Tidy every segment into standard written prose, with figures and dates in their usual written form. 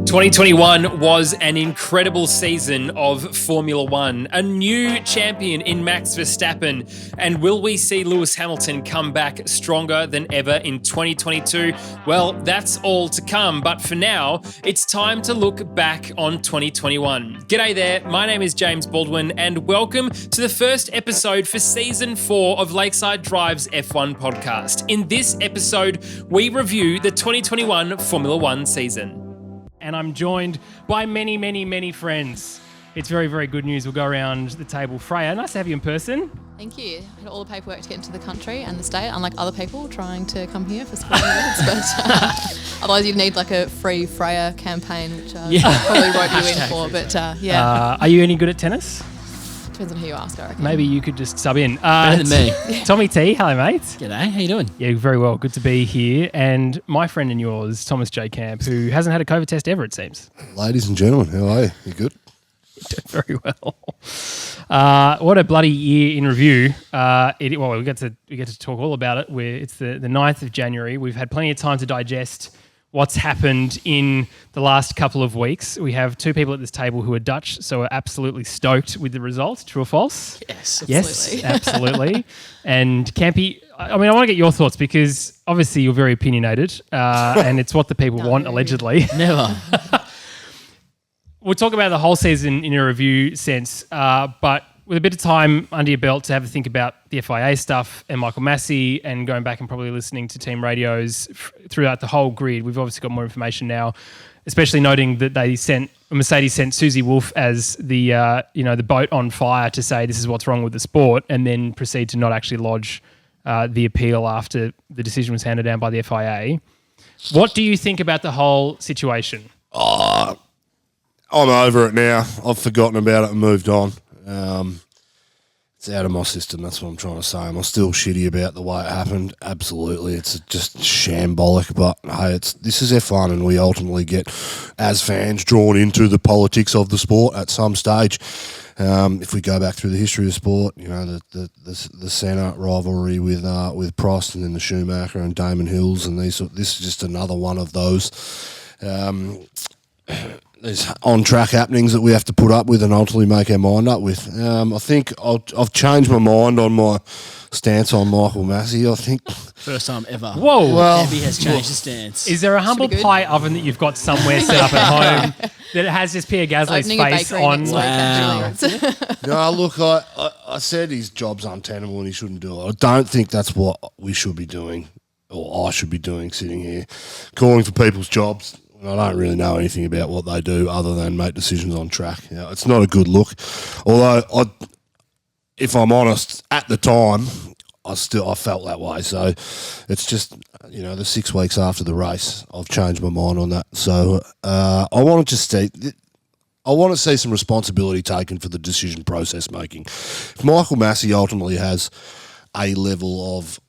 2021 was an incredible season of Formula One, a new champion in Max Verstappen, and will we see Lewis Hamilton come back stronger than ever in 2022? Well, that's all to come, but for now, it's time to look back on 2021. G'day there, my name is James Baldwin, and welcome to the first episode for Season 4 of Lakeside Drive's F1 Podcast. In this episode, we review the 2021 Formula One season. And I'm joined by many friends. It's very, very good news. We'll go around the table. Freya, nice to have you in person. Thank you. I had all the paperwork to get into the country and the state, unlike other people trying to come here for sporting events. But otherwise, you'd need like a free Freya campaign, which I probably wrote you in for. But yeah. Are you any good at tennis? Depends on who you ask, I reckon. Maybe you could just sub in. Better than me. Tommy T, hello mate. G'day, how you doing? Yeah, very well. Good to be here. And my friend and yours, Thomas J. Camp, who hasn't had a COVID test ever, it seems. Ladies and gentlemen, how are you? You good? Very well. What a bloody year in review. We get to talk all about it. It's the 9th of January. We've had plenty of time to digest what's happened in the last couple of weeks. We have two people at this table who are Dutch, so we're absolutely stoked with the results. True or false? Yes. Yes, absolutely. And Campy, I want to get your thoughts because obviously you're very opinionated and it's what the people want, allegedly. Never. We'll talk about the whole season in a review sense, but with a bit of time under your belt to have a think about the FIA stuff and Michael Masi and going back and probably listening to team radios throughout the whole grid, we've obviously got more information now, especially noting that Mercedes sent Susie Wolff as the boat on fire to say this is what's wrong with the sport, and then proceed to not actually lodge the appeal after the decision was handed down by the FIA. What do you think about the whole situation? I'm over it now. I've forgotten about it and moved on. It's out of my system, that's what I'm trying to say. I'm still shitty about the way it happened. Absolutely, it's just shambolic. But hey, this is F1, and we ultimately get, as fans, drawn into the politics of the sport at some stage. If we go back through the history of the sport, the Senna rivalry with Prost, and then the Schumacher and Damon Hills, and this is just another one of those. There's on-track happenings that we have to put up with and ultimately make our mind up with. I think I've changed my mind on my stance on Michael Masi, I think. First time ever. Whoa. Well, Campy has changed his stance. Is there a humble pie oven that you've got somewhere set up at home that has just Pierre Gasly's face on? Wow. No, look, I said his job's untenable and he shouldn't do it. I don't think that's what we should be doing, or I should be doing, sitting here, calling for people's jobs. I don't really know anything about what they do other than make decisions on track. It's not a good look. Although, if I'm honest, at the time, I felt that way. So it's just, the 6 weeks after the race, I've changed my mind on that. So I want to see some responsibility taken for the decision process making. If Michael Masi ultimately has a level of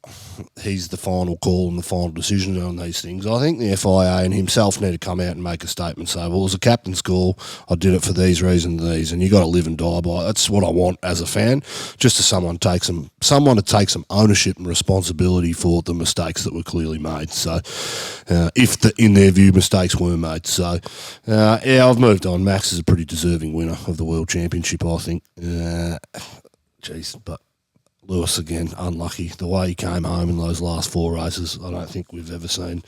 he's the final call and the final decision on these things, I think the FIA and himself need to come out and make a statement, say, well, it was a captain's call, I did it for these reasons and these, and you got to live and die by it. That's what I want as a fan, just as someone to take some ownership and responsibility for the mistakes that were clearly made. So in their view, mistakes were made. So I've moved on. Max is a pretty deserving winner of the World Championship, I think. But Lewis, again, unlucky. The way he came home in those last 4 races, I don't think we've ever seen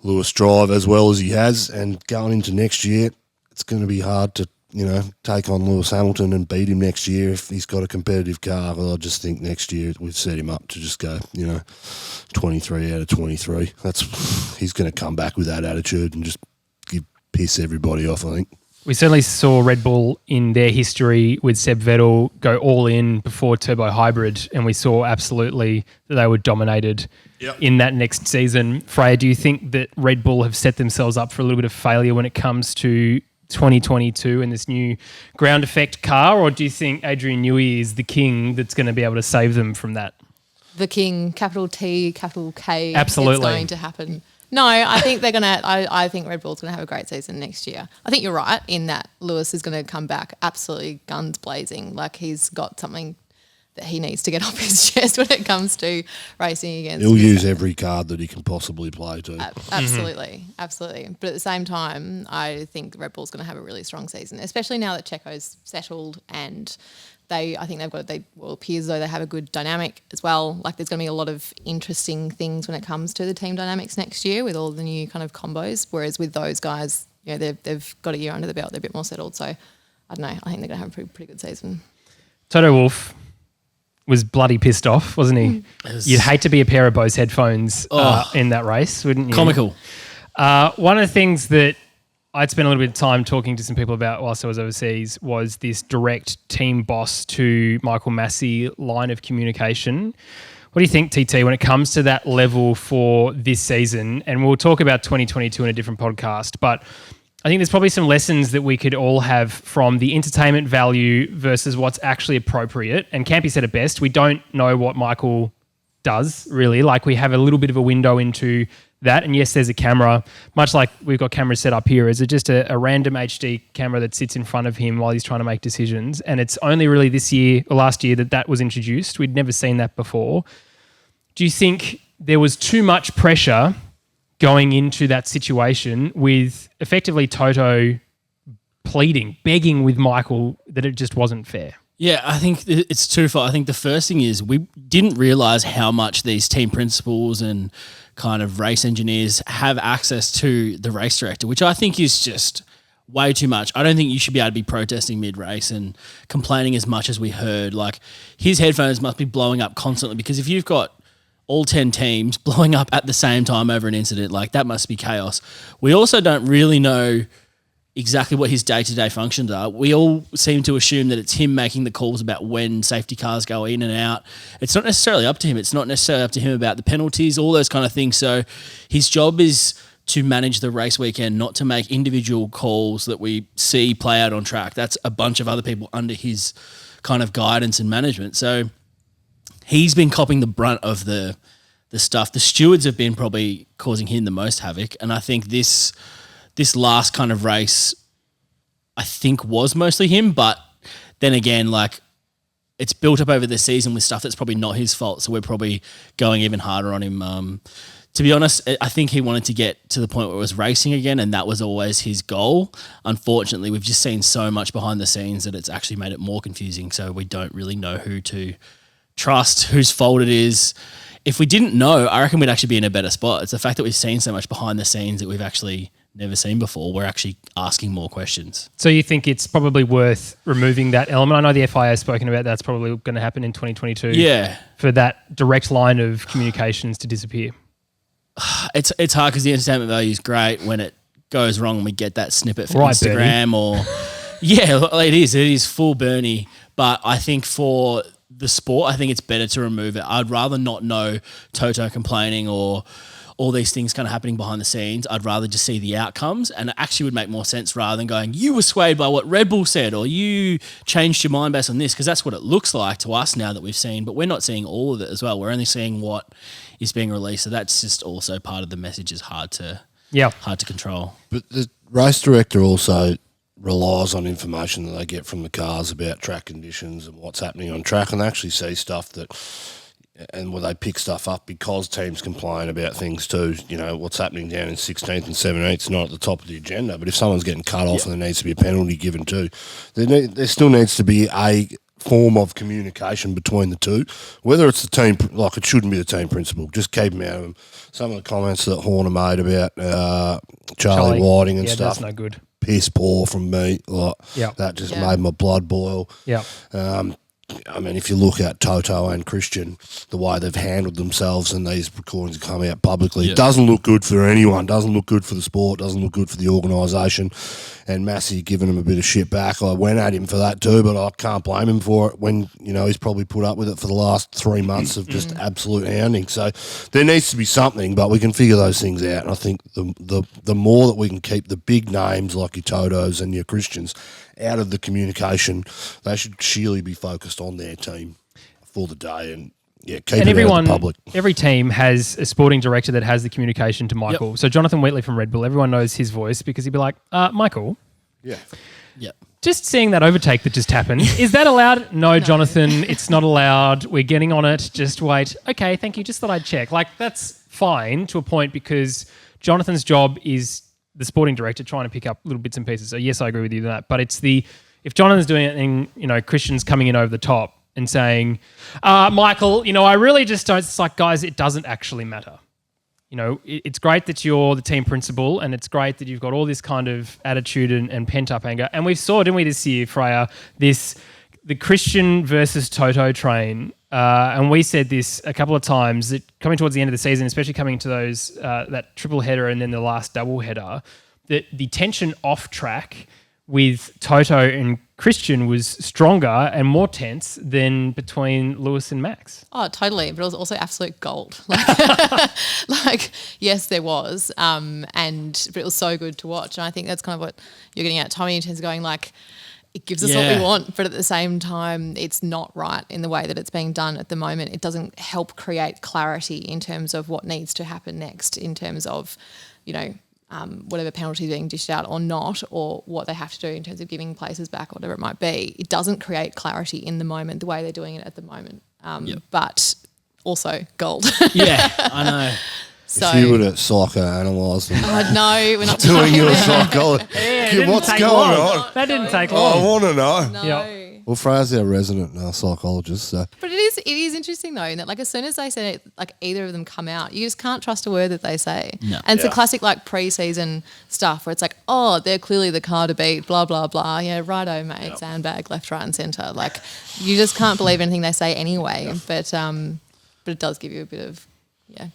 Lewis drive as well as he has. And going into next year, it's going to be hard to, take on Lewis Hamilton and beat him next year if he's got a competitive car. Well, I just think next year we've set him up to just go, 23 out of 23. He's going to come back with that attitude and just piss everybody off, I think. We certainly saw Red Bull in their history with Seb Vettel go all in before turbo hybrid, and we saw absolutely that they were dominated in that next season. Freya, do you think that Red Bull have set themselves up for a little bit of failure when it comes to 2022 and this new ground effect car, or do you think Adrian Newey is the king that's going to be able to save them from that? The king, capital T, capital K. Absolutely. It's going to happen. No, I think they're going to. I think Red Bull's going to have a great season next year. I think you're right in that Lewis is going to come back absolutely guns blazing. Like he's got something that he needs to get off his chest when it comes to racing against. He'll use every card that he can possibly play to. Absolutely. But at the same time, I think Red Bull's going to have a really strong season, especially now that Checo's settled and I think appears as though they have a good dynamic as well. Like there's going to be a lot of interesting things when it comes to the team dynamics next year with all the new kind of combos. Whereas with those guys, they've got a year under the belt, they're a bit more settled. So I don't know. I think they're going to have a pretty good season. Toto Wolff was bloody pissed off, wasn't he? You'd hate to be a pair of Bose headphones in that race, wouldn't you? Comical. One of the things that I'd spent a little bit of time talking to some people about whilst I was overseas was this direct team boss to Michael Masi line of communication. What do you think, TT, when it comes to that level for this season? And we'll talk about 2022 in a different podcast, but I think there's probably some lessons that we could all have from the entertainment value versus what's actually appropriate. And Campy said it best. We don't know what Michael does, really. Like, we have a little bit of a window into that. And yes, there's a camera, much like we've got cameras set up here. Is it just a random HD camera that sits in front of him while he's trying to make decisions? And it's only really this year or last year that was introduced. We'd never seen that before. Do you think there was too much pressure going into that situation with effectively Toto begging with Michael that it just wasn't fair? Yeah, I think it's twofold. I think the first thing is we didn't realise how much these team principals and kind of race engineers have access to the race director, which I think is just way too much. I don't think you should be able to be protesting mid-race and complaining as much as we heard. Like, his headphones must be blowing up constantly, because if you've got all 10 teams blowing up at the same time over an incident, like, that must be chaos. We also don't really know exactly what his day-to-day functions are. We all seem to assume that it's him making the calls about when safety cars go in and out. It's not necessarily up to him. It's not necessarily up to him about the penalties, all those kind of things. So his job is to manage the race weekend, not to make individual calls that we see play out on track. That's a bunch of other people under his kind of guidance and management. So he's been copping the brunt of the stuff. The stewards have been probably causing him the most havoc. And I think this last kind of race, I think, was mostly him. But then again, like, it's built up over the season with stuff that's probably not his fault. So we're probably going even harder on him. To be honest, I think he wanted to get to the point where it was racing again, and that was always his goal. Unfortunately, we've just seen so much behind the scenes that it's actually made it more confusing. So we don't really know who to trust, whose fault it is. If we didn't know, I reckon we'd actually be in a better spot. It's the fact that we've seen so much behind the scenes that we've actually never seen before. We're actually asking more questions. So you think it's probably worth removing that element? I know the FIA has spoken about that's probably going to happen in 2022. Yeah. For that direct line of communications to disappear. It's hard because the entertainment value is great when it goes wrong and we get that snippet from Instagram or... Yeah, it is full Bernie. But I think for the sport, I think it's better to remove it. I'd rather not know Toto complaining or all these things kind of happening behind the scenes. I'd rather just see the outcomes, and it actually would make more sense rather than going, you were swayed by what Red Bull said or you changed your mind based on this, because that's what it looks like to us now that we've seen, but we're not seeing all of it as well. We're only seeing what is being released, so that's just also part of the message is hard to control. But the race director also relies on information that they get from the cars about track conditions and what's happening on track, and they actually see stuff that, and where they pick stuff up because teams complain about things too. You know, what's happening down in 16th and 17th is not at the top of the agenda, but if someone's getting cut off and there needs to be a penalty given too, there still needs to be a form of communication between the two, whether it's the team, like it shouldn't be the team principal, just keep them out of them. Some of the comments that Horner made about Charlie Whiting and stuff, that's no good. Piss poor from me, like that just made my blood boil. Yeah. I mean, if you look at Toto and Christian, the way they've handled themselves and these recordings have come out publicly, it doesn't look good for anyone, doesn't look good for the sport, doesn't look good for the organisation. And Masi giving him a bit of shit back. I went at him for that too, but I can't blame him for it when, you know, he's probably put up with it for the last 3 months of just absolute hounding. So there needs to be something, but we can figure those things out. And I think the more that we can keep the big names like your Totos and your Christians out of the communication, they should surely be focused on their team for the day and keep it out of the public. Every team has a sporting director that has the communication to Michael. So Jonathan Wheatley from Red Bull, everyone knows his voice because he'd be like, Michael. Yeah. Yeah. Just seeing that overtake that just happened, is that allowed? No, Jonathan, it's not allowed. We're getting on it. Just wait. Okay, thank you. Just thought I'd check. Like, that's fine to a point because Jonathan's job is the sporting director trying to pick up little bits and pieces. So, yes, I agree with you on that. But it's if Jonathan's doing it and, Christian's coming in over the top and saying, Michael, I really just don't. It's like, guys, it doesn't actually matter. It's great that you're the team principal and it's great that you've got all this kind of attitude and pent-up anger. And we saw, didn't we, this year, Freya, the Christian versus Toto train. And we said this a couple of times, that coming towards the end of the season, especially coming to those that triple header and then the last double header, that the tension off track with Toto and Christian was stronger and more tense than between Lewis and Max. Oh, totally. But it was also absolute gold. Yes, there was. But it was so good to watch. And I think that's kind of what you're getting at, Tommy, in terms of going it gives us what we want, but at the same time, it's not right in the way that it's being done at the moment. It doesn't help create clarity in terms of what needs to happen next, in terms of, whatever penalty being dished out or not, or what they have to do in terms of giving places back or whatever it might be. It doesn't create clarity in the moment the way they're doing it at the moment. But also gold. Yeah, I know. So, if you were to psychoanalyse them. No, we're not doing your psychology. What's going on? That didn't take long. I want to know. No. Yep. Well, Freya's our resident psychologist. So. But it is interesting though, in that as soon as they say it, either of them come out, you just can't trust a word that they say. No. And it's the classic pre-season stuff where it's they're clearly the car to beat, blah, blah, blah. Yeah, righto, mate, yep. Sandbag, left, right and centre. You just can't believe anything they say anyway. Yep. But it does give you a bit of,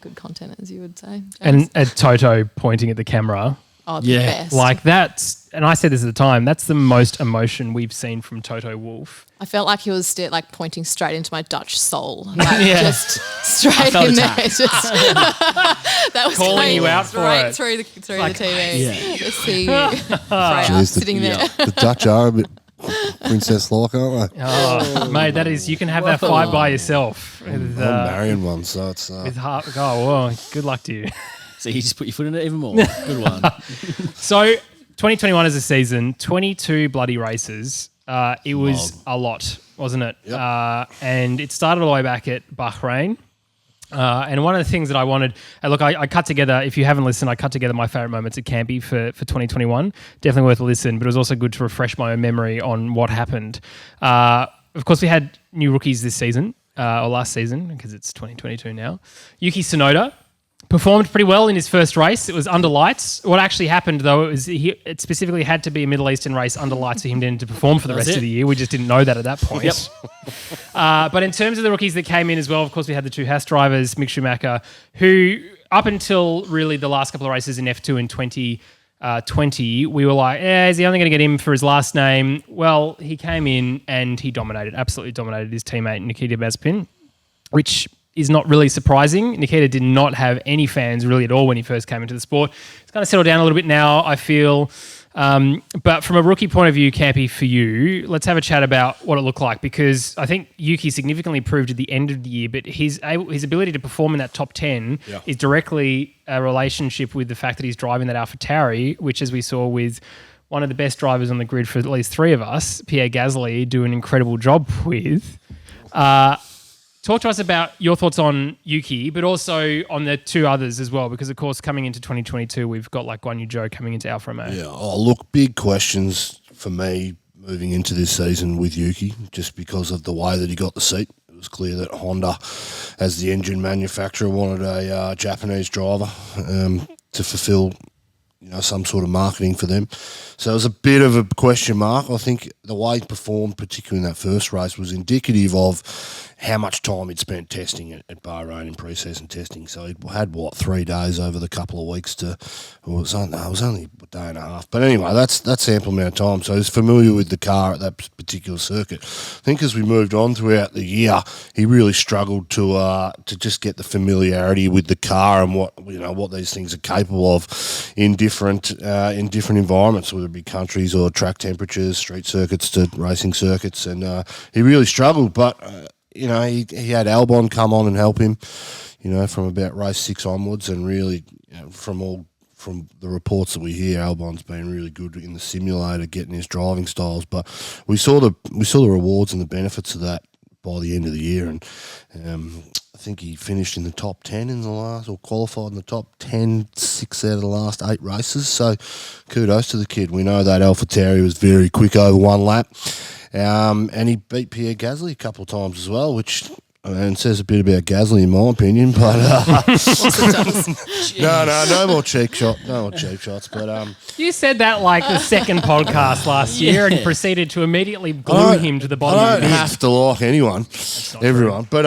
good content, as you would say. And at Toto pointing at the camera. Oh, the best. That's, and I said this at the time, that's the most emotion we've seen from Toto Wolff. I felt like he was pointing straight into my Dutch soul. Just straight in there. That was calling you out for it. Through the TV. Yeah. Just see Freya sitting there. The Dutch are a bit princess-like, aren't they? Oh, mate, that is, you can have that fight by yourself. I'm marrying one, so it's... with heart, well, good luck to you. So you just put your foot in it even more. Good one. So 2021 as a season, 22 bloody races. It was a lot, wasn't it? Yep. And it started all the way back at Bahrain. And one of the things that I wanted, I cut together, if you haven't listened, I cut together my favourite moments at Campy for 2021. Definitely worth a listen, but it was also good to refresh my own memory on what happened. Of course, we had new rookies this season, or last season, because it's 2022 now. Yuki Tsunoda performed pretty well in his first race. It was under lights. What actually happened, though, it specifically had to be a Middle Eastern race under lights for him to perform for the rest of the year. We just didn't know that at that point. Yep. But in terms of the rookies that came in as well, of course, we had the two Haas drivers, Mick Schumacher, who up until really the last couple of races in F2 in 2020, we were like, is he only going to get him for his last name? Well, he came in and he absolutely dominated his teammate, Nikita Mazepin, which is not really surprising. Nikita did not have any fans really at all when he first came into the sport. It's kind of settled down a little bit now, I feel. But from a rookie point of view, Campy, for you, let's have a chat about what it looked like, because I think Yuki significantly improved at the end of the year, but his ability to perform in that top 10 is directly a relationship with the fact that he's driving that AlphaTauri, which, as we saw with one of the best drivers on the grid for at least three of us, Pierre Gasly, do an incredible job with. Talk to us about your thoughts on Yuki, but also on the two others as well, because, of course, coming into 2022, we've got Guan Yu Zhou coming into Alfa Romeo. Yeah, look, big questions for me moving into this season with Yuki, just because of the way that he got the seat. It was clear that Honda, as the engine manufacturer, wanted a Japanese driver to fulfill some sort of marketing for them. So it was a bit of a question mark. I think the way he performed, particularly in that first race, was indicative of how much time he'd spent testing at Bahrain in pre-season testing. So he had, 3 days over the couple of weeks it was only a day and a half. But anyway, that's ample amount of time. So he's familiar with the car at that particular circuit. I think as we moved on throughout the year, he really struggled to just get the familiarity with the car and what these things are capable of in different environments, whether it be countries or track temperatures, street circuits to racing circuits. And he really struggled, but he had Albon come on and help him, from about race 6 onwards, and really from from the reports that we hear, Albon's been really good in the simulator, getting his driving styles. But we saw the rewards and the benefits of that by the end of the year, and I think he finished in the top 10 in the last, or qualified in the top 10, 6 out of the last 8 races. So kudos to the kid. We know that AlphaTauri was very quick over one lap, and he beat Pierre Gasly a couple of times as well, which says a bit about Gasly in my opinion. But no more cheap shots. But you said that like the second podcast last year, and proceeded to immediately glue him to the bottom. I of the don't have to like everyone. But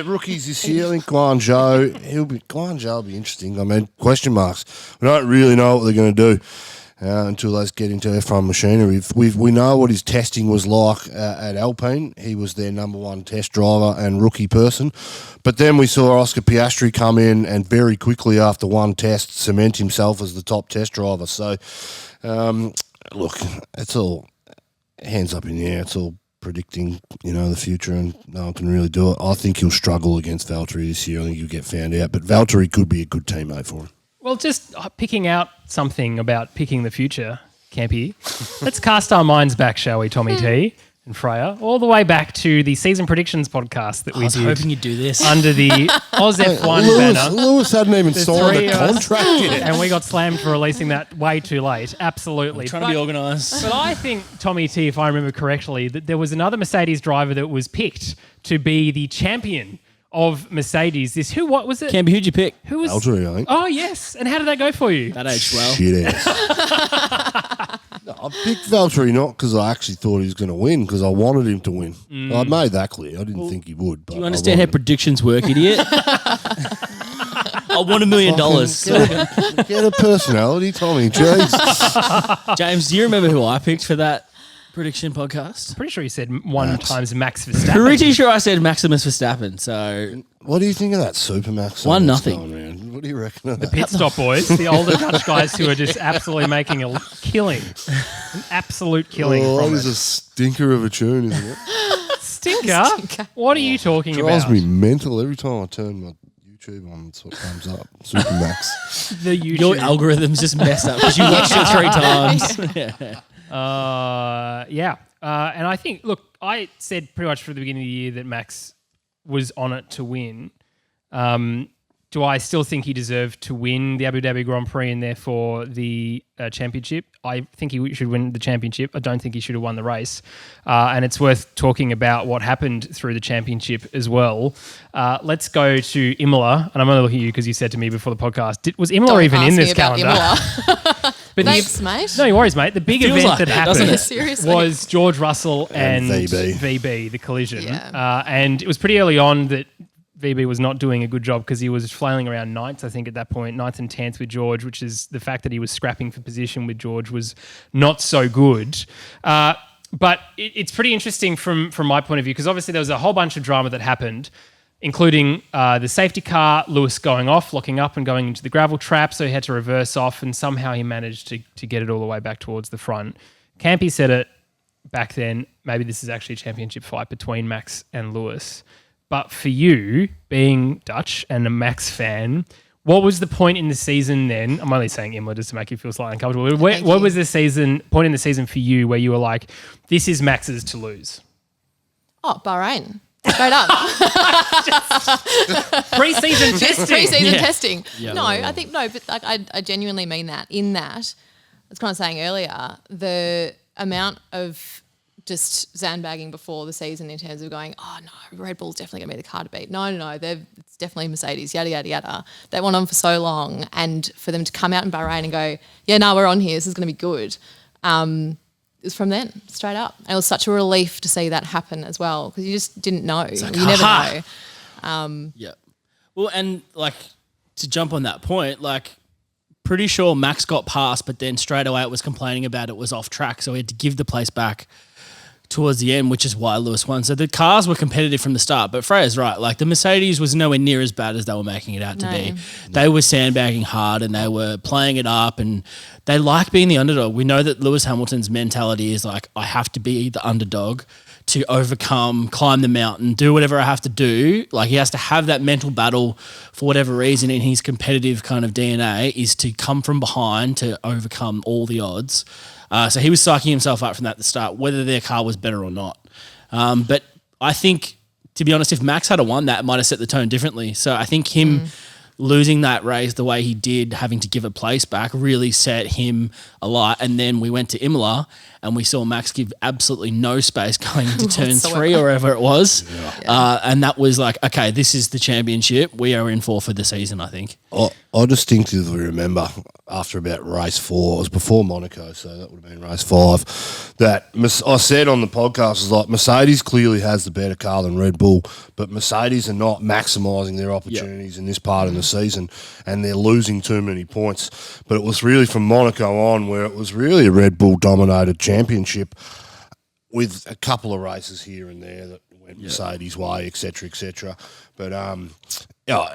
rookies this year, I think Guangzhou will be interesting. I mean, question marks. We don't really know what they're going to do until they get into F1 machinery. We know what his testing was like at Alpine. He was their number one test driver and rookie person. But then we saw Oscar Piastri come in and very quickly after one test cement himself as the top test driver. So, look, it's all hands up in the air. It's all predicting, the future, and no one can really do it. I think he'll struggle against Valtteri this year. I think he'll get found out. But Valtteri could be a good teammate for him. Well, just picking out something about picking the future, Campy. Let's cast our minds back, shall we, Tommy T and Freya, all the way back to the season predictions podcast that we did. I was hoping you'd do this. Under the Oz F1 banner. Lewis hadn't even signed the contract yet. And we got slammed for releasing that way too late. Absolutely. Trying to be organised. But I think, Tommy T, if I remember correctly, that there was another Mercedes driver that was picked to be the champion of Mercedes. What was it? Campy, who'd you pick? Who was Valtteri, I think. Oh, yes. And how did that go for you? That aged well. Shit ass. No, I picked Valtteri not because I actually thought he was going to win, because I wanted him to win. I made that clear. I didn't think he would. But Do you understand how predictions work, idiot? I won $1 million. Get a personality, Tommy. Jeez. James, do you remember who I picked for that prediction podcast? Pretty sure you said one times Max Verstappen. Pretty sure I said Maximus Verstappen. So what do you think of that Supermax? 1-0. What do you reckon of that? Pit stop boys, the older Dutch guys who are just absolutely making a killing. An absolute killing. Oh, from that is a stinker of a tune, isn't it? Stinker? What are you talking Drives about? me mental every time I turn my YouTube on. That's what comes up. Supermax. The YouTube. your algorithm's just messed up because you watched it 3 times. And I think, look, I said pretty much from the beginning of the year that Max was on it to win. Do I still think he deserved to win the Abu Dhabi Grand Prix and therefore the championship? I think he should win the championship. I don't think he should have won the race. And it's worth talking about what happened through the championship as well. Let's go to Imola. And I'm only looking at you because you said to me before the podcast, was Imola Don't even ask in me this about calendar? But Thanks, mate. No worries, mate. The big event like that that, doesn't happened it? Seriously. was George Russell and VB. VB, the collision. Yeah. And it was pretty early on that VB was not doing a good job because he was flailing around 9th, I think, at that point, 9th and 10th with George, which is the fact that he was scrapping for position with George was not so good. But it's pretty interesting from my point of view because obviously there was a whole bunch of drama that happened, including the safety car, Lewis going off, locking up and going into the gravel trap, so he had to reverse off and somehow he managed to get it all the way back towards the front. Campy said it back then, maybe this is actually a championship fight between Max and Lewis. But for you, being Dutch and a Max fan, what was the point in the season then? I'm only saying Imola just to make you feel slightly uncomfortable. What was the point in the season for you where you were like, this is Max's to lose? Oh, Bahrain. Straight up. Pre-season testing. Pre-season testing. Yeah. No, I think, but like, I genuinely mean that. In that, I was kind of saying earlier, the amount of just sandbagging before the season in terms of going, oh no, Red Bull's definitely going to be the car to beat. No, it's definitely Mercedes, yada, yada, yada. They went on for so long, and for them to come out in Bahrain and go, yeah, no, we're on here, this is going to be good. It was from then, straight up. And it was such a relief to see that happen as well, because you just didn't know. Like, you never know. Yeah. Well, and like to jump on that point, like pretty sure Max got past, but then straight away it was complaining about it was off track, so he had to give the place back towards the end, which is why Lewis won. So the cars were competitive from the start, but Freya's right. Like the Mercedes was nowhere near as bad as they were making it out to be. They were sandbagging hard and they were playing it up and they like being the underdog. We know that Lewis Hamilton's mentality is like, I have to be the underdog to overcome, climb the mountain, do whatever I have to do. Like he has to have that mental battle for whatever reason in his competitive kind of DNA is to come from behind to overcome all the odds. So he was psyching himself up from that at the start, whether their car was better or not. But I think, to be honest, if Max had won, that might have set the tone differently. So I think him losing that race the way he did, having to give a place back, really set him alight. And then we went to Imola and we saw Max give absolutely no space going into turn 3 or wherever it was. And that was like, okay, this is the championship we are in for the season, I think. I distinctively remember after about race 4, it was before Monaco, so that would have been race 5, that I said on the podcast, was like Mercedes clearly has the better car than Red Bull, but Mercedes are not maximising their opportunities in this part of the season, and they're losing too many points. But it was really from Monaco on where it was really a Red Bull dominated championship with a couple of races here and there that went Mercedes' way, etc., etc. But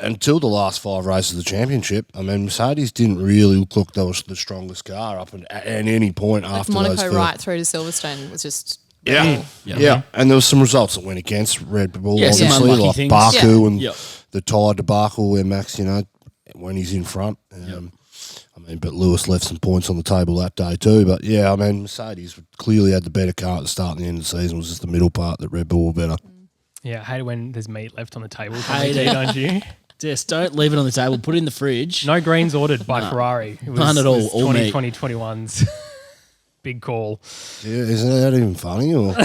until the last 5 races of the championship, I mean, Mercedes didn't really look like they was the strongest car up at any point after Monaco those. right through to Silverstone was just and there was some results that went against Red Bull, some obviously, unlucky like things. Baku and the tyre debacle where Max, when he's in front. I mean, but Lewis left some points on the table that day too. But yeah, I mean, Mercedes clearly had the better car at the start and the end of the season. It was just the middle part that Red Bull were better. Yeah, I hate it when there's meat left on the table. Hate it. Don't you? Just don't leave it on the table. Put it in the fridge. No greens ordered by Ferrari. It was, None at all. It was All meat. 2021's big call. Yeah, isn't that even funny? Or I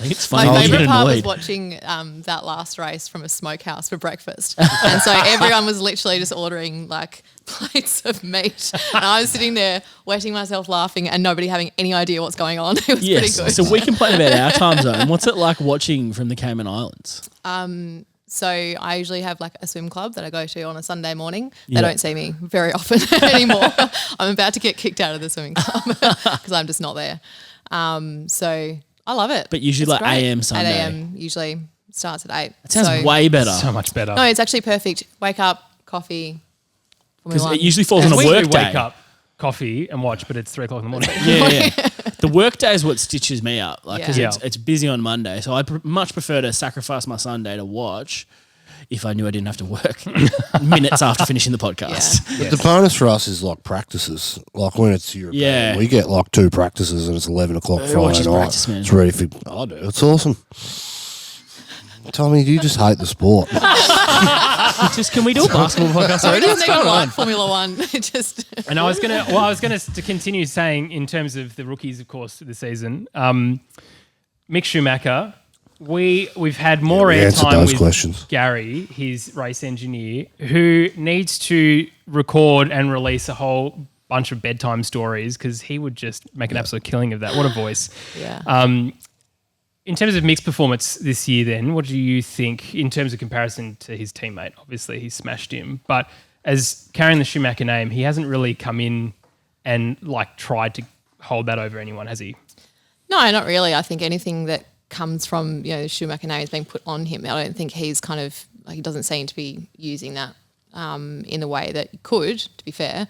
think it's funny. My You get favourite part was annoyed. watching that last race from a smokehouse for breakfast. And so everyone was literally just ordering like plates of meat. And I was sitting there wetting myself laughing and nobody having any idea what's going on. It was pretty good. So we complain about our time zone. What's it like watching from the Cayman Islands? So I usually have like a swim club that I go to on a Sunday morning. They don't see me very often anymore. I'm about to get kicked out of the swimming club because I'm just not there. So I love it. But usually It's like great. AM Sunday. 8 a.m. usually starts at 8. It sounds way better. So much better. No, it's actually perfect. Wake up, coffee. Because it usually falls on a we work do day. wake up, coffee and watch, but it's 3 o'clock in the morning. Yeah. The work day is what stitches me up. Like, because Yeah. it's busy on Monday. So I'd much prefer to sacrifice my Sunday to watch if I knew I didn't have to work minutes after finishing the podcast. But the bonus for us is like practices. Like when it's European, we get like 2 practices and it's 11 o'clock Who watches Friday night. practice, man? It's ready for. I do. It's awesome. Tommy, you just hate the sport. Just can we do a basketball podcast? So it doesn't even like Formula One. It just And I was gonna to continue saying in terms of the rookies, of course, this season, Mick Schumacher. We've had more we answered airtime those with questions. Gary, his race engineer, who needs to record and release a whole bunch of bedtime stories because he would just make an absolute killing of that. What a voice! yeah. In terms of Mick's performance this year, then, what do you think in terms of comparison to his teammate? Obviously, he smashed him, but as carrying the Schumacher name, he hasn't really come in and like tried to hold that over anyone, has he? No, not really. I think anything that comes from the Schumacher name is being put on him. I don't think he's kind of like he doesn't seem to be using that in the way that he could. To be fair,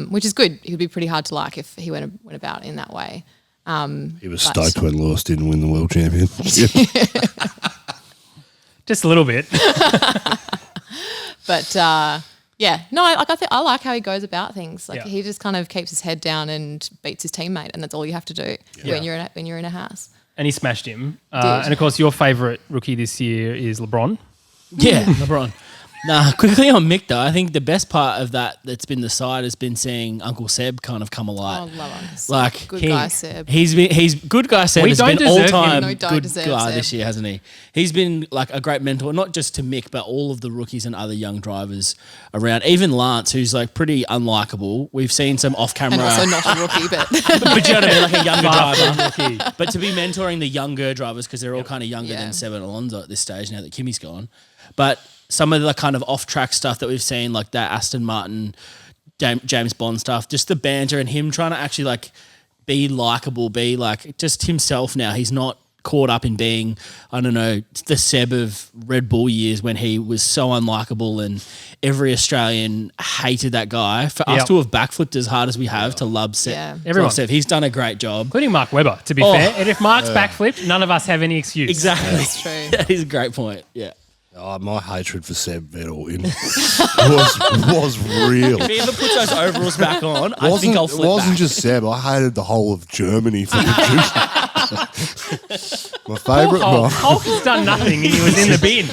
which is good. He would be pretty hard to like if he went about in that way. He was stoked when Lewis didn't win the world championship. Just a little bit. But no, I like how he goes about things. Like Yeah. he just kind of keeps his head down and beats his teammate, and that's all you have to do when you're in a Haas. And he smashed him. And of course, your favourite rookie this year is LeBron. Yeah, LeBron. Nah, quickly on Mick though, I think the best part of that's been the side has been seeing Uncle Seb kind of come alive. Oh, love him. Like Good guy Seb. He's good guy Seb We has don't been deserve all time him. No, don't good deserve guy Seb. this year, hasn't he? He's been like a great mentor, not just to Mick, but all of the rookies and other young drivers around. Even Lance, who's like pretty unlikable. We've seen some off camera, And also not a rookie, but but you know what I mean, like a younger Far from driver. rookie. But to be mentoring the younger drivers because they're all kind of younger Yeah. than Seb and Alonso at this stage now that Kimi's gone. But some of the kind of off-track stuff that we've seen, like that Aston Martin, James Bond stuff, just the banter and him trying to actually like be likable, be like just himself now. He's not caught up in being, I don't know, the Seb of Red Bull years when he was so unlikable and every Australian hated that guy. For us to have backflipped as hard as we have to love Seb. Yeah. Everyone. Seb, he's done a great job. Including Mark Webber, to be fair. And if Mark's backflipped, none of us have any excuse. Exactly. That's true. That is a great point. Yeah. Oh, my hatred for Seb Vettel was real. If he ever puts those overalls back on, I think I'll flip It wasn't back. just Seb. I hated the whole of Germany for the My favourite Hulk has done nothing and he was in the bin.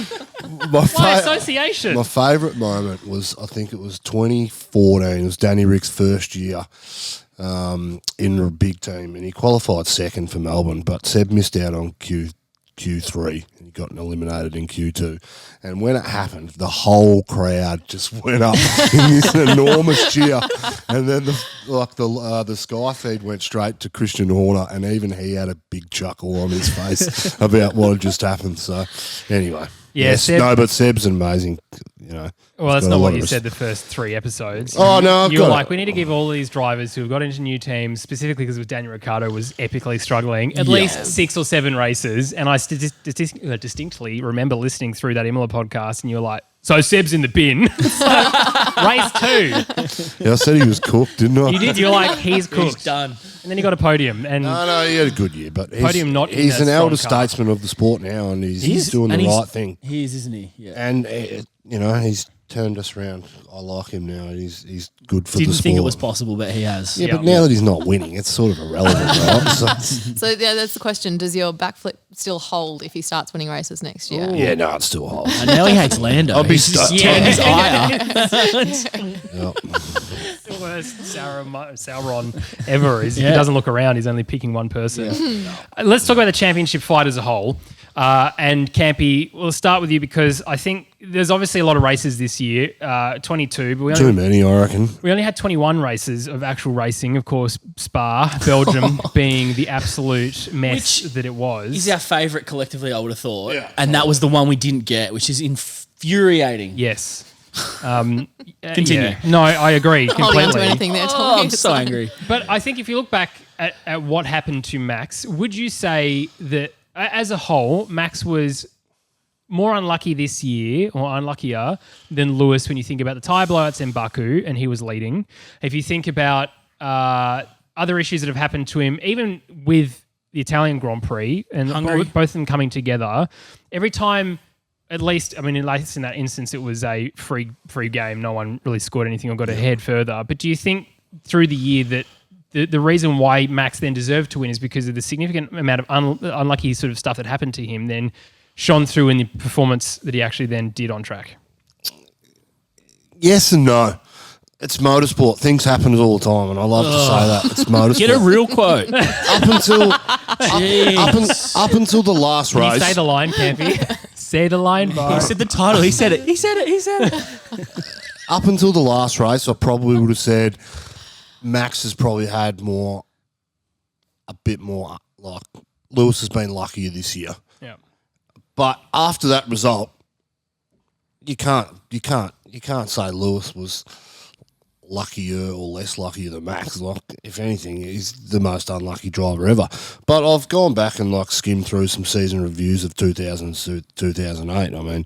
Why association? My favourite moment was, I think it was 2014. It was Danny Rick's first year in a big team, and he qualified second for Melbourne, but Seb missed out on Q3 and he got eliminated in Q2. And when it happened, the whole crowd just went up in this enormous cheer. And then the Sky feed went straight to Christian Horner, and even he had a big chuckle on his face about what had just happened. So anyway, yes, but Seb's amazing. You know, well, that's not what you said the first 3 episodes. Oh, no, you were like, we need to give all these drivers who have got into new teams, specifically because Daniel Ricciardo was epically struggling, at least 6 or 7 races. And I distinctly remember listening through that Imola podcast, and you were like, so Seb's in the bin. Race 2. Yeah, I said he was cooked, didn't I? You did. You're like, he's cooked. He's done. And then he got a podium. And No, he had a good year, but he's an elder statesman of the sport now, and he's doing the right thing. He is, isn't he? Yeah. And he's turned us around. I like him now. He's good for Didn't the sport. think it was possible, but he has. Yeah, but now that he's not winning, it's sort of irrelevant, right? So yeah, that's the question. Does your backflip still hold if he starts winning races next year? Yeah, no, it's still hot. And now he hates Lando. I'll be He's just stuck. turned his eye up. Yep. the worst Sauron ever is. He doesn't look around. He's only picking one person. Let's talk about the championship fight as a whole. And Campy, we'll start with you because I think there's obviously a lot of races this year, 22. But Too many, I reckon. we only had 21 races of actual racing. Of course, Spa, Belgium being the absolute mess that it was. He's our favourite collectively, I would have thought. Yeah. And that was the one we didn't get, which is infuriating. Yes. Continue. Yeah. No, I agree Holding on to completely. anything there, Oh, Tommy. I'm so angry. But I think if you look back at what happened to Max, would you say that as a whole, Max was more unlucky this year or unluckier than Lewis when you think about the tyre blowouts in Baku and he was leading? If you think about other issues that have happened to him, even with the Italian Grand Prix and both of them coming together, every time, at least in that instance, it was a free game. No one really scored anything or got ahead further. But do you think through the year that the reason why Max then deserved to win is because of the significant amount of unlucky sort of stuff that happened to him then shone through in the performance that he actually then did on track? Yes and no. It's motorsport. Things happen all the time, and I love to say that. It's motorsport. Get a real quote. up until the last Can race. you say the line, Campy? Say the line, He Bo. said the title. He said it. He said it. Up until the last race, I probably would have said Max has probably had a bit more, like Lewis has been luckier this year. Yeah. But after that result, you can't say Lewis was luckier or less luckier than Max. Like, if anything, he's the most unlucky driver ever. But I've gone back and skimmed through some season reviews of 2000 to 2008. I mean,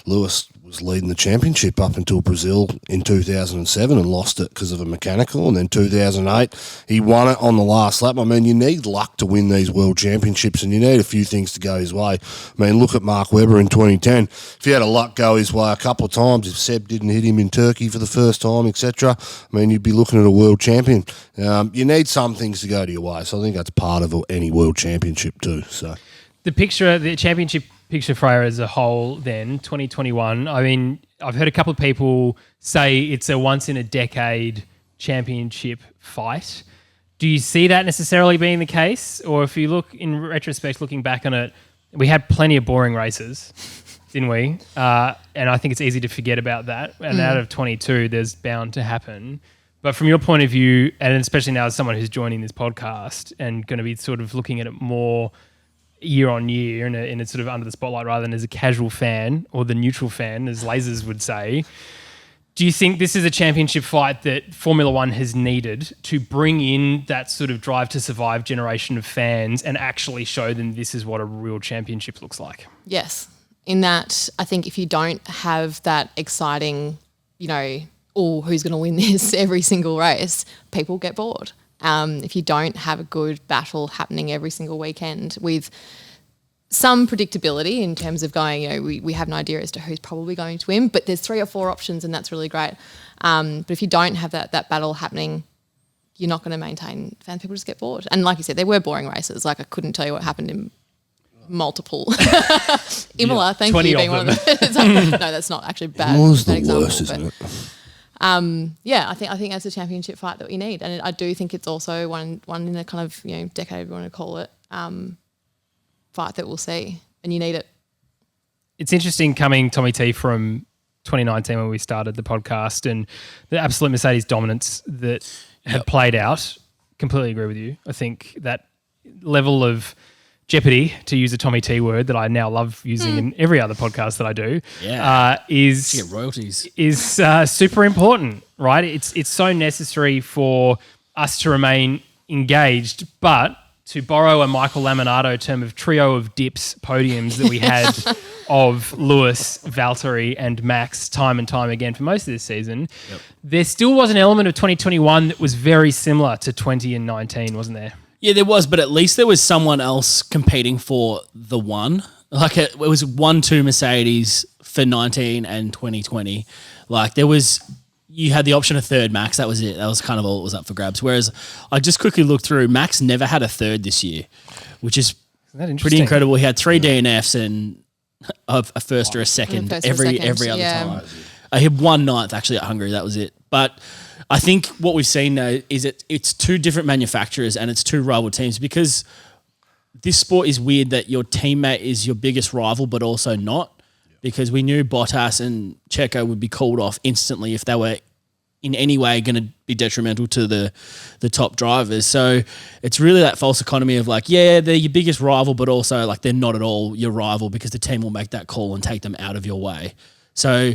Lewis was leading the championship up until Brazil in 2007 and lost it because of a mechanical. And then 2008, he won it on the last lap. I mean, you need luck to win these world championships, and you need a few things to go his way. I mean, look at Mark Webber in 2010. If he had a luck go his way a couple of times, if Seb didn't hit him in Turkey for the first time, etc., I mean, you'd be looking at a world champion. You need some things to go to your way. So I think that's part of any world championship too. So The championship picture Freya as a whole then, 2021, I mean, I've heard a couple of people say it's a once-in-a-decade championship fight. Do you see that necessarily being the case? Or if you look in retrospect, looking back on it, we had plenty of boring races, didn't we? And I think it's easy to forget about that. And out of 22, there's bound to happen. But from your point of view, and especially now as someone who's joining this podcast and going to be sort of looking at it more year on year and it's sort of under the spotlight rather than as a casual fan or the neutral fan, as Lasers would say, Do you think this is a championship fight that Formula One has needed to bring in that sort of drive to survive generation of fans and actually show them this is what a real championship looks like? Yes. In that, I think if you don't have that exciting, who's going to win this every single race, people get bored. If you don't have a good battle happening every single weekend with some predictability in terms of going, we have an idea as to who's probably going to win, but there's 3 or 4 options and that's really great. But if you don't have that battle happening, you're not going to maintain fans. People just get bored. And like you said, there were boring races. Like I couldn't tell you what happened in multiple. Imola, thank you, being one of them. No, that's not actually bad. Imola's bad the example, worst, isn't it? I think that's a championship fight that we need. And I do think it's also one in a kind of, decade, if you want to call it, fight that we'll see, and you need it. It's interesting coming, Tommy T, from 2019 when we started the podcast and the absolute Mercedes dominance that had played out. Completely agree with you. I think that level of jeopardy, to use a Tommy T word that I now love using in every other podcast that I do, is You get royalties. Is super important, right? It's so necessary for us to remain engaged, but to borrow a Michael Laminato term of trio of dips podiums that we had of Lewis, Valtteri and Max time and time again for most of this season, there still was an element of 2021 that was very similar to 20 and 19, wasn't there? Yeah, there was, but at least there was someone else competing for the one. Like it was 1-2 Mercedes for 19 and 2020. Like you had the option of third Max. That was it. That was kind of all that was up for grabs. Whereas I just quickly looked through, Max never had a third this year, which is pretty incredible. He had 3 DNFs and a first or a second every other time. He had 1 ninth actually at Hungary. That was it. But I think what we've seen now is it's 2 different manufacturers and it's 2 rival teams, because this sport is weird that your teammate is your biggest rival but also not, because we knew Bottas and Checo would be called off instantly if they were in any way going to be detrimental to the top drivers. So it's really that false economy of like, they're your biggest rival, but also like they're not at all your rival, because the team will make that call and take them out of your way. So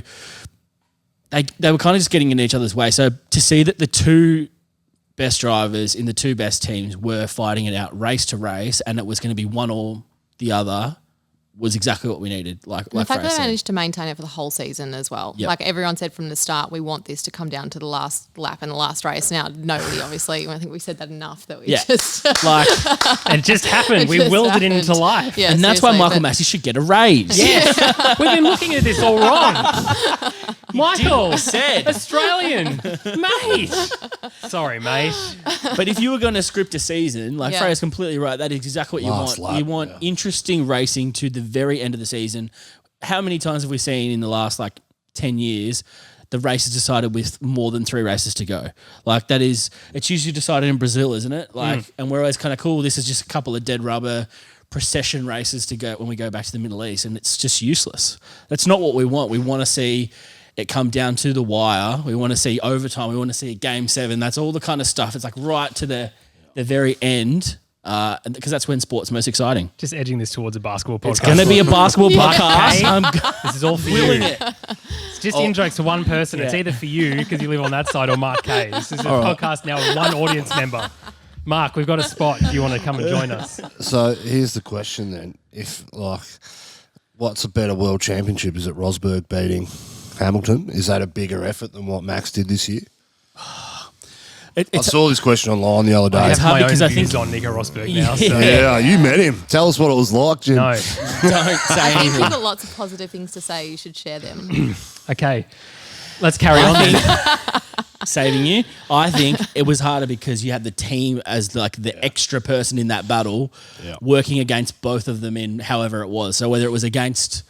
they were kind of just getting in each other's way. So to see that the 2 best drivers in the 2 best teams were fighting it out race to race, and it was going to be one or the other, was exactly what we needed. Like the fact Freya that they said. managed to maintain it for the whole season as well. Yep. Like everyone said from the start, we want this to come down to the last lap and the last race. Now, nobody, obviously, I think we said that enough that we just... like, It just happened. We willed it into life. Yeah, and that's why seriously, Michael Massey should get a raise. Yes. We've been looking at this all wrong. Michael, said. Australian, mate. Sorry, mate. But if you were going to script a season, like Freya's completely right, that is exactly what you Last want. lap, You want interesting racing to the very end of the season. How many times have we seen in the last 10 years the race is decided with more than 3 races to go? Like it's usually decided in Brazil, isn't it? And we're always kind of cool. This is just a couple of dead rubber procession races to go when we go back to the Middle East, and it's just useless. That's not what we want. We want to see it come down to the wire. We want to see overtime. We want to see Game 7. That's all the kind of stuff. It's like right to the very end, because that's when sport's most exciting. Just edging this towards a basketball podcast. It's going to be a basketball podcast. This is all for willing you. it. It's just in jokes to one person. It's either for you because you live on that side, or Mark K. This is a podcast now with 1 audience member. Mark, we've got a spot if you want to come and join us. So here's the question then. If what's a better world championship? Is it Rosberg beating Hamilton? Is that a bigger effort than what Max did this year? I saw this question online the other I day. have hard my because own I views think- on Nico Rosberg now. So. Yeah, you met him. Tell us what it was like, Jim. No. Don't say I think anything. you've got lots of positive things to say. You should share them. Okay. Let's carry on then. Saving you. I think it was harder because you had the team as the extra person in that battle, working against both of them in however it was. So whether it was against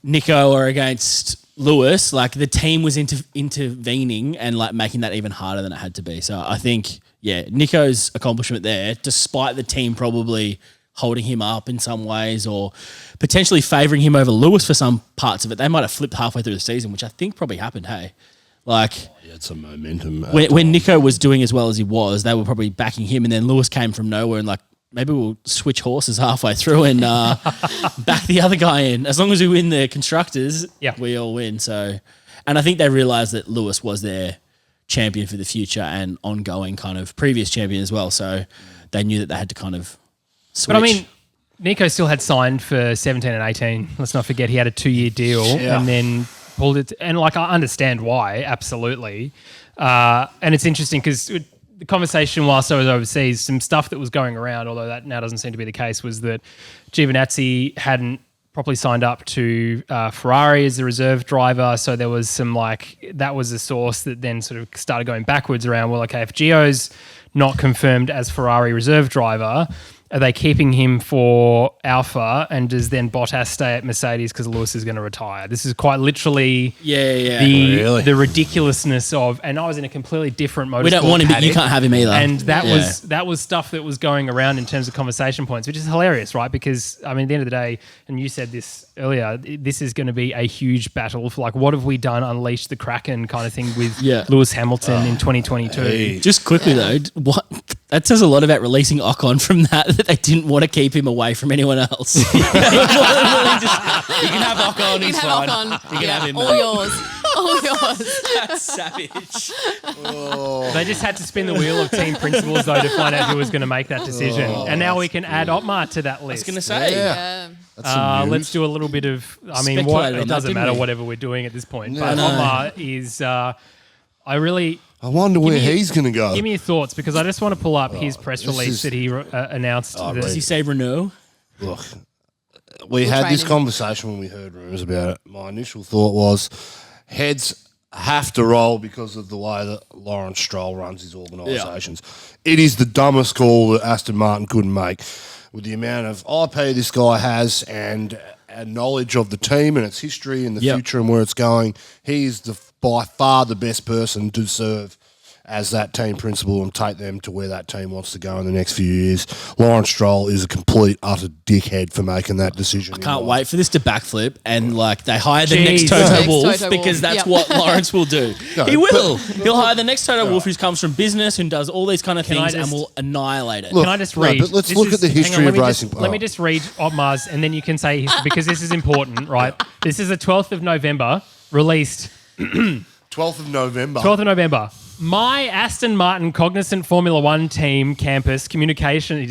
Nico or against Lewis, the team was intervening and making that even harder than it had to be. So I think, Nico's accomplishment there, despite the team probably holding him up in some ways or potentially favouring him over Lewis for some parts of it, they might have flipped halfway through the season, which I think probably happened, hey? He had some momentum. When Nico was doing as well as he was, they were probably backing him, and then Lewis came from nowhere and maybe we'll switch horses halfway through and back the other guy in. As long as we win the constructors, we all win. So, And I think they realised that Lewis was their champion for the future and ongoing kind of previous champion as well. So they knew that they had to kind of switch. But I mean, Nico still had signed for 17 and 18. Let's not forget he had a 2-year deal and then pulled it. And like, I understand why, absolutely. And it's interesting because the conversation whilst I was overseas, some stuff that was going around, although that now doesn't seem to be the case, was that Giovinazzi hadn't properly signed up to Ferrari as the reserve driver. So there was some that was a source that then sort of started going backwards around, well, okay, if Gio's not confirmed as Ferrari reserve driver, are they keeping him for Alpha, and does then Bottas stay at Mercedes because Lewis is going to retire? This is quite literally the ridiculousness of, and I was in a completely different motorsport. We don't want him, but you can't have him either. And that was stuff that was going around in terms of conversation points, which is hilarious, right? Because, I mean, at the end of the day, and you said this earlier, this is going to be a huge battle for what have we done, unleash the Kraken kind of thing with Lewis Hamilton in 2022. Hey. Just quickly though, that says a lot about releasing Ocon from that they didn't want to keep him away from anyone else. You can have Ocon, he's fine. You can have him. All yours. That's savage. They just had to spin the wheel of team principals though to find out who was going to make that decision. And now we can add Otmar to that list. I was going to say. Let's do a little bit of, it doesn't matter whatever we're doing at this point. But Otmar is, I wonder where he's going to go. Give me your thoughts, because I just want to pull up his press release that he announced. Does he say Renault? Look, we had this conversation when we heard rumours about it. My initial thought was heads have to roll because of the way that Lawrence Stroll runs his organisations. Yeah. It is the dumbest call that Aston Martin couldn't make. With the amount of IP this guy has and knowledge of the team and its history and the future and where it's going, he is by far the best person to serve as that team principal and take them to where that team wants to go in the next few years. Lawrence Stroll is a complete, utter dickhead for making that decision. I can't wait for this to backflip and they hire the next Toto Wolff because that's what Lawrence will do. No, he will. He'll hire the next Toto Wolff who comes from business and does all these kind of things and will annihilate it. Look, can I just read? But let's look at the history of racing. Let me just read Otmar's and then you can say history because this is important, right? This is the 12th of November, released. 12th of November. 12th of November. My Aston Martin Cognizant Formula One team communication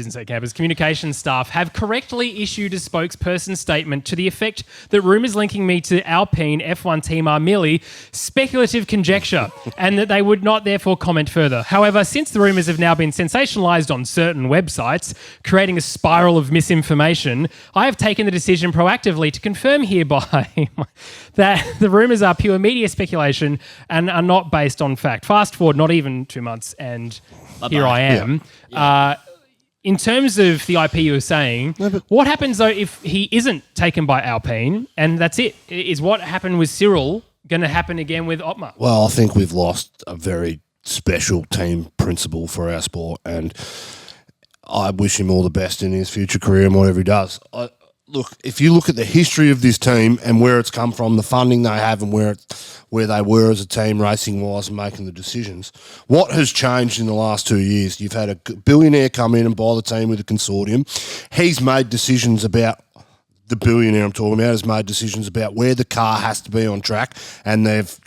staff have correctly issued a spokesperson statement to the effect that rumours linking me to Alpine F1 team are merely speculative conjecture and that they would not therefore comment further. However, since the rumours have now been sensationalised on certain websites, creating a spiral of misinformation, I have taken the decision proactively to confirm hereby that the rumours are pure media speculation and are not based on fact. Fast forward not even 2 months and here I am. In terms of the IP you were saying, what happens though if he isn't taken by Alpine and that's it? Is what happened with Cyril going to happen again with Otmar? Well, I think we've lost a very special team principal for our sport and I wish him all the best in his future career and whatever he does. Look, if you look at the history of this team and where it's come from, the funding they have and where they were as a team racing-wise and making the decisions, what has changed in the last 2 years? You've had a billionaire come in and buy the team with a consortium. He's made decisions about the billionaire I'm talking about has made decisions about where the car has to be on track, and they've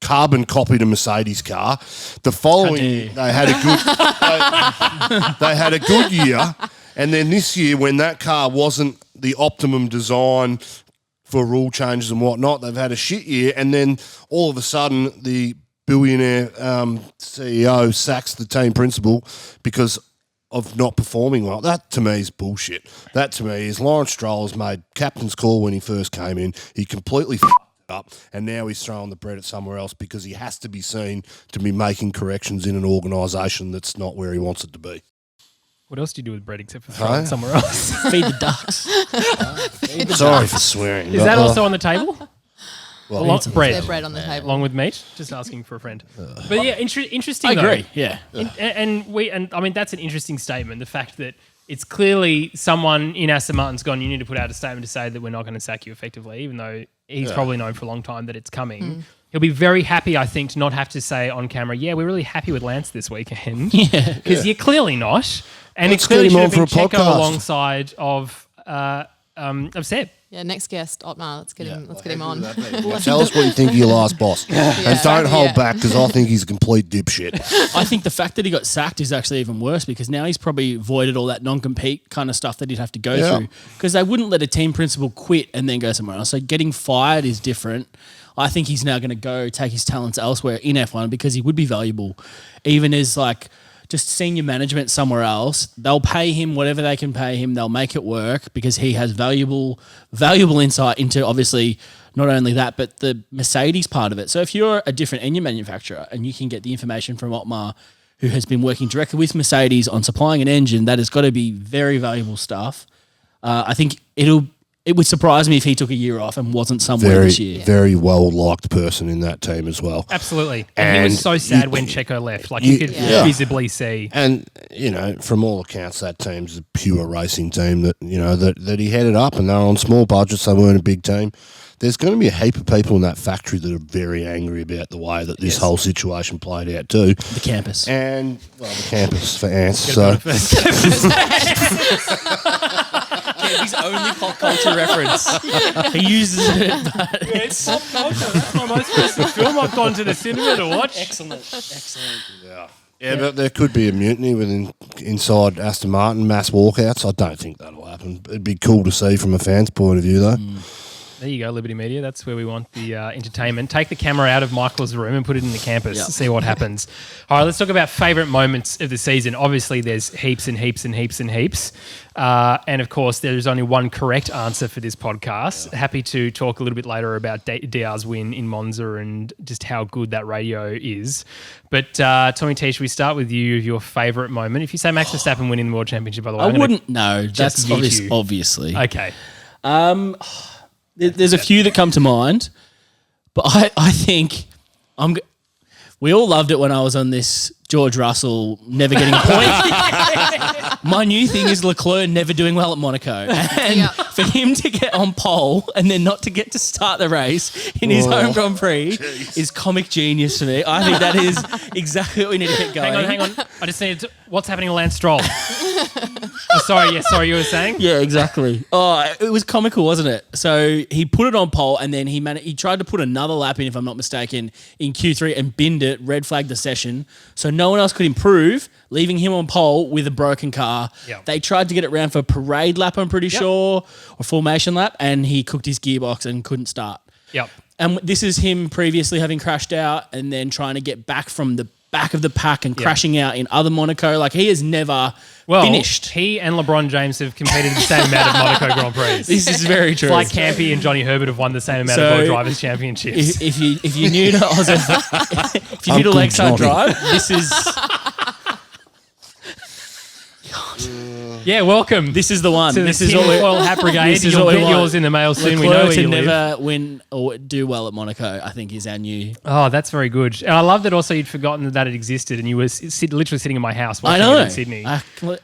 carbon copied a Mercedes car. The following year, they had a good year, and then this year when that car wasn't the optimum design for rule changes and whatnot, they've had a shit year, and then all of a sudden the billionaire CEO sacks the team principal because of not performing well. That to me is bullshit. That to me is Lawrence Stroll has made captain's call when he first came in. He completely f***ed up, and now he's throwing the bread at somewhere else because he has to be seen to be making corrections in an organisation that's not where he wants it to be. What else do you do with bread except for throwing it somewhere else? Feed the ducks. Sorry for swearing. Is that also on the table? Well, bread. There's bread on the table. Along with meat? Just asking for a friend. But yeah, interesting I though. agree, yeah. And I mean, that's an interesting statement. The fact that it's clearly someone in Aston Martin's gone, you need to put out a statement to say that we're not going to sack you effectively, even though he's probably known for a long time that it's coming. He'll be very happy, I think, to not have to say on camera, yeah, we're really happy with Lance this weekend. Because you're clearly not. And Let's it clearly get him should have on been for a Checo podcast. alongside of Seb. Yeah, next guest, Otmar. Let's get him on. Tell us what you think of your last boss. And don't hold back, because I think he's a complete dipshit. I think the fact that he got sacked is actually even worse, because now he's probably voided all that non-compete kind of stuff that he'd have to go through, because they wouldn't let a team principal quit and then go somewhere else. So getting fired is different. I think he's now going to go take his talents elsewhere in F1, because he would be valuable, even as like just senior management somewhere else. They'll pay him whatever they can pay him. They'll make it work, because he has valuable insight into, obviously, not only that, but the Mercedes part of it. So if you're a different engine manufacturer and you can get the information from Otmar, who has been working directly with Mercedes on supplying an engine, that has got to be very valuable stuff. I think it would surprise me if he took a year off and wasn't somewhere this year. Very well-liked person in that team as well. Absolutely. And he was so sad when Checo left. Like, you could visibly see. And, from all accounts, that team's a pure racing team that he headed up, and they're on small budgets. They weren't a big team. There's going to be a heap of people in that factory that are very angry about the way that this whole situation played out too. The campus. And, the campus for ants. So. His only pop culture reference. He uses it, but it's pop culture. That's my most recent film I've gone to the cinema to watch. Excellent. Yeah, but there could be a mutiny inside Aston Martin, mass walkouts. I don't think that'll happen. It'd be cool to see from a fan's point of view, though. There you go, Liberty Media. That's where we want the entertainment. Take the camera out of Michael's room and put it in the campus. See what happens. All right, let's talk about favourite moments of the season. Obviously, there's heaps and heaps and heaps and heaps. And, of course, there's only one correct answer for this podcast. Happy to talk a little bit later about DR's win in Monza and just how good that radio is. But, Tommy T, should we start with you, your favourite moment? If you say Max Verstappen winning the World Championship, by the way. I wouldn't know. That's obviously. Okay. There's a few that come to mind, but I think we all loved it when I was on this George Russell never getting a point. My new thing is Leclerc never doing well at Monaco. And for him to get on pole and then not to get to start the race in his home Grand Prix is comic genius for me. I think that is exactly what we need to get going. Hang on. I just need what's happening to Lance Stroll? Sorry, you were saying? Yeah, exactly. Oh, it was comical, wasn't it? So he put it on pole, and then he tried to put another lap in, if I'm not mistaken, in Q3 and binned it, red flagged the session. So no one else could improve, leaving him on pole with a broken car. Yep. They tried to get it round for a parade lap, I'm pretty sure, or formation lap, and he cooked his gearbox and couldn't start. Yep. And this is him previously having crashed out and then trying to get back from the back of the pack and crashing out in other Monaco. Like, he has never finished. He and LeBron James have competed in the same amount of Monaco Grand Prix. This is very true. It's like Campy and Johnny Herbert have won the same amount of World Drivers' Championships. If you're new to if you're new to Lakeside Drive, this is... Yeah, welcome. This is the one. This is all Oil Hat Brigade. You'll get yours in the mail soon. We know where you live. Never win or do well at Monaco, I think, is our new... Oh, that's very good. And I love that also you'd forgotten that it existed and you were literally sitting in my house watching it in Sydney.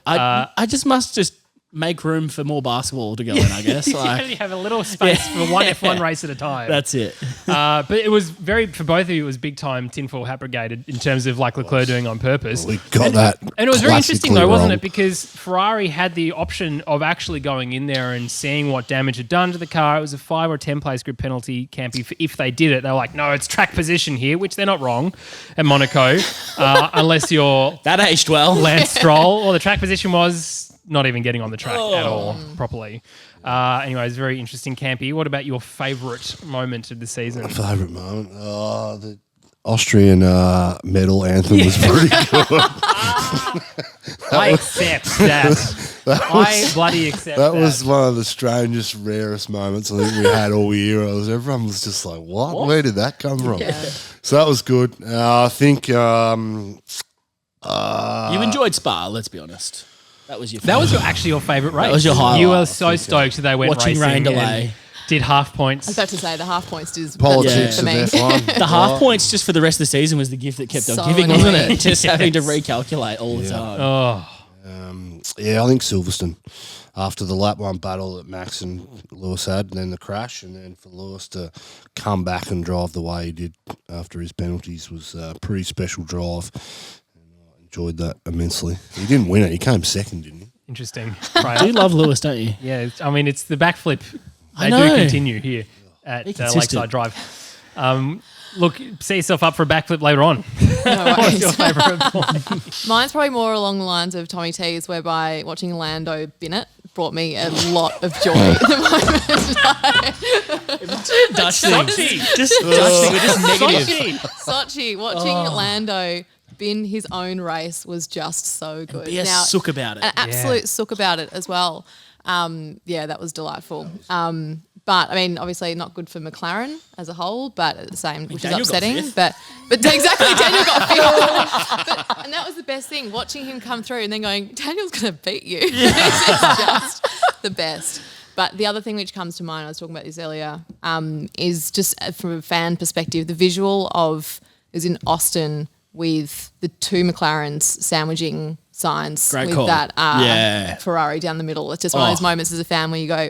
I just must make room for more basketball to go in, I guess. You have a little space for one F1 race at a time. That's it. But it was for both of you, it was big time tinfoil hat brigade in terms of like Leclerc doing on purpose. We got that. And it was very interesting though, wasn't it? Because Ferrari had the option of actually going in there and seeing what damage had done to the car. It was a 5 or 10 place grid penalty, Campy, if they did it. They were like, no, it's track position here, which they're not wrong at Monaco, unless you're... That aged well. Lance Stroll, or the track position was... not even getting on the track at all properly. Anyway, it's very interesting, Campy. What about your favourite moment of the season? Favourite moment? The Austrian medal anthem was pretty good. I accept that. I bloody accept that. That was one of the strangest, rarest moments I think we had all year. Everyone was just like, what? Where did that come from? Yeah. So that was good. I think... you enjoyed Spa, let's be honest. That was actually your favourite race. That was your highlight. You were so stoked that they went watching racing rain delay. Did half points. I was about to say the half points is politics for me. of F1. The half points just for the rest of the season was the gift that kept on giving, wasn't it? Just having to recalculate all the time. Oh. I think Silverstone. After the lap one battle that Max and Lewis had, and then the crash, and then for Lewis to come back and drive the way he did after his penalties was a pretty special drive. Enjoyed that immensely. He didn't win it. He came second, didn't he? Interesting. You do love Lewis, don't you? Yeah. I mean, it's the backflip They do continue here at Lakeside Drive. Look, set yourself up for a backflip later on. No What's your favourite one? Mine's probably more along the lines of Tommy T's, whereby watching Lando bin it brought me a lot of joy at the moment. Dutch thing. Just Dutch thing. We're just negative. Sochi, watching Lando bin his own race was just so good. Be a sook about it. An absolute sook about it as well. That was delightful. But I mean, obviously not good for McLaren as a whole, but at the same, which Daniel is upsetting. got But exactly, Daniel got fifth. And that was the best thing, watching him come through and then going, Daniel's going to beat you. It's just the best. But the other thing which comes to mind, I was talking about this earlier, is just from a fan perspective, the visual of it was in Austin with the two McLarens sandwiching Sainz with that Ferrari down the middle. It's just one of those moments as a fan where you go,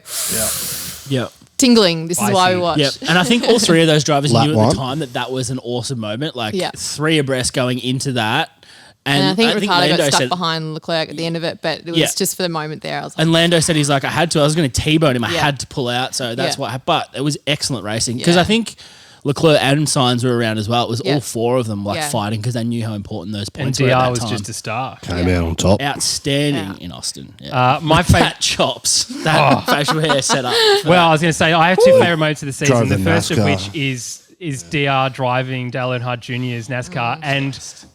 tingling. This is why we watch. Yep. And I think all three of those drivers knew at the time that was an awesome moment. Like three abreast going into that. And I think Ricciardo got stuck behind Leclerc at the end of it, but it was just for the moment there. I was like, and Lando said I was going to T-bone him. I had to pull out. So that's what. But it was excellent racing because I think Leclerc and Sainz were around as well. It was all four of them fighting because they knew how important those points were. And DR was just a star. Came out on top. Outstanding in Austin. My favourite chops, that facial hair set up. Well, I was going to say I have two favourite moments of the season. The first of which is DR driving Dale Earnhardt Jr.'s NASCAR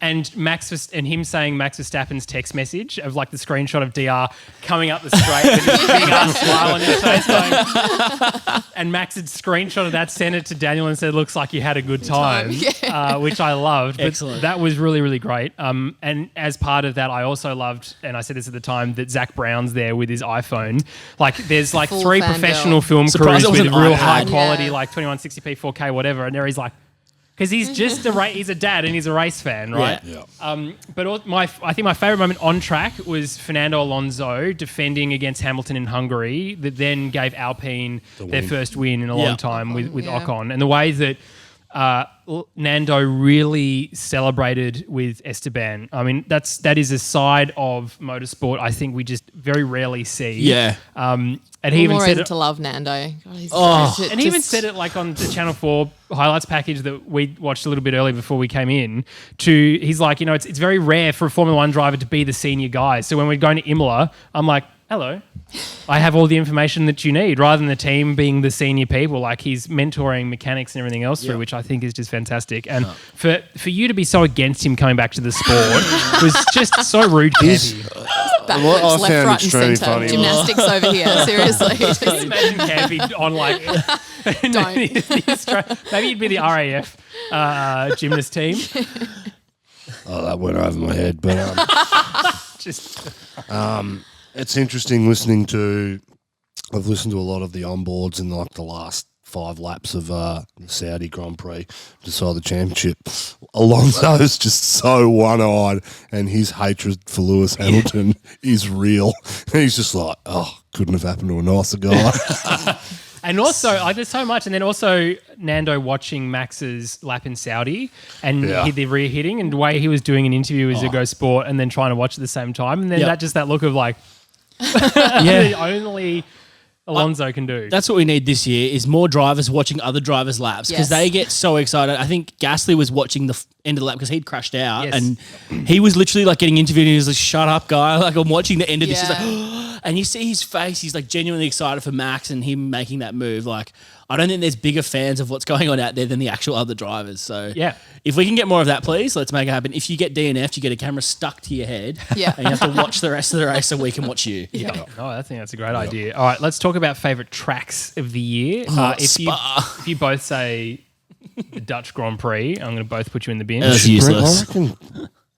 and Max and him saying Max Verstappen's text message of like the screenshot of DR coming up the straight with his big ass smile on his face going, and Max had screenshotted that, sent it to Daniel and said, looks like you had a good time, which I loved. Excellent. That was really, really great. And as part of that, I also loved, and I said this at the time, that Zach Brown's there with his iPhone. Like there's like Full three fangirl. professional film Surprised crews it with was an real iPad. high quality, like 2160p, 4K, whatever. And there he's like, because he's just he's a dad and he's a race fan, right? Yeah. But I think my favourite moment on track was Fernando Alonso defending against Hamilton in Hungary, that then gave Alpine their first win in a long time with Ocon, and the way that Nando really celebrated with Esteban. I mean, that is a side of motorsport I think we just very rarely see. Yeah. And he even said to love Nando. And he even said it like on the Channel 4 highlights package that we watched a little bit earlier before we came in. He's like, it's very rare for a Formula One driver to be the senior guy. So when we're going to Imola, I'm like, hello, I have all the information that you need, rather than the team being the senior people. Like he's mentoring mechanics and everything else through, which I think is just fantastic. And for you to be so against him coming back to the sport was just so rude, Campy. Backwards, left, right, and centre. Gymnastics over here. Seriously. Just imagine Campy on like maybe you'd be the RAF gymnast team. Oh, that went over my head, but it's interesting listening to. I've listened to a lot of the onboards in like the last 5 laps of the Saudi Grand Prix to decide the championship. Alonso's just so one-eyed, and his hatred for Lewis Hamilton is real. He's just like, couldn't have happened to a nicer guy. And also, there's so much. And then also Nando watching Max's lap in Saudi and the rear hitting, and the way he was doing an interview as a Go Sport and then trying to watch at the same time. And then that look of like, only Alonso can do. That's what we need this year is more drivers watching other drivers' laps because they get so excited. I think Gasly was watching the end of the lap because he'd crashed out and he was literally like getting interviewed and he was like, shut up, guy. Like I'm watching the end of this. He's like, and you see his face. He's like genuinely excited for Max and him making that move. Like I don't think there's bigger fans of what's going on out there than the actual other drivers. So if we can get more of that, please, let's make it happen. If you get DNF'd, you get a camera stuck to your head and you have to watch the rest of the race so we can watch you. I think that's a great idea. All right, let's talk about favourite tracks of the year. If you both say the Dutch Grand Prix, I'm going to both put you in the bin. That's useless.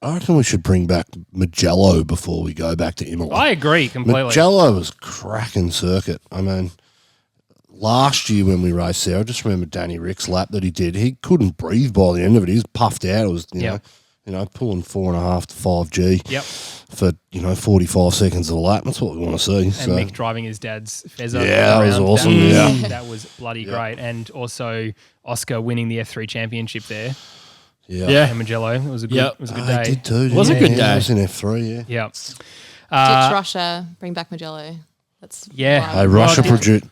I reckon we should bring back Mugello before we go back to Imola. I agree completely. Mugello was cracking circuit. I mean, last year when we raced there, I just remember Danny Rick's lap that he did. He couldn't breathe by the end of it. He was puffed out. It was, you know, pulling 4.5 to 5G for, 45 seconds of a lap. That's what we want to see. And Mick driving his dad's Fezzo. Yeah, that was awesome. That was bloody great. And also Oscar winning the F3 championship there. And Mugello. It was a good, it was a good day. He did too. It was a good day. It was in F3, Yeah. Ditch Russia, bring back Mugello. That's Yeah. wild. Hey,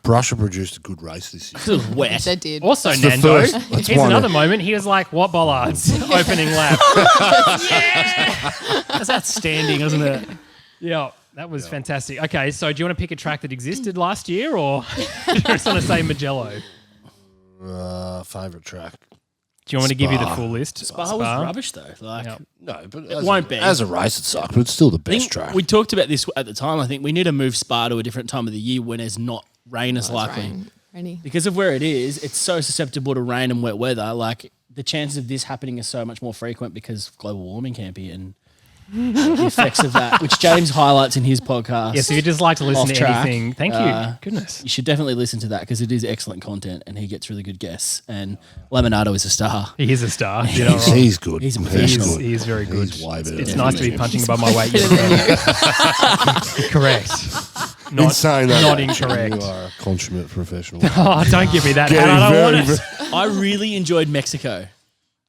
Russia produced a good race this year. It was wet. They did. Also, That's the Nando, first- that's here's one another of- moment. He was like, what bollards? Opening lap. That's outstanding, isn't it? Yeah, that was fantastic. Okay, so do you want to pick a track that existed last year or do you just want to say Magello? Favourite track? Do you want me to give you the Spa. full list? Spa was rubbish though. Like, Yeah. No, but It won't be. As a race, it sucked, but it's still the I best think track. we talked about this at the time. I think we need to move Spa to a different time of the year when there's not rain as likely. Rainy. Because of where it is, it's so susceptible to rain and wet weather. Like the chances of this happening are so much more frequent because of global warming, Campy, and the effects of that, which James highlights in his podcast. Yes, if you just like to listen Off to track. anything, thank you. Goodness. You should definitely listen to that because it is excellent content and he gets really good guests. And Lemonado is a star. He is a star. You know, He's good. He's a He's professional. good. He is very good. He's way better It's than nice to me. be punching above my weight. Correct. In Not, saying that, not incorrect. You are a consummate professional. Oh, don't give me that. Getting hat. I don't want very, it. I really enjoyed Mexico.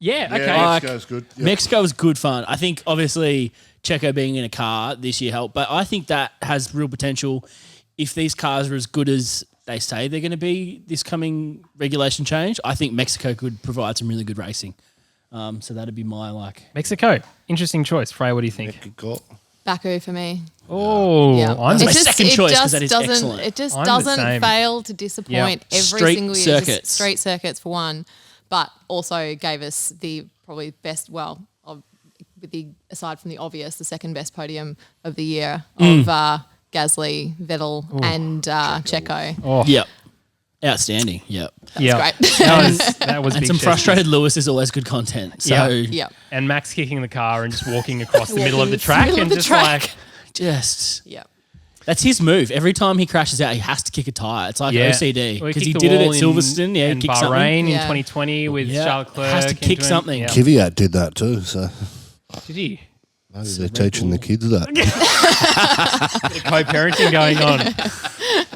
Yeah, okay. Yeah, Like, Mexico's good. Yep. Mexico was good fun. I think obviously Checo being in a car this year helped, but I think that has real potential if these cars are as good as they say they're going to be this coming regulation change. I think Mexico could provide some really good racing. So that'd be my Mexico. Interesting choice. Freya, what do you think? Good call. Baku for me. Oh, Yeah. I'm It's the my second choice 'cause that is doesn't, excellent. It just I'm the doesn't same. fail to disappoint every Street single year. circuits. Just straight circuits for one, but also gave us the probably best, aside from the obvious, the second best podium of the year of Gasly, Vettel and Checo. Oh, Yep. Outstanding. Yep. yeah. great. That was And big some chest. frustrated Lewis is always good content. So Yeah. Yep. And Max kicking the car and just walking across the middle of Walking the the track middle of and the just track. like, just Yep. that's his move. Every time he crashes out, he has to kick a tire. It's like yeah. OCD Well, because he kicked did the it wall at in- Silverstone. Yeah, and kick Bahrain something. in Yeah. 2020 with Yeah. Charles Leclerc. Has to and kick doing- something. Yeah. Kvyat did that too, so Did he? maybe they're teaching the kids that. Co-parenting going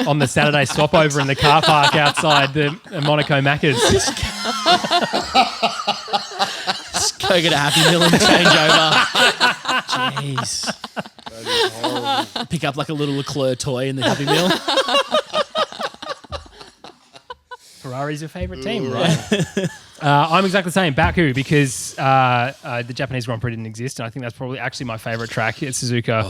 on the Saturday swap over in the car park outside the Monaco Macca's. Just go get a Happy Meal and change over. Jeez. Pick up like a little Leclerc toy in the Happy Meal. Ferrari's your favourite team, right? I'm exactly the same, Baku, because the Japanese Grand Prix didn't exist, and I think that's probably actually my favourite track at Suzuka.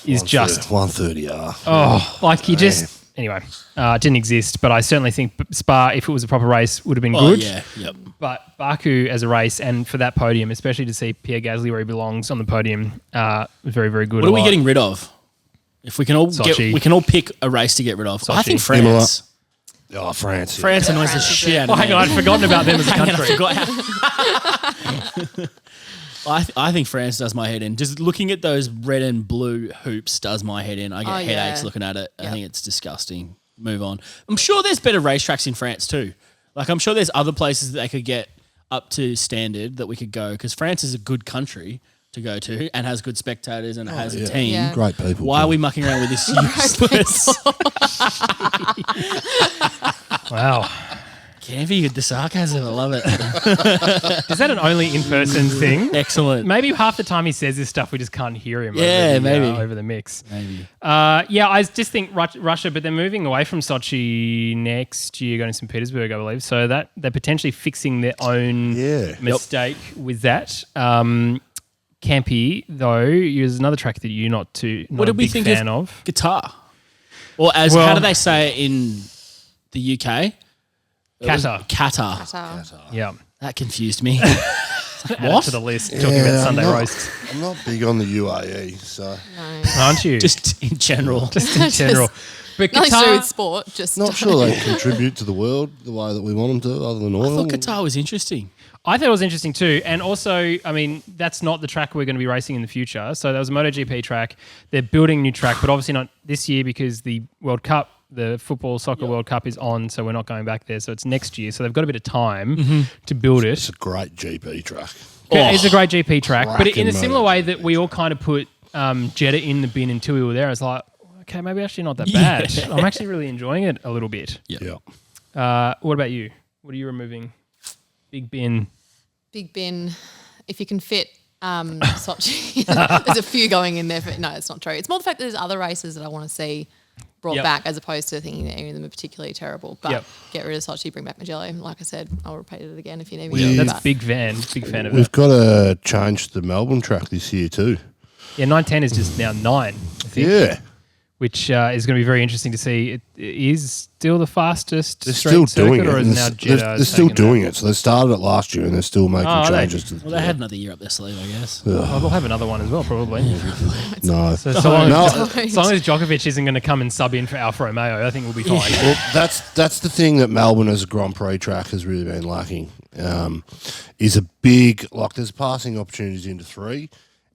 Is just 130R. like you just anyway, it didn't exist, but I certainly think Spa, if it was a proper race, would have been good. Yeah, yep. But Baku as a race and for that podium, especially to see Pierre Gasly where he belongs on the podium, was very, very good. What are we getting rid of? If we can all Sochi. we can all pick a race to get rid of. I think Sochi. France. Oh, France. Yeah. France annoys the France is shit out Oh, of me. hang on, I'd forgotten about them as a Hang on, I country. forgot. I think France does my head in. Just looking at those red and blue hoops does my head in. I get headaches looking at it. I think it's disgusting. Move on. I'm sure there's better racetracks in France too. Like I'm sure there's other places that they could get up to standard that we could go because France is a good country to go to and has good spectators and has a team. Yeah. Great people. Why are we mucking around with this useless? Wow. Campy with the sarcasm. I love it. Is that an only in-person thing? Excellent. Maybe half the time he says this stuff, we just can't hear him Yeah, over, maybe. over the mix. Maybe. Yeah, I just think Russia, but they're moving away from Sochi next year, going to St. Petersburg, I believe. So that they're potentially fixing their own mistake with that. Campy, though, is another track that you're not What a did we big think fan of of. guitar? Or as Well- how do they say it in the UK? Qatar. Qatar. Yeah. That confused me. Add it to the list, talking about Sunday roasts. I'm not big on the UAE, so Aren't you? Just in general. Just in general. But Nothing to do Qatar, with sport. Just not sure they contribute to the world the way that we want them to, other than I oil. thought guitar was interesting. I thought it was interesting too. And also, I mean, that's not the track we're going to be racing in the future. So that was a MotoGP track. They're building a new track, but obviously not this year because the World Cup, the football soccer World Cup is on, so we're not going back there. So it's next year. So they've got a bit of time to build it. It's a great GP track. It's a great GP track, but in a cracking similar way MotoGP that we all kind of put Jeddah in the bin until we were there. It's like, okay, maybe actually not that bad. I'm actually really enjoying it a little bit. Yeah. What about you? What are you removing? Big bin. Big bin. If you can fit Sochi, there's a few going in there. No, it's not true. It's more the fact that there's other races that I want to see brought Yep. back, as opposed to thinking that any of them are particularly terrible. But Yep. get rid of Sochi, bring back Magello. Like I said, I'll repeat it again if you need We- me to. That's but big fan of We've it. got to change the Melbourne track this year too. Yeah, 910 is just now 9, I think. Yeah. Which is going to be very interesting to see. It is still the fastest They're straight still doing circuit, it. or is and now they're still doing it. So they started it last year and they're still making Oh, are they? changes. Well, they had another year up their sleeve, I guess. Oh, they'll have another one as well, probably. No. So long No. as long as Djokovic isn't going to come and sub in for Alfa Romeo, I think we'll be fine. Well, that's the thing that Melbourne as a Grand Prix track has really been lacking. Is a big, like, there's passing opportunities into 3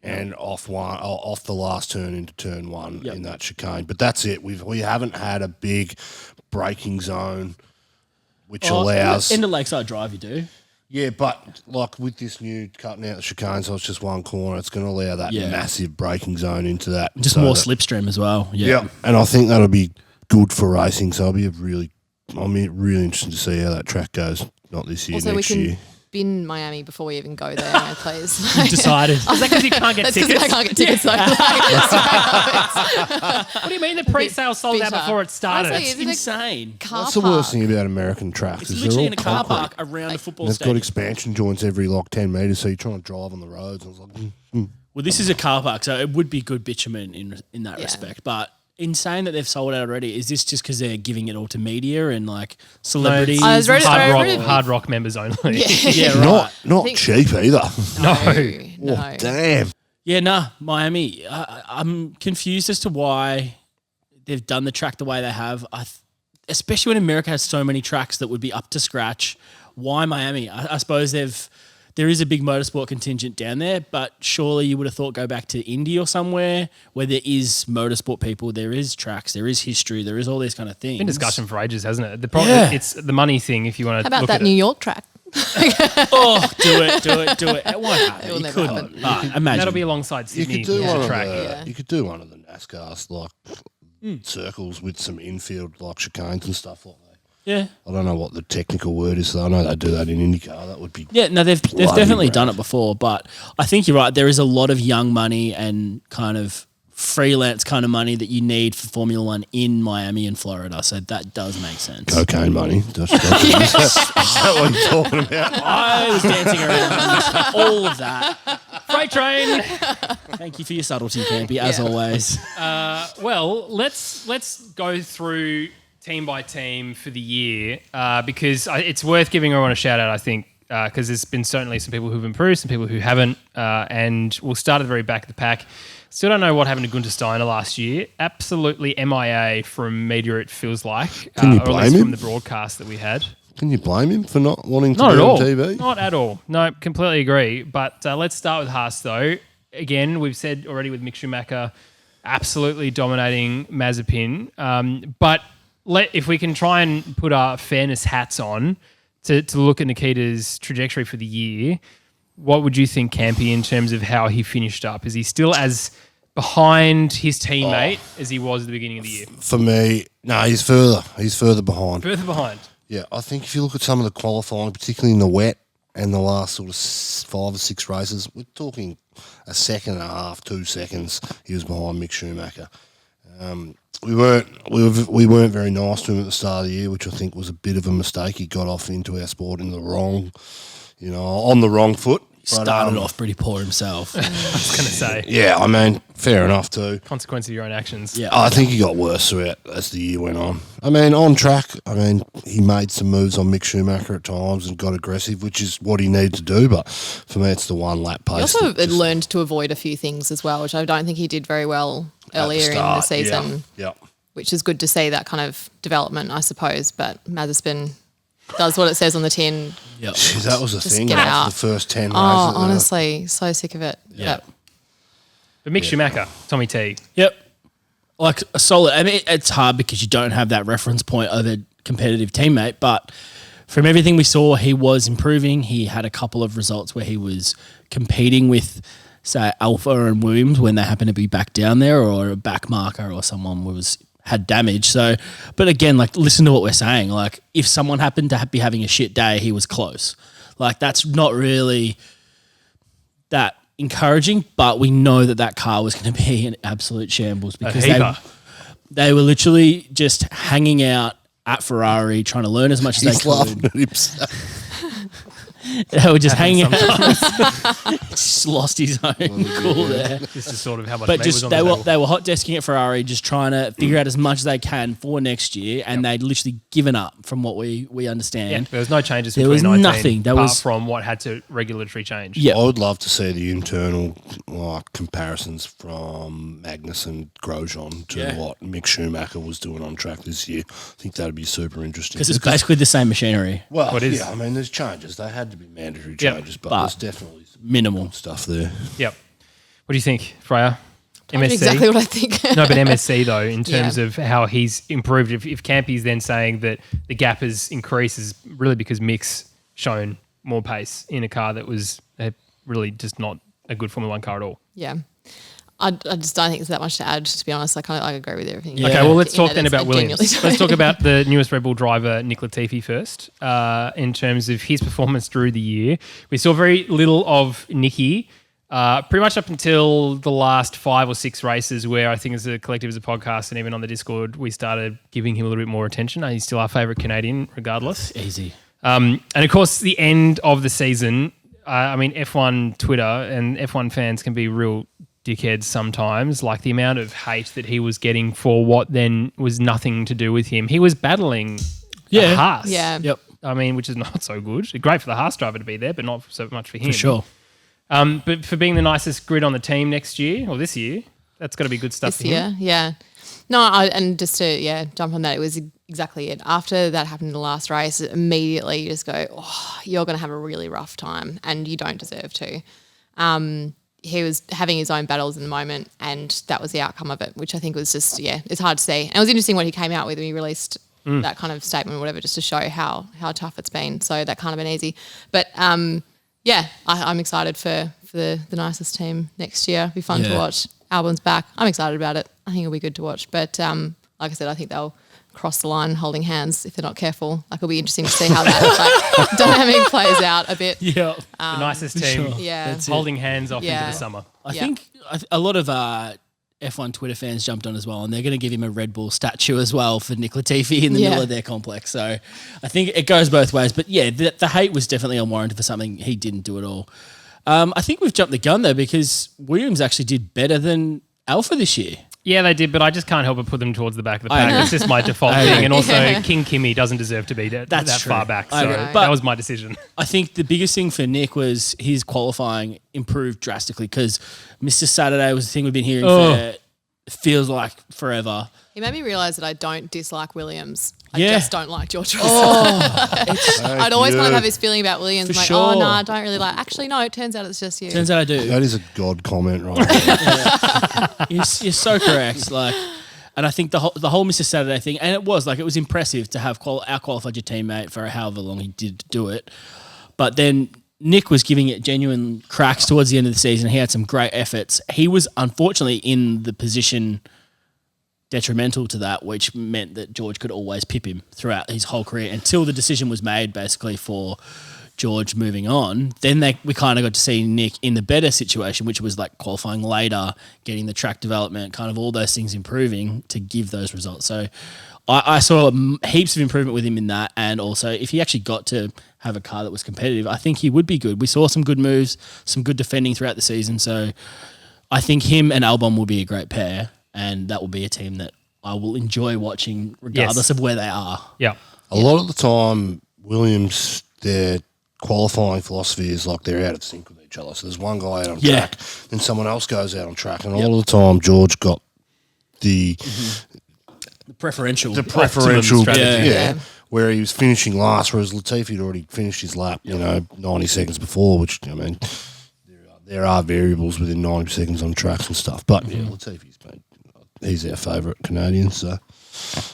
and off the last turn into turn 1 in that chicane. But that's it. We haven't had a big braking zone which allows In the Lakeside Drive, you do. Yeah, but like with this new cutting out the chicane, so it's just one corner, it's going to allow that massive braking zone into that. Just so more that- slipstream as well. Yeah, and I think that'll be good for racing. So I'm really interested to see how that track goes. Not this year, also, we next can year. bin Miami before we even go there, please. Decided. Is that because you can't get That's because tickets? I can't get tickets. Though. What do you mean the pre-sale sold out bitter. before it started? Honestly, is it a Insane. car That's the worst park? thing about American tracks. It's is they're literally all in a car concrete. park around the football And it's got stadium. expansion joints every like 10 metres, so you're trying to drive on the roads. And I was like, Well, this is a car park, so it would be good bitumen in that Yeah. respect. But in saying that they've sold out already, is this just because they're giving it all to media and like celebrities? I was ready- I read it- hard rock members only. Yeah, right. not cheap either. No. Oh, damn. Yeah, nah, Miami. I'm confused as to why they've done the track the way they have. Especially when America has so many tracks that would be up to scratch. Why Miami? I suppose there is a big motorsport contingent down there, but surely you would have thought go back to Indy or somewhere where there is motorsport people, there is tracks, there is history, there is all these kind of things. Been discussion for ages, hasn't it? The problem, Yeah. it's the money thing. If you want How to about look that at New it. York track? Oh, do it. It won't happen. It will You never couldn't. happen. But imagine. That'll be alongside You Sydney. could do as a one of track. the you could do one of the NASCARs like circles with some infield like chicanes and stuff like that. Yeah. I don't know what the technical word is. I know they do that in IndyCar. That would be Yeah, no, they've bloody definitely great. done it before, but I think you're right. There is a lot of young money and kind of freelance kind of money that you need for Formula One in Miami and Florida, so that does make sense. cocaine money. Is that what you're talking about? I was dancing around all of that. Freight train. Thank you for your subtlety, Campy, as always. Well, let's go through team by team for the year because it's worth giving everyone a shout out, I think, because there's been certainly some people who've improved, some people who haven't, and we'll start at the very back of the pack. Still don't know what happened to Gunter Steiner last year. Absolutely MIA from media, it feels like. Can you or at blame least him? from the broadcast that we had. Can you blame him for not wanting to Not be at all. on TV? Not at all. No, completely agree. But let's start with Haas, though. Again, we've said already with Mick Schumacher, absolutely dominating Mazepin. But if we can try and put our fairness hats on to look at Nikita's trajectory for the year, what would you think, Campy, in terms of how he finished up? Is he still as behind his teammate as he was at the beginning of the year? For me, no, he's further. He's further behind. Further behind. Yeah, I think if you look at some of the qualifying, particularly in the wet and the last sort of 5 or 6 races, we're talking a second and a half, 2 seconds. He was behind Mick Schumacher. We weren't very nice to him at the start of the year, which I think was a bit of a mistake. He got off into our sport in the wrong, on the wrong foot. He started off pretty poor himself. I was going to say. Yeah, I mean, fair enough too. Consequence of your own actions. Yeah. I think he got worse throughout as the year went on. I mean, on track, he made some moves on Mick Schumacher at times and got aggressive, which is what he needed to do. But for me, it's the one lap pace. He also that just- learned to avoid a few things as well, which I don't think he did very well at the earlier in the start, season, Yeah. which is good to see that kind of development, I suppose. But Mazepin does what it says on the tin. Yep. Gee, that was the Just thing get after out. the first 10 races. Oh, honestly, so sick of it. Yeah. But Mick Schumacher, Tommy T. Yep. Like a solid. I mean, it's hard because you don't have that reference point of a competitive teammate, but from everything we saw, he was improving. He had a couple of results where he was competing with, say, Alpha and Williams when they happened to be back down there, or a back marker or someone had damage. So, but again, like, listen to what we're saying. Like, if someone happened to be having a shit day, he was close. Like, that's not really that encouraging, but we know that car was going to be an absolute shambles because They were literally just hanging out at Ferrari, trying to learn as much as He's they laughing could. at himself. They were just hanging out. Just lost his own cool there. This is sort of how much But meat just was on they the were table. they were hot desking at Ferrari, just trying to figure out as much as they can for next year, and they'd literally given up from what we understand. Yeah, there was no changes There between was 19 nothing. There apart was- from what had to regulatory change. Yeah. I would love to see the internal comparisons from Magnus and Grosjean to Yeah. what Mick Schumacher was doing on track this year. I think that'd be super interesting. Because it's basically the same machinery, well, What is- yeah, I mean, there's changes. They had to be mandatory Yep. changes, but But there's definitely some minimal. stuff there. Yep. What do you think, Freya? Told you exactly what I think. No, but MSC though, in terms Yeah. of how he's improved. If Campy's then saying that the gap has increased, is really because Mick's shown more pace in a car that was really just not a good Formula One car at all. Yeah. I just don't think there's that much to add, to be honest. I agree with everything. Yeah. Okay, well, let's In talk that then it's about Williams. genuinely Let's talk about the newest Red Bull driver, Nick Latifi, first. In terms of his performance through the year, we saw very little of Nicky. Pretty much up until the last 5 or 6 races, where I think as a collective, as a podcast, and even on the Discord, we started giving him a little bit more attention. He's still our favourite Canadian, regardless. Easy. And of course, the end of the season, I mean, F1 Twitter and F1 fans can be real dickheads sometimes. Like the amount of hate that he was getting for what then was nothing to do with him. He was battling a Haas. Yeah. Yep, I mean, which is not so good. Great for the Haas driver to be there, but not so much for him. for sure. But for being the nicest grid on the team next year, or this year, that's got to be good stuff This for him. year, yeah. No, and just to jump on that, it was exactly it. After that happened in the last race, immediately you just go, oh, you're going to have a really rough time, and you don't deserve to. He was having his own battles in the moment, and that was the outcome of it, which I think was just, it's hard to see. And it was interesting what he came out with when he released that kind of statement or whatever, just to show how tough it's been. So that can't have been easy. But I'm excited for the nicest team next year. It'll be fun to Yeah. watch. Albon's back. I'm excited about it. I think it'll be good to watch. But like I said, I think they'll cross the line holding hands if they're not careful. Like, it'll be interesting to see how that dynamic plays out a bit. Yeah. The nicest team sure. Yeah. That's it. holding hands off into Yeah. the summer. I Yeah. think a lot of F1 Twitter fans jumped on as well, and they're going to give him a Red Bull statue as well for Nick Latifi in the middle of their complex. So I think it goes both ways. But yeah, the hate was definitely unwarranted for something he didn't do at all. I think we've jumped the gun though, because Williams actually did better than Alpha this year. Yeah, they did, but I just can't help but put them towards the back of the I pack. agree. It's just my default I thing. agree. And also, Yeah. King Kimi doesn't deserve to be that That's true. far back. I So agree. But- that was my decision. I think the biggest thing for Nick was his qualifying improved drastically, because Mr. Saturday was the thing we've been hearing for, feels like forever. He made me realise that I don't dislike Williams. I Yeah. just don't like George Russell. I'd always kind of you. have this feeling about Williams. For I'm like, sure. oh, no, I don't really like. Actually, no, it turns out it's just you. Turns out I do. That is a God comment, right? You're so correct. Like, and I think the whole Mr. Saturday thing, and it was impressive to have outqualified your teammate for however long he did do it. But then Nick was giving it genuine cracks towards the end of the season. He had some great efforts. He was unfortunately in the position detrimental to that, which meant that George could always pip him throughout his whole career until the decision was made basically for George moving on. Then we kind of got to see Nick in the better situation, which was like qualifying later, getting the track development, kind of all those things improving to give those results. So I saw heaps of improvement with him in that, and also if he actually got to have a car that was competitive, I think he would be good. We saw some good moves, some good defending throughout the season, so I think him and Albon will be a great pair, and that will be a team that I will enjoy watching regardless of where they are. Yeah. A lot of the time, Williams, their qualifying philosophy is like they're out of sync with each other. So there's one guy out on track, then someone else goes out on track, and all of the time, George got the Preferential. preferential strategy. yeah, where he was finishing last, whereas Latifi had already finished his lap, 90 seconds before, which, I mean, there are variables within 90 seconds on tracks and stuff. But, yeah, Latifi's he's our favourite Canadian, so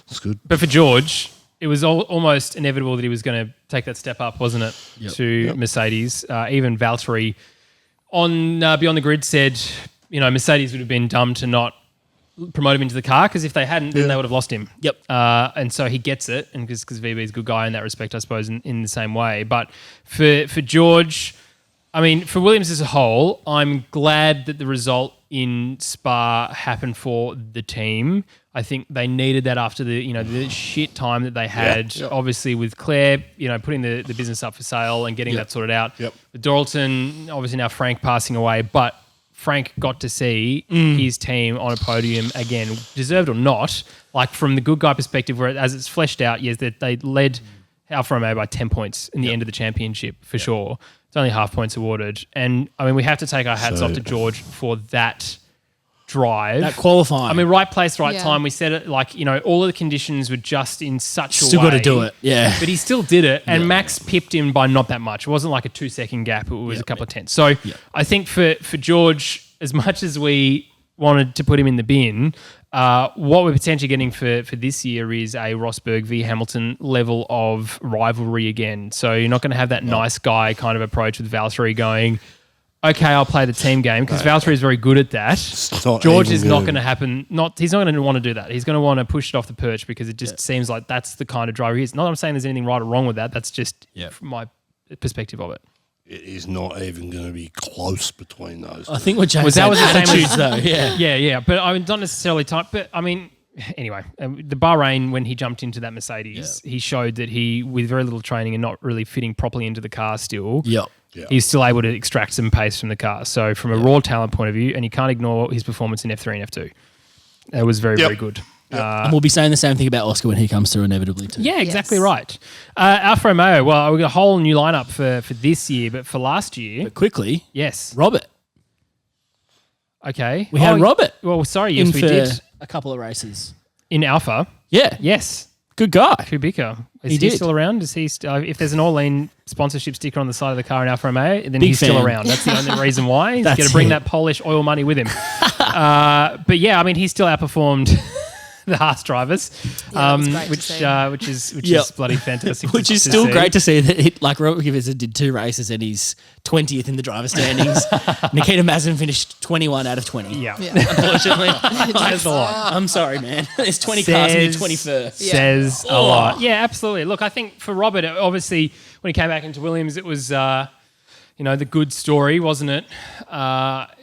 it's good. But for George, it was almost inevitable that he was going to take that step up, wasn't it, to Mercedes? Even Valtteri on Beyond the Grid said, Mercedes would have been dumb to not promote him into the car, because if they hadn't, then they would have lost him. Yep. And so he gets it, and because VB is a good guy in that respect, I suppose, in the same way. But for George, I mean, for Williams as a whole, I'm glad that the result in Spa happen for the team. I think they needed that after the shit time that they had, obviously with Claire, putting the business up for sale and getting that sorted out. Yep. Doralton, obviously now Frank passing away, but Frank got to see his team on a podium again, deserved or not. Like from the good guy perspective, where as it's fleshed out, yes, that they led Alfa Romeo by 10 points in the end of the championship for sure. It's only half points awarded. And I mean, we have to take our hats off to George for that drive. That qualifying. I mean, right place, right Yeah. time. We said it like, all of the conditions were just in such a way. Still got to do it. Yeah. But he still did it. And Max pipped him by not that much. It wasn't like a 2-second gap. It was a couple of tenths. So I think for George, as much as we wanted to put him in the bin, what we're potentially getting for this year is a Rosberg v Hamilton level of rivalry again. So you're not going to have that nice guy kind of approach with Valtteri going, okay, I'll play the team game, because Valtteri is very good at that. George is not going to happen. He's not going to want to do that. He's going to want to push it off the perch because it just seems like that's the kind of driver he is. Not that I'm saying there's anything right or wrong with that. That's just from my perspective of it. It is not even going to be close between those. I think what James Was that was the same attitudes as though. Yeah. Yeah. But I mean, not necessarily tight. But I mean, anyway, the Bahrain, when he jumped into that Mercedes, he showed that he, with very little training and not really fitting properly into the car still, he's still able to extract some pace from the car. So from a raw talent point of view, and you can't ignore his performance in F3 and F2. It was very, very good. And we'll be saying the same thing about Oscar when he comes through inevitably too. Yeah, exactly Yes. right. Alfa Romeo, well, we've got a whole new lineup for this year, but for last year, But quickly, yes. Robert. Okay. We had Robert. Well, sorry, yes, in we for did. a couple of races. In Alpha, Yeah. yes. Good guy. Kubica. Is He he did. still around? Is he? If there's an All-In sponsorship sticker on the side of the car in Alfa Romeo, then Big he's still fan. around. That's the only reason why. He's That's going to bring it. that Polish oil money with him. But yeah, I mean, he still outperformed the Haas drivers, Yeah, that was great to see. which is Yep. bloody fantastic. Which is still great to see that Robert Kubica did 2 races and he's 20th in the driver standings. Nikita Mazepin finished 21 out of 20. Yeah. Unfortunately. That's a lot. I'm sorry, man. There's 20 cars and you're 21st. Says a lot. Yeah, absolutely. Look, I think for Robert, obviously, when he came back into Williams, it was, the good story, wasn't it?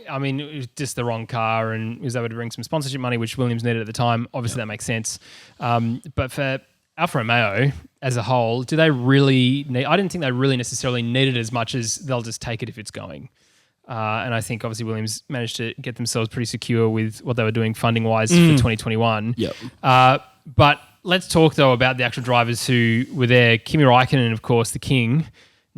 I mean, it was just the wrong car and he was able to bring some sponsorship money, which Williams needed at the time. Obviously, that makes sense. But for Alfa Romeo as a whole, do they really need... I didn't think they really necessarily need it as much as they'll just take it if it's going. And I think, obviously, Williams managed to get themselves pretty secure with what they were doing funding-wise for 2021. Yep. But let's talk, though, about the actual drivers who were there. Kimi Raikkonen, of course, the king,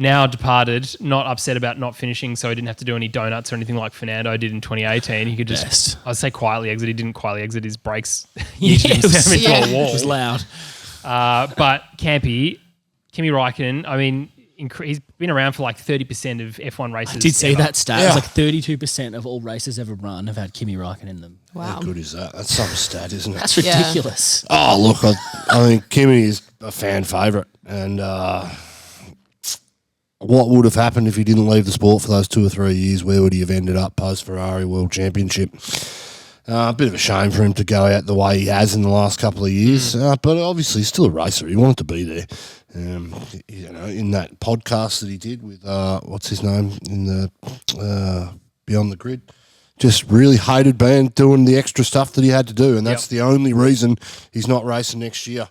now departed, not upset about not finishing, so he didn't have to do any donuts or anything like Fernando did in 2018. He could just, Best. I'd say quietly exit. He didn't quietly exit. His brakes Yeah, yeeted himself into a wall. It was loud. But Campy, Kimi Raikkonen, I mean, he's been around for like 30% of F1 races. I did see ever. that stat. It was like 32% of all races ever run have had Kimi Raikkonen in them. Wow. How good is that? That's some stat, isn't it? That's Yeah. ridiculous. Oh, look, I think Kimi is a fan favourite. And what would have happened if he didn't leave the sport for those 2 or 3 years? Where would he have ended up post-Ferrari World Championship? A bit of a shame for him to go out the way he has in the last couple of years. But obviously, he's still a racer. He wanted to be there. In that podcast that he did with, what's his name, in the Beyond the Grid, just really hated doing the extra stuff that he had to do. And that's the only reason he's not racing next year.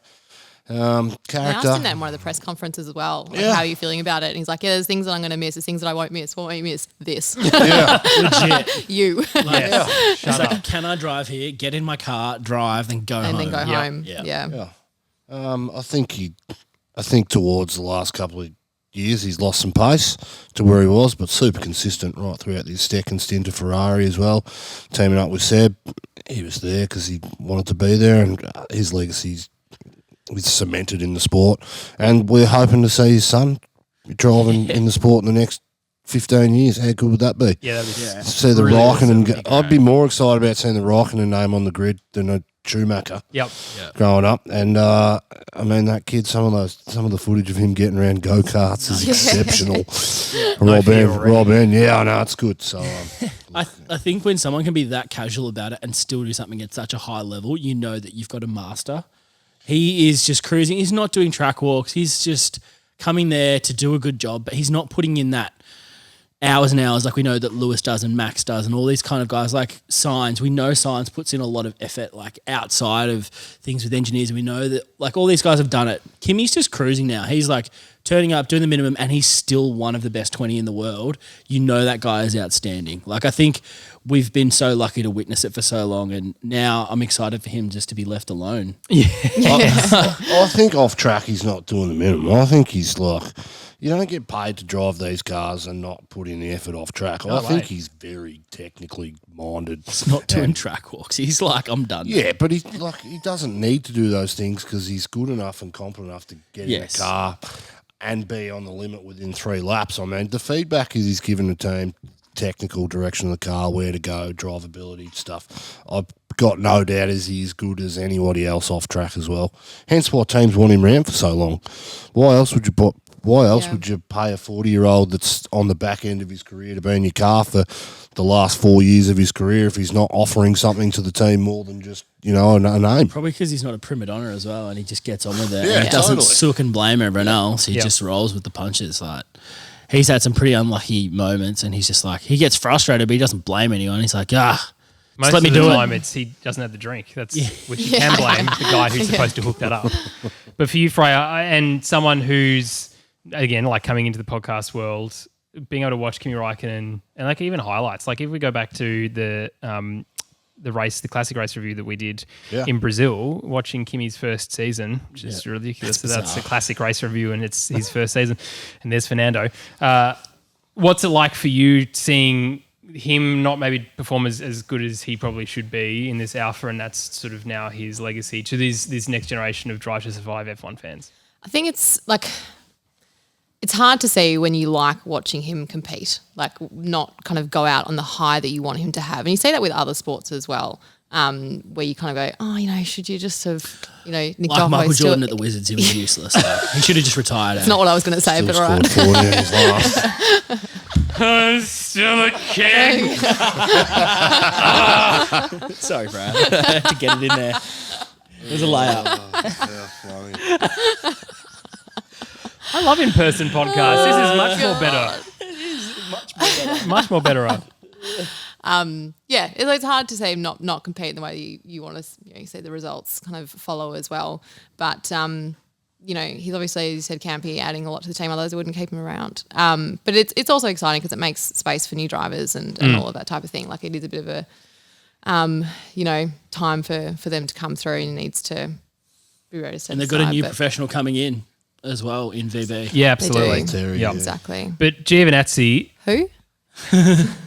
They asked Character. him that in one of the press conferences as well. Like, Yeah. how are you feeling about it? And he's like, yeah, there's things that I'm going to miss. There's things that I won't miss. What won't you miss? This. Yeah. Legit. You. Yes. It's like, can I drive here, get in my car, drive, then go And home? then go home. Yeah. Yeah. I think towards the last couple of years he's lost some pace to where he was, but super consistent right throughout the second stint of Ferrari as well. Teaming up with Seb, he was there because he wanted to be there, and his legacy's cemented in the sport. And we're hoping to see his son driving in the sport in the next 15 years. How good would that be? Yeah, that'd be See the really Raikkonen. I'd be more excited about seeing the Raikkonen name on the grid than a Schumacher. Yep. Growing up, and I mean that kid. Some of the footage of him getting around go karts is exceptional. Robin, yeah, I know it's good. So I think when someone can be that casual about it and still do something at such a high level, you know that you've got a master. He is just cruising. He's not doing track walks. He's just coming there to do a good job, but he's not putting in that hours and hours like we know that Lewis does and Max does and all these kind of guys like Sainz. We know Sainz puts in a lot of effort like outside of things with engineers, and we know that like all these guys have done it. Kimi's just cruising now. He's like turning up, doing the minimum, and he's still one of the best 20 in the world. You know that guy is outstanding. Like I think we've been so lucky to witness it for so long, and now I'm excited for him just to be left alone. I think off track he's not doing the minimum. I think he's like, you don't get paid to drive these cars and not put in the effort off track. I think he's very technically minded. He's not doing track walks. He's like, I'm done. Yeah, but he doesn't need to do those things because he's good enough and competent enough to get in the car and be on the limit within 3 laps. I mean, the feedback is he's given the team technical direction of the car, where to go, drivability stuff. I've got no doubt he's as good as anybody else off track as well. Hence why teams want him around for so long. Why else would you pay a 40-year-old that's on the back end of his career to be in your car for the last 4 years of his career if he's not offering something to the team more than just, a name? Probably because he's not a prima donna as well, and he just gets on with it. Yeah, and he doesn't totally. sook and blame everyone else. He just rolls with the punches. Like he's had some pretty unlucky moments, and he's just like he gets frustrated, but he doesn't blame anyone. He's like, just Most let me of the do time, it. he doesn't have the drink. Which you can blame the guy who's supposed to hook that up. But for you, Freya, and someone who's again like coming into the podcast world, being able to watch Kimi Raikkonen and like even highlights. Like if we go back to the classic race review that we did in Brazil, watching Kimi's first season, which is ridiculous. So that's a classic race review, and it's his first season. And there's Fernando. What's it like for you seeing him not maybe perform as good as he probably should be in this Alpha, and that's sort of now his legacy to this next generation of Drive to Survive F1 fans? I think it's like it's hard to see when you like watching him compete, like not kind of go out on the high that you want him to have. And you see that with other sports as well, where you kind of go, should you just have, nicked Like off Michael those Jordan at the Wizards, he was useless. Like, he should have just retired. It's not what I was going to say, but all right. Scored 40 in his last. I'm still a king. Sorry, bro. I had to get it in there. It was a layup. Funny. I love in-person podcasts. This is much more better. It is much Much more better. It's hard to say not compete in the way you want to see the results kind of follow as well. But he's obviously, as you said, Campy adding a lot to the team. Otherwise, I wouldn't keep him around. But it's also exciting because it makes space for new drivers and all of that type of thing. Like it is a bit of a time for them to come through, and he needs to be ready to set And they've got a new professional coming in as well in VB. Yeah, absolutely. Terry, Yeah. Exactly. But Giovinazzi, Who?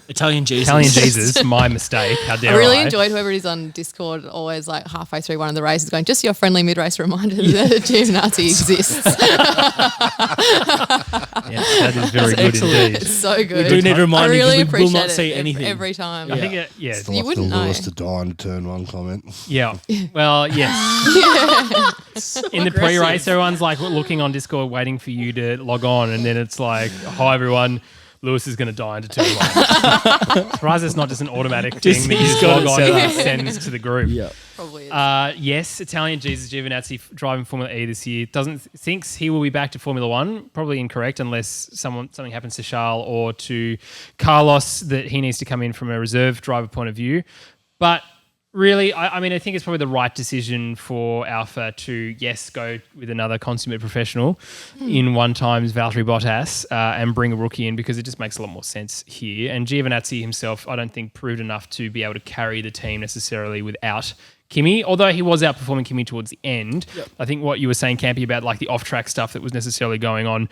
Italian Jesus. Italian Jesus, my mistake. How dare I really I? enjoyed whoever it is on Discord always like halfway through one of the races going, just your friendly mid-race reminder that Giovinazzi exists. Yes, that is very good excellent. indeed. It's so good. We do need I reminding really because we will appreciate not it see anything. every time. I think yeah. It's You like wouldn't the know. Lewis to die in turn one comment. Yeah. Well, yes. In the pre-race, everyone's like looking on Discord waiting for you to log on, and then it's like, hi everyone, Lewis is going to die into turn one. Surprised it's not just an automatic thing that you just log on and sends to the group. Yeah. Probably is. Yes, Italian Jesus Giovinazzi driving Formula E this year thinks he will be back to Formula One. Probably incorrect unless something happens to Charles or to Carlos that he needs to come in from a reserve driver point of view. But really, I think it's probably the right decision for Alpha to, go with another consummate professional in one times Valtteri Bottas and bring a rookie in because it just makes a lot more sense here. And Giovinazzi himself, I don't think, proved enough to be able to carry the team necessarily without Kimi, although he was outperforming Kimi towards the end. Yep. I think what you were saying, Campy, about like the off-track stuff that was necessarily going on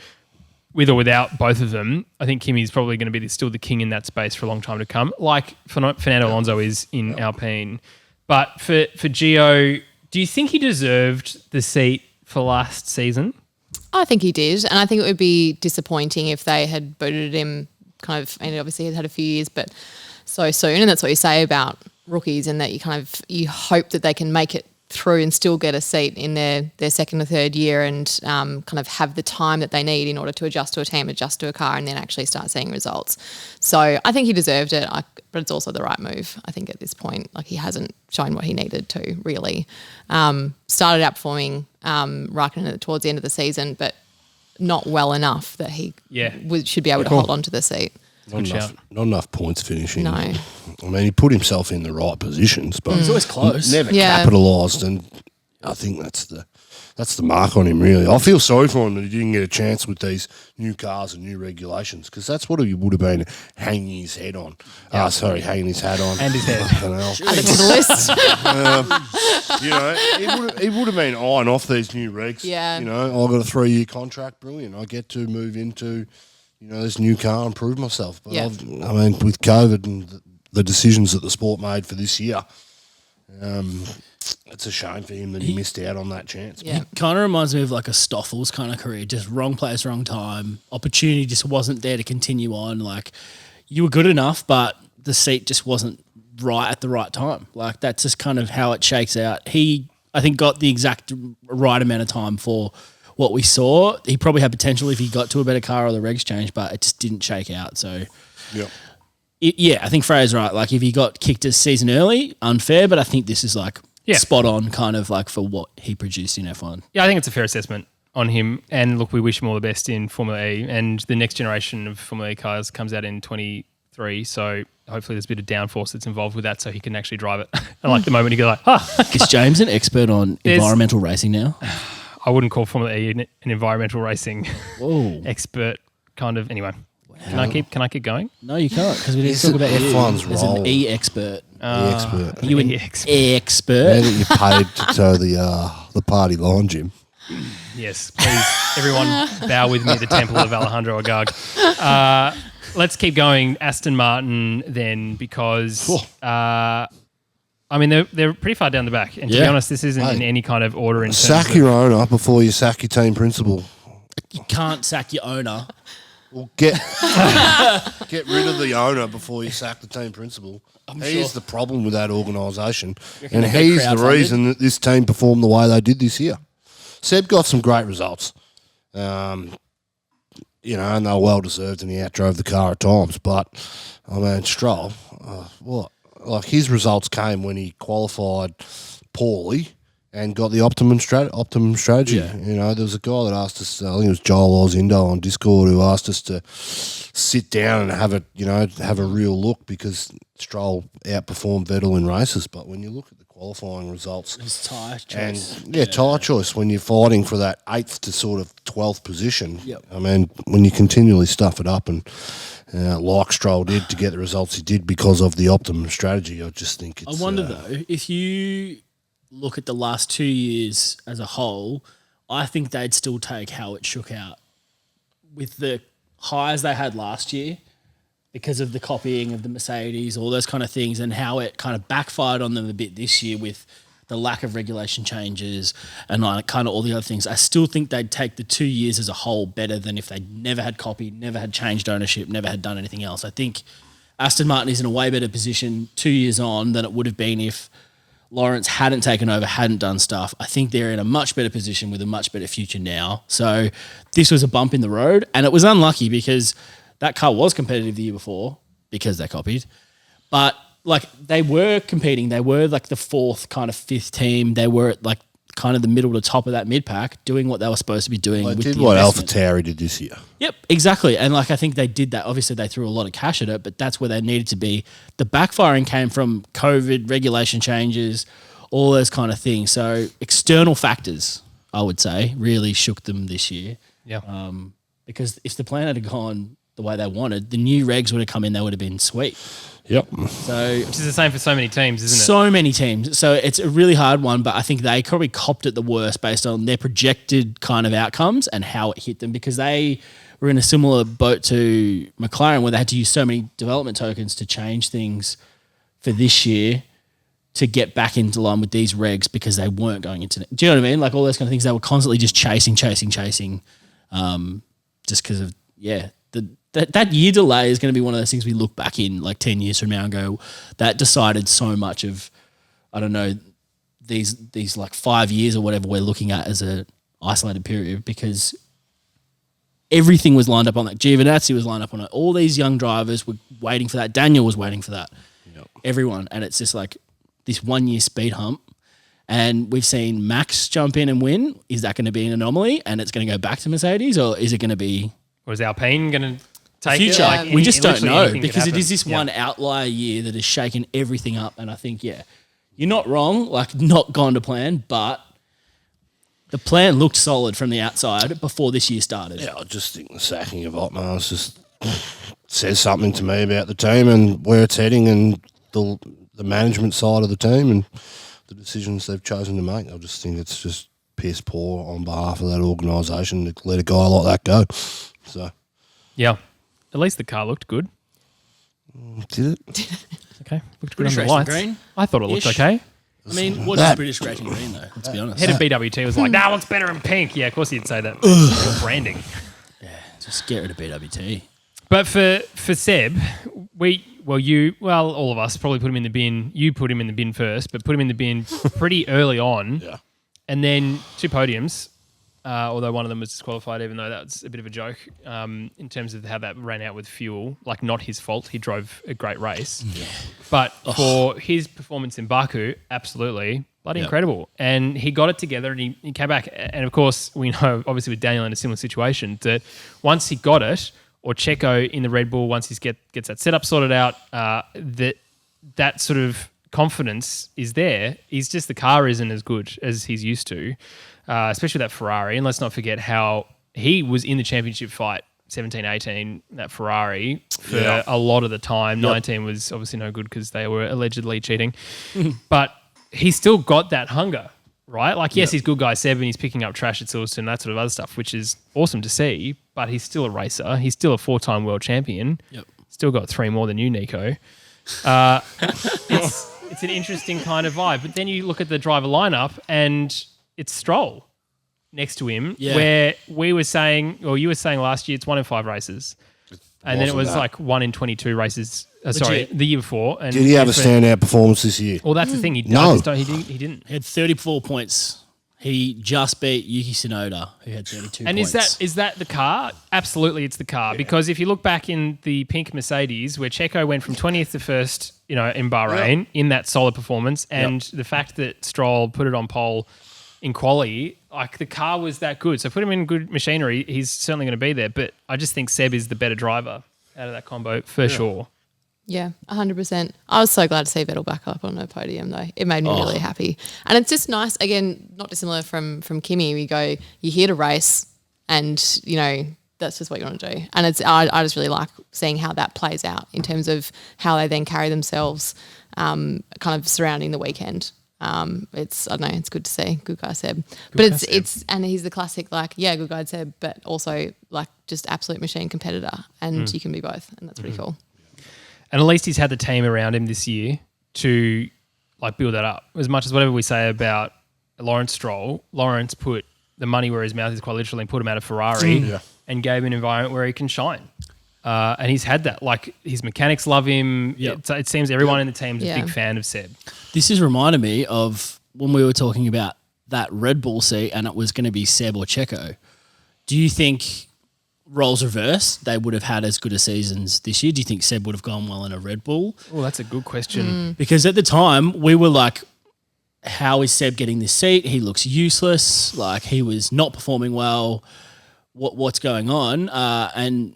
with or without both of them, I think Kimi's probably going to be still the king in that space for a long time to come, like Fernando Alonso is in Alpine. But for Gio, do you think he deserved the seat for last season? I think he did, and I think it would be disappointing if they had booted him kind of, and obviously he'd had a few years, but so soon, and that's what you say about rookies, and that you hope that they can make it through and still get a seat in their second or third year and kind of have the time that they need in order to adjust to a team, adjust to a car, and then actually start seeing results. So I think he deserved it, but it's also the right move, I think, at this point. Like, he hasn't shown what he needed to, really. Started out performing Raikkonen towards the end of the season, but not well enough that he should be able to hold on to the seat. Not enough points finishing. No. I mean, he put himself in the right positions, but He's always close. never Yeah. capitalised, and I think that's the mark on him, really. I feel sorry for him that he didn't get a chance with these new cars and new regulations, because that's what he would have been hanging his head on. Hanging his hat on. And his head. Fucking hell. Add it to the list. He would have been eyeing off these new regs. Yeah. I've got a 3-year contract. Brilliant. I get to move into, this new car and prove myself. But Yeah. with COVID and the decisions that the sport made for this year, it's a shame for him that he missed out on that chance. Yeah. Kind of reminds me of like a Stoffel's kind of career, just wrong place, wrong time. Opportunity just wasn't there to continue on. Like, you were good enough, but the seat just wasn't right at the right time. Like, that's just kind of how it shakes out. He, I think, got the exact right amount of time for what we saw. He probably had potential if he got to a better car or the regs changed, but it just didn't shake out. So, Yep. I think Freya's right. Like, if he got kicked a season early, unfair, but I think this is like spot on kind of like for what he produced in F1. Yeah, I think it's a fair assessment on him. And look, we wish him all the best in Formula E. And the next generation of Formula E cars comes out in 23. So hopefully there's a bit of downforce that's involved with that so he can actually drive it. I like the moment he goes like, Is James an expert on environmental racing now? I wouldn't call Formula E an environmental racing Whoa. expert kind of. Anyway, can I keep going? No, you can't, because we didn't talk about F1's you as role. an E-expert. The expert. Are you an expert. E-expert? Now that you're paid to toe the party line, Jim. Yes, please, everyone, bow with me at the Temple of Alejandro Agag. Let's keep going. Aston Martin then, because they're pretty far down the back, and to be honest, this isn't in any kind of order. In terms Sack your owner before you sack your team principal. You can't sack your owner. Well, get rid of the owner before you sack the team principal. He's the problem with that organisation, and they he's the crowdfunded? reason that this team performed the way they did this year. Seb got some great results, and they were well deserved, and he outdrove the car at times. But Stroll, his results came when he qualified poorly and got the optimum strategy. Yeah. There was a guy that asked us, I think it was Joel Ozindo on Discord, who asked us to sit down and have a real look, because Stroll outperformed Vettel in races. But when you look at the qualifying results, His tyre choice. tyre choice, when you're fighting for that 8th to sort of 12th position, Yep. when you continually stuff it up and like Stroll did to get the results he did because of the optimum strategy, I just think it's... I wonder, though, if you look at the last 2 years as a whole, I think they'd still take how it shook out with the highs they had last year because of the copying of the Mercedes, all those kind of things, and how it kind of backfired on them a bit this year with the lack of regulation changes and like kind of all the other things. I still think they'd take the 2 years as a whole better than if they never had copied, never had changed ownership, never had done anything else. I think Aston Martin is in a way better position 2 years on than it would have been if Lawrence hadn't taken over, hadn't done stuff. I think they're in a much better position with a much better future now. So this was a bump in the road, and it was unlucky because that car was competitive the year before because they copied. But like, they were competing. They were like the 4th, kind of 5th team. They were at like kind of the middle to top of that mid-pack, doing what they were supposed to be doing. They with did the what investment. AlphaTauri did this year. Yep, exactly. And like, I think they did that. Obviously, they threw a lot of cash at it, but that's where they needed to be. The backfiring came from COVID, regulation changes, all those kind of things. So external factors, I would say, really shook them this year. Yeah. Because if the plan had gone the way they wanted, the new regs would have come in, they would have been sweet. Yep. So Which is the same for so many teams, isn't it? so many teams. So it's a really hard one, but I think they probably copped it the worst based on their projected kind of outcomes and how it hit them, because they were in a similar boat to McLaren where they had to use so many development tokens to change things for this year to get back into line with these regs because they weren't going into it. Do you know what I mean? Like all those kind of things, they were constantly just chasing, just because of, that year delay is going to be one of those things we look back in like 10 years from now and go, that decided so much of, I don't know, these like 5 years or whatever we're looking at as a isolated period, because everything was lined up on that. Giovinazzi was lined up on it. All these young drivers were waiting for that. Daniel was waiting for that. Yep. Everyone. And it's just like this 1 year speed hump. And we've seen Max jump in and win. Is that going to be an anomaly and it's going to go back to Mercedes, or is it going to be... Or is Alpine going to take future. it. Like, We just don't literally know anything could because it happen. is this one outlier year that has shaken everything up. And I think, you're not wrong, like not gone to plan, but the plan looked solid from the outside before this year started. Yeah, I just think the sacking of Otmar just says something to me about the team and where it's heading and the management side of the team and the decisions they've chosen to make. I just think it's just piss poor on behalf of that organisation to let a guy like that go. So, Yeah. At least the car looked good. did it? Okay. Looked good British on the racing lights. green? I thought it looked Ish. okay. I mean, what is British racing green though? Let's be honest. Head of BWT was like, nah, looks better in pink. Yeah, of course you'd say that. Your branding. Just get rid of BWT. But for Seb, all of us probably put him in the bin. You put him in the bin first, but put him in the bin pretty early on. Yeah. And then 2 podiums, although one of them was disqualified, even though that's a bit of a joke in terms of how that ran out with fuel. Like, not his fault. He drove a great race. Yeah. But for his performance in Baku, absolutely bloody incredible. And he got it together and he came back. And, of course, we know, obviously, with Daniel in a similar situation, that once he got it, or Checo in the Red Bull, once he gets that setup sorted out, that sort of confidence is there. He's just, the car isn't as good as he's used to, especially that Ferrari. And let's not forget how he was in the championship fight 17, 18, that Ferrari for a lot of the time. 19 was obviously no good because they were allegedly cheating. But he's still got that hunger, right? Like, yes, he's good guy Seb and he's picking up trash at Silverstone and that sort of other stuff, which is awesome to see, but he's still a racer. He's still a 4-time world champion. Yep. Still got 3 more than you, Nico. It's an interesting kind of vibe. But then you look at the driver lineup and it's Stroll next to him, where we were saying, or you were saying last year, it's 1 in 5 races. And then it was like 1 in 22 races. The year before. And Did he have a standout performance this year? Well, that's the thing. He No. He didn't. He had 34 points. He just beat Yuki Tsunoda, who had 32 And points. is that the car? Absolutely, it's the car. Because if you look back in the pink Mercedes, where Checo went from 20th to 1st, in Bahrain, in that solid performance, and the fact that Stroll put it on pole in quali, like, the car was that good. So put him in good machinery, he's certainly going to be there. But I just think Seb is the better driver out of that combo for sure. Yeah, 100%. I was so glad to see Vettel back up on the podium, though. It made me really happy. And it's just nice, again, not dissimilar from Kimi. You're here to race and, that's just what you want to do. And I just really like seeing how that plays out in terms of how they then carry themselves kind of surrounding the weekend. It's good to see. Good guy Seb. And he's the classic, good guy Seb, but also just absolute machine competitor. And you can be both, and that's pretty cool. And at least he's had the team around him this year to build that up. As much as whatever we say about Lawrence Stroll, Lawrence put the money where his mouth is, quite literally, and put him out of Ferrari and gave him an environment where he can shine. And he's had that. His mechanics love him. Yep. It seems everyone in the team's a big fan of Seb. This has reminded me of when we were talking about that Red Bull seat and it was going to be Seb or Checo. Do you think, roles reversed, they would have had as good a seasons this year? Do you think Seb would have gone well in a Red Bull? Oh, that's a good question. Because at the time, we were like, how is Seb getting this seat? He looks useless. He was not performing well. What's going on? And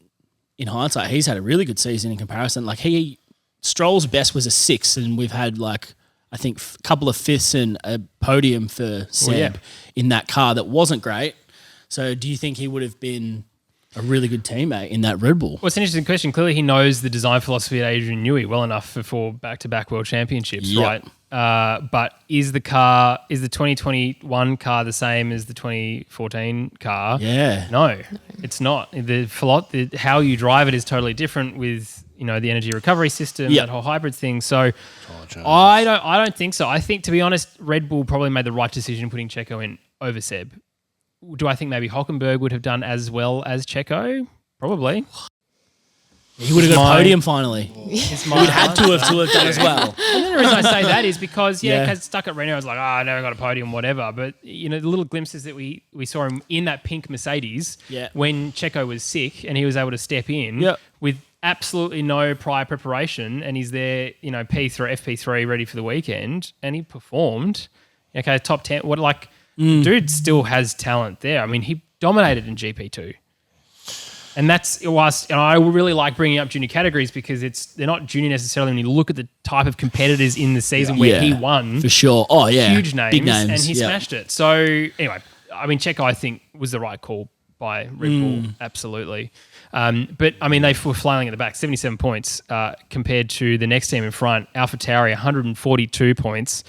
in hindsight, he's had a really good season in comparison. Stroll's best was a 6th, and we've had I think a couple of 5ths and a podium for Seb in that car that wasn't great. So do you think he would have been a really good teammate in that Red Bull? Well, it's an interesting question. Clearly, he knows the design philosophy of Adrian Newey well enough for 4 back-to-back world championships, right? But is the 2021 car the same as the 2014 car? Yeah. No, it's not. How you drive it is totally different with the energy recovery system, that whole hybrid thing. So I don't think so. I think, to be honest, Red Bull probably made the right decision putting Checo in over Seb. Do I think maybe Hülkenberg would have done as well as Checo? Probably. He would have got a podium finally. He would have to have done as well. And the reason I say that is because, because stuck at Renault, I was like, I never got a podium, whatever. But, the little glimpses that we saw him in that pink Mercedes when Checo was sick and he was able to step in with absolutely no prior preparation, and he's there, FP3 ready for the weekend, and he performed. Okay, top 10. Dude still has talent there. I mean, he dominated in GP2. And that's whilst I really like bringing up junior categories because they're not junior necessarily when you look at the type of competitors in the season where he won. For sure. Oh, yeah. Huge names. Big names. And he smashed it. So, anyway, I mean, Checo, I think, was the right call by Red Bull. Absolutely. But, I mean, they were flying at the back, 77 points compared to the next team in front, AlphaTauri, 142 points.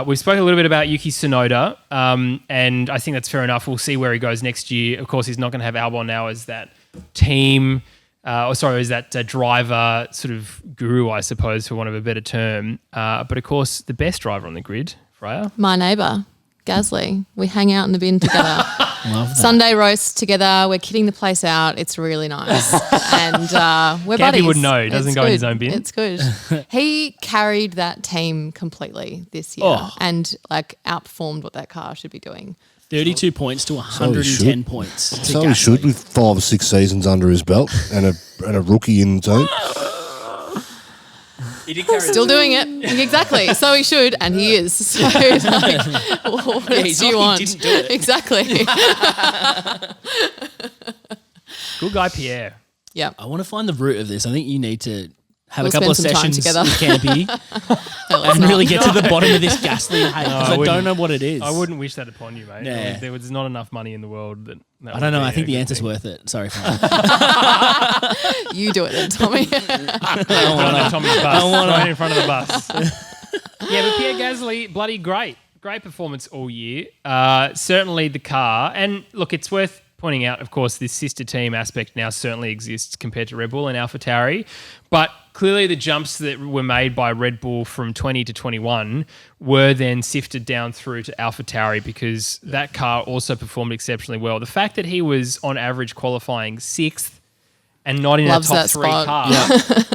We've spoken a little bit about Yuki Tsunoda, and I think that's fair enough. We'll see where he goes next year. Of course, he's not going to have Albon now as that team, as that driver sort of guru, I suppose, for want of a better term. But, of course, the best driver on the grid, Freya. My neighbour, Gasly. We hang out in the bin together. Love that. Sunday roast together. We're kitting the place out. It's really nice. And we're Campy buddies. would know. He doesn't It's go in good. his own bin. It's good. He carried that team completely this year and outperformed what that car should be doing. 32 points to 110 points. To So he Gasly. should with 5 or 6 seasons under his belt and a rookie in the team. Still doing it. Exactly. So he should, and he is. So, like, what else do you want? He didn't do it. Exactly. Good guy, Pierre. Yeah. I want to find the root of this. I think you need to have We'll a couple of spend some time sessions together. with Campy and not. really get to the bottom of this Gasly hate because I wouldn't. don't know what it is. I wouldn't wish that upon you, mate. Yeah. There was not enough money in the world that I don't know. I think the answer's worth it. Sorry, fine. You do it then, Tommy. I don't want Tommy's bus. Right in front of the bus. Yeah, but Pierre Gasly, bloody great. Great performance all year. Certainly the car. And look, it's worth pointing out, of course, this sister team aspect now certainly exists compared to Red Bull and AlphaTauri. But clearly the jumps that were made by Red Bull from 20 to 21 were then sifted down through to AlphaTauri because that car also performed exceptionally well. The fact that he was on average qualifying 6th and not in Loves a top that 3 spot. car.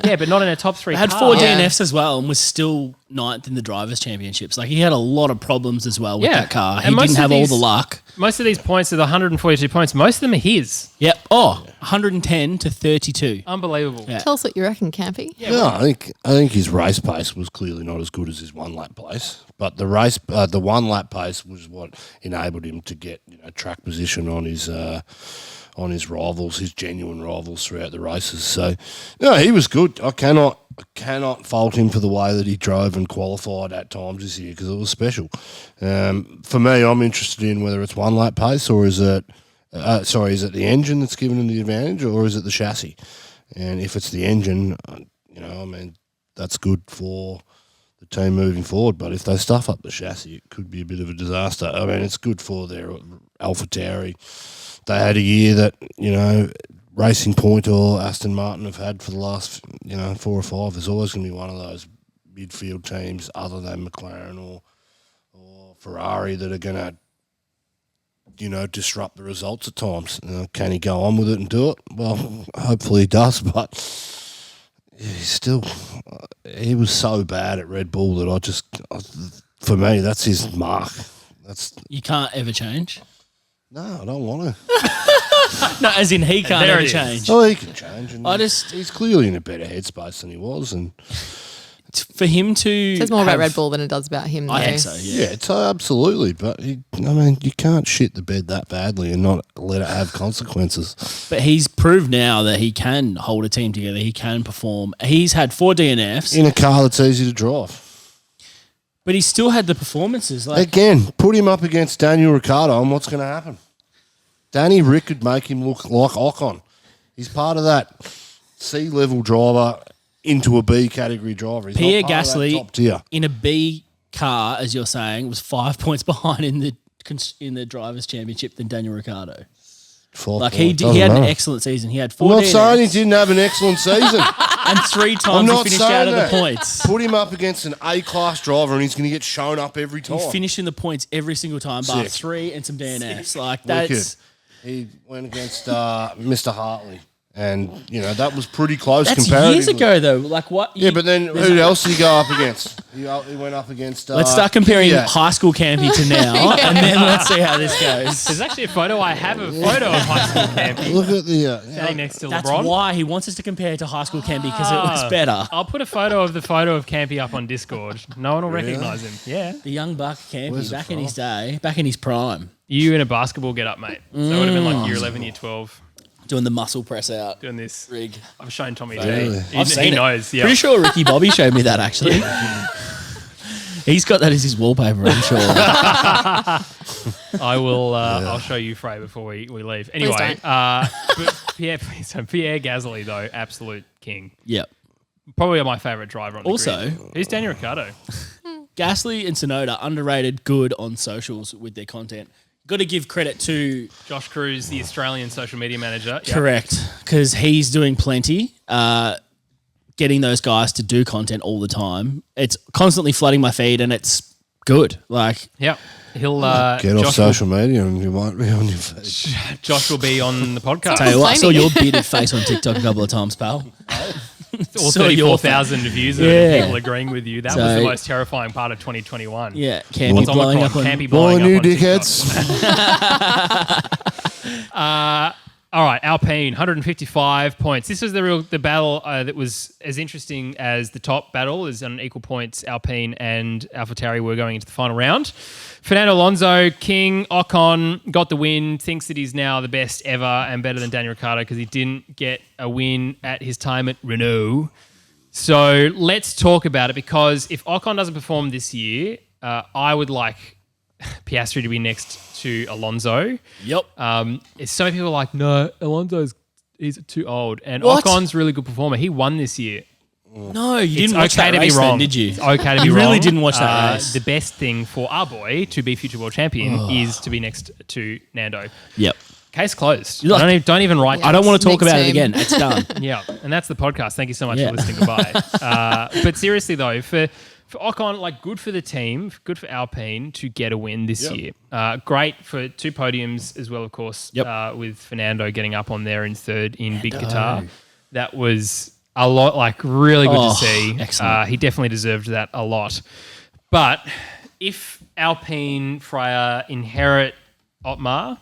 Yeah, but not in a top 3 car. Had 4 Yeah. DNFs as well and was still 9th in the Drivers' Championships. Like, he had a lot of problems as well with Yeah. that car. He And most didn't of have all these- the luck. Most of these points are the 142 points. Most of them are his. Yep. Oh, 110 to 32. Unbelievable. Yeah. Tell us what you reckon, Campy. No, I think his race pace was clearly not as good as his 1 lap pace, but the 1 lap pace was what enabled him to get track position on his rivals, his genuine rivals throughout the races. So, no, he was good. I cannot fault him for the way that he drove and qualified at times this year because it was special. For me, I'm interested in whether it's 1 lap pace or is it the engine that's giving him the advantage or is it the chassis? And if it's the engine, that's good for the team moving forward. But if they stuff up the chassis, it could be a bit of a disaster. I mean, it's good for their AlphaTauri. They had a year that, Racing Point or Aston Martin have had for the last, 4 or 5. There's always going to be one of those midfield teams other than McLaren or Ferrari that are going to, disrupt the results at times. Can he go on with it and do it? Well, hopefully he does, but he was so bad at Red Bull that for me, that's his mark. You can't ever change. No, I don't want to. No, as in he can't There ever it is. change. Oh, he can change. And He's he's clearly in a better headspace than he was. And for him to It says more about have- Red Bull than it does about him. I though. think so, yeah. it's absolutely. But you can't shit the bed that badly and not let it have consequences. But he's proved now that he can hold a team together. He can perform. He's had 4 DNFs, In a car that's easy to drive. but he still had the performances. Like, Again, put him up against Daniel Ricciardo and what's going to happen? Danny Rick could make him look like Ocon. He's part of that C-level driver into a B category driver. He's Pierre not part of that Gasly top tier. in a B car, as you're saying, was 5 points behind in the Drivers' Championship than Daniel Ricciardo. 5 Like, points. he Doesn't had an matter. excellent season. He had I'm 4 not DNFs saying he didn't have an excellent season. and 3 I'm times he not finished saying out of the that. points. Put him up against an A-class driver and he's going to get shown up every time. He finished in the points every single time, bar Sick. 3 and some DNFs. Like, Wicked. that's He went against Mr. Hartley. And, that was pretty close years comparatively. ago, though. Like, what? Yeah, but then who else did he go up against? He went up against... Let's start comparing Kvyat. high school Campy to now, and then let's see how this goes. There's actually a photo. I have a photo of high school Campy Look at the... standing next to That's LeBron. why he wants us to compare to high school Campy because it was better. I'll put a photo of Campy up on Discord. No one will recognise him. Yeah. The young buck Campy Where's it back in from? his day, back in his prime. You in a basketball get up, mate. So that would have been like year 11, year 12. Doing the muscle press out. Doing this rig. I've shown Tommy Really? G. I've seen He it. knows. Yeah. Pretty sure Ricky Bobby showed me that actually. He's got that as his wallpaper, I'm sure. I will. I'll show you Freya before we leave. Anyway, but Pierre Gasly though, absolute king. Yep. Probably my favourite driver on the Also, grid. Who's Daniel Ricciardo? Gasly and Tsunoda underrated good on socials with their content. Got to give credit to Josh Cruz, the Australian social media manager. Yep. correct because he's doing plenty. Getting those guys to do content all the time. It's constantly flooding my feed, and it's good. Like, Yep. He'll Get off social media and you might be on your face. Josh will be on the podcast. tell you what, I saw Complaining. your bearded face on TikTok a couple of times, pal. All saw your 34,000 views of Yeah. people agreeing with you. That So- was the most terrifying part of 2021. Yeah, Campy What's blowing Omicron? up on. Campy All blowing new up on TikTok. dickheads. All right, Alpine, 155 points. This was the battle that was as interesting as the top battle, is on equal points. Alpine and AlphaTauri were going into the final round. Fernando Alonso, King, Ocon got the win, thinks that he's now the best ever and better than Daniel Ricciardo because he didn't get a win at his time at Renault. So let's talk about it, because if Ocon doesn't perform this year, I would like Piastri to be next to Alonso. Yep. So many people are like, no, he's too old. And What? Ocon's a really good performer. He won this year. No, you It's didn't watch okay that to race be wrong. then, did you? It's okay to be You wrong. really didn't watch that race. The best thing for our boy to be future world champion is to be next to Nando. Yep. Case closed. You're like- Don't even write. I don't want to talk Next about it team. again. It's done. Yeah, and that's the podcast. Thank you so much Yeah. for listening. Goodbye. But seriously though, for Ocon, like, good for the team, good for Alpine to get a win this year. Great for 2 podiums as well, of course. Yep. With Fernando getting up on there in third in Big Qatar. That was a lot, like, really good to see. Excellent. He definitely deserved that a lot. But if Alpine Freya inherit Otmar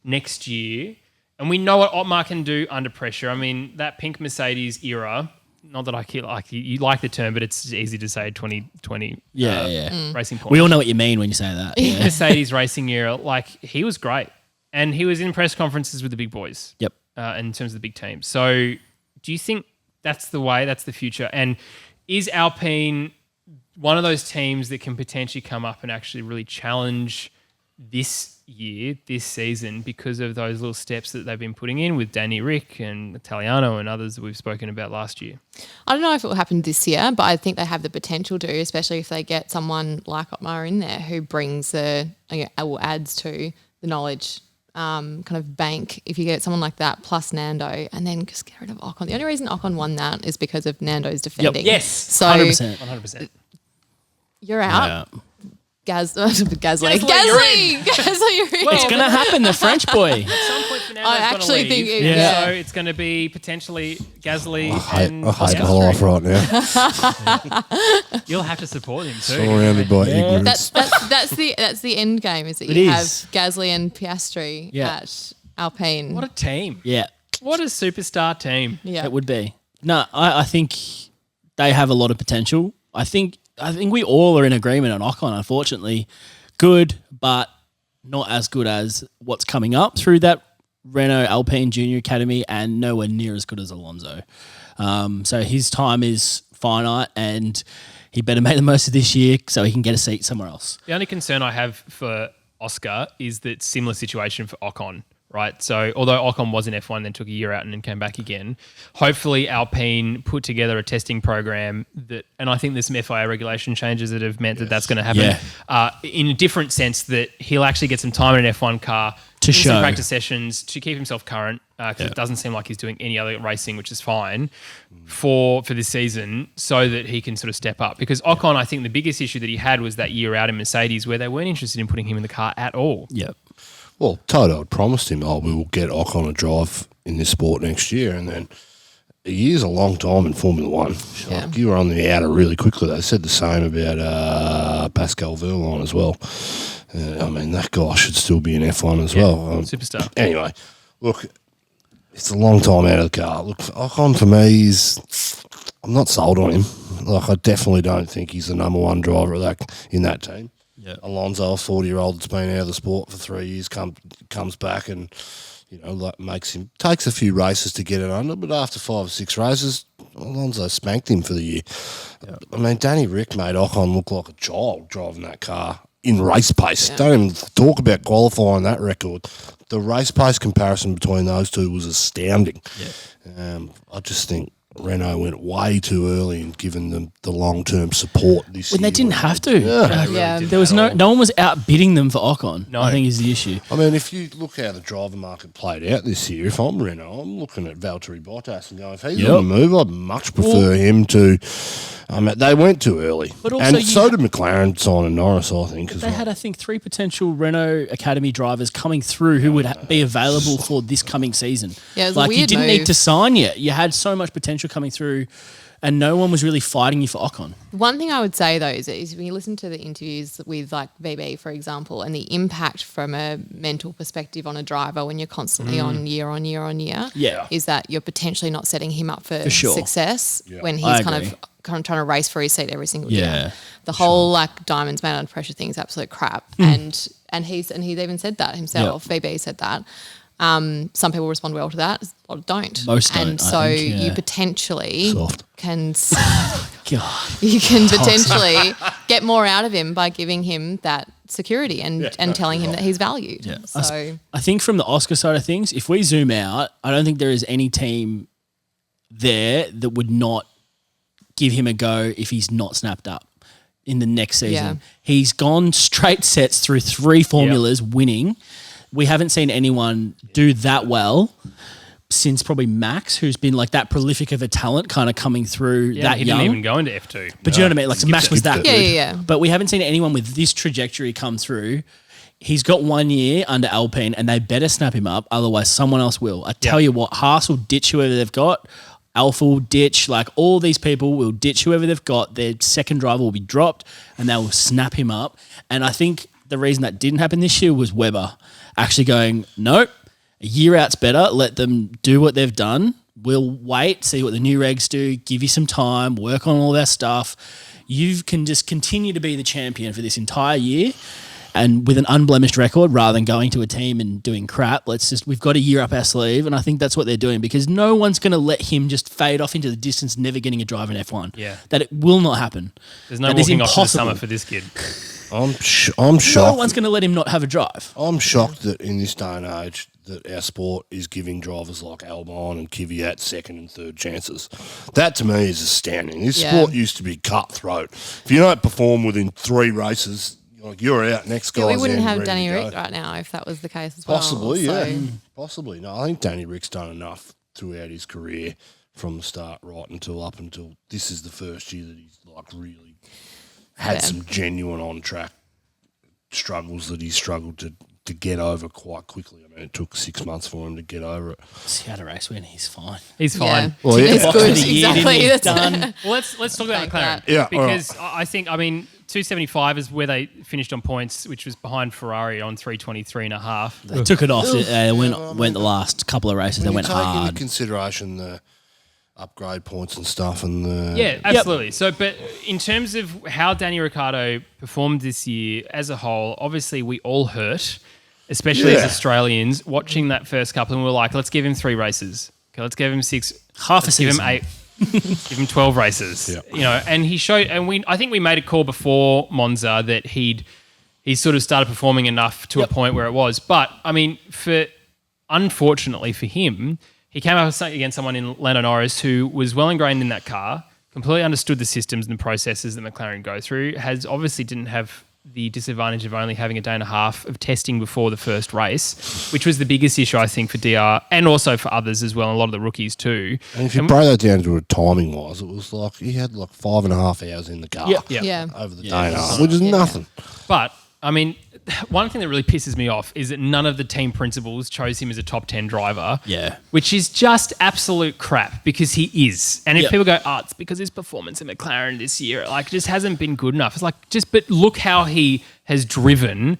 next year, and we know what Otmar can do under pressure. I mean, that pink Mercedes era, not that I like you like the term, but it's easy to say 2020 Yeah. racing points. We all know what you mean when you say that. Pink Yeah. Mercedes racing era, like, he was great. And he was in press conferences with the big boys. Yep. In terms of the big teams. So do you think that's the way, that's the future? And is Alpine one of those teams that can potentially come up and actually really challenge this year, this season, because of those little steps that they've been putting in with Danny Rick and Italiano and others that we've spoken about last year? I don't know if it will happen this year, but I think they have the potential to, especially if they get someone like Otmar in there who brings adds to the knowledge kind of bank. If you get someone like that plus Nando, and then just get rid of Ocon. The only reason Ocon won that is because of Nando's defending. Yes. So 100%. 100%. you're out. Yeah. Gasly, Gasly, you're in. It's going to happen, the French boy. At some point, Fernando's I actually gonna leave, think Yeah. so it's going to be potentially Gasly and I hate my Piastri. life right now. You'll have to support him too. Surrounded by ignorance. That's the end game, is that It you is. have Gasly and Piastri Yeah. at Alpine. What a team! Yeah, What a superstar team! yeah. it would be. No, I think they have a lot of potential. I think we all are in agreement on Ocon, unfortunately. Good, but not as good as what's coming up through that Renault Alpine Junior Academy, and nowhere near as good as Alonso. So his time is finite, and he better make the most of this year so he can get a seat somewhere else. The only concern I have for Oscar is that similar situation for Ocon, right? So although Ocon was in F1, then took a year out and then came back again, hopefully Alpine put together a testing program that, and I think there's some FIA regulation changes that have meant that that's going to happen in a different sense, that he'll actually get some time in an F1 car To in show. some practice sessions to keep himself current, because it doesn't seem like he's doing any other racing, which is fine for this season, so that he can sort of step up. Because Ocon, I think the biggest issue that he had was that year out in Mercedes, where they weren't interested in putting him in the car at all. Yep. Well, Toto had promised him, we will get Ocon a drive in this sport next year. And then a year's a long time in Formula One. Yeah. Like, you were on the outer really quickly. They said the same about Pascal Wehrlein as well. I mean, that guy should still be in F1 as well. Superstar. Anyway, look, it's a long time out of the car. Look, Ocon for me I'm not sold on him. Like, I definitely don't think he's the number one driver in that team. Yeah. Alonso, a 40-year-old that's been out of the sport for 3 years, comes back and, takes a few races to get it under, but after 5 or 6 races, Alonso spanked him for the year. Yep. I mean, Danny Rick made Ocon look like a child driving that car in race pace. Yeah. Don't even talk about qualifying that record. The race pace comparison between those two was astounding. Yeah. I just think Renault went way too early in giving them the long-term support this year. When they didn't have to. Yeah. There was no one was outbidding them for Ocon. No. I think is the issue. I mean, if you look how the driver market played out this year, if I'm Renault, I'm looking at Valtteri Bottas and going, if he's on the move, I'd much prefer him to. They went too early. But also and so did McLaren signing Norris, I think. They had, I think, 3 potential Renault Academy drivers coming through who would be available for this coming season. Yeah, it was a weird you didn't move. need to sign yet. You had so much potential coming through, and no one was really fighting you for Ocon. One thing I would say, though, is when you listen to the interviews with, like, VB, for example, and the impact from a mental perspective on a driver when you're constantly on year, is that you're potentially not setting him up for success when he's kind of trying to race for his seat every single year. The whole, like, diamonds made under pressure thing is absolute crap. And he's even said that himself. VB said that. Some people respond well to that, a lot don't. Most don't. And so you potentially can God. you can potentially get more out of him by giving him that security and telling him that he's valued. Yeah. So I think from the Oscar side of things, if we zoom out, I don't think there is any team there that would not give him a go if he's not snapped up in the next season. Yeah. He's gone straight sets through 3 formulas, winning. We haven't seen anyone do that well since probably Max, who's been like that prolific of a talent kind of coming through that he young. didn't even go into F2. But you know what I mean? Like, so Max was that good. Yeah. But we haven't seen anyone with this trajectory come through. He's got 1 year under Alpine and they better snap him up, otherwise someone else will. I tell you what, Haas will ditch whoever they've got. Alpha will ditch, like all these people will ditch whoever they've got. Their second driver will be dropped and they will snap him up. And I think the reason that didn't happen this year was Webber actually going, nope, a year out's better. Let them do what they've done. We'll wait, see what the new regs do, give you some time, work on all that stuff. You can just continue to be the champion for this entire year and with an unblemished record rather than going to a team and doing crap. We've got a year up our sleeve, and I think that's what they're doing because no one's going to let him just fade off into the distance, never getting a drive in F1. Yeah. That it will not happen. There's no walking off to the summer for this kid. I'm shocked. No one's going to let him not have a drive. I'm shocked that in this day and age that our sport is giving drivers like Albon and Kvyat second and third chances. That to me is astounding. This sport used to be cutthroat. If you don't perform within 3 races, you're out. Next guy's we wouldn't in, have ready Danny to go. Rick right now if that was the case as well. Possibly, possibly. No, I think Danny Rick's done enough throughout his career from the start right until this is the first year that he's like really had some genuine on-track struggles that he struggled to get over quite quickly. I mean, it took 6 months for him to get over it. He had a race win. He's fine. He's fine. Yeah. Well, It's good. Exactly. That's done. Well, let's talk about McLaren. Yeah, Because I think, 275 is where they finished on points, which was behind Ferrari on 323.5. They took it off. Went the last couple of races. They went hard. Into consideration the upgrade points and stuff and the... Yeah, absolutely. So, but in terms of how Danny Ricciardo performed this year as a whole, obviously we all hurt, especially as Australians, watching that first couple, and we were like, let's give him 3 races. Okay, let's give him 6. Half a season. Give him 8. Give him 12 races. Yeah. And he showed, and I think we made a call before Monza that he sort of started performing enough to a point where it was. But unfortunately for him, he came up against someone in Lando Norris who was well ingrained in that car, completely understood the systems and the processes that McLaren go through, didn't have the disadvantage of only having a day and a half of testing before the first race, which was the biggest issue, I think, for DR and also for others as well, and a lot of the rookies too. And if you break that down to a timing-wise, it was like he had 5.5 hours in the car over the day and a half, which is nothing. But, one thing that really pisses me off is that none of the team principals chose him as a top 10 driver. Yeah. Which is just absolute crap because he is. And if people go, it's because his performance in McLaren this year, just hasn't been good enough. It's like, but look how he has driven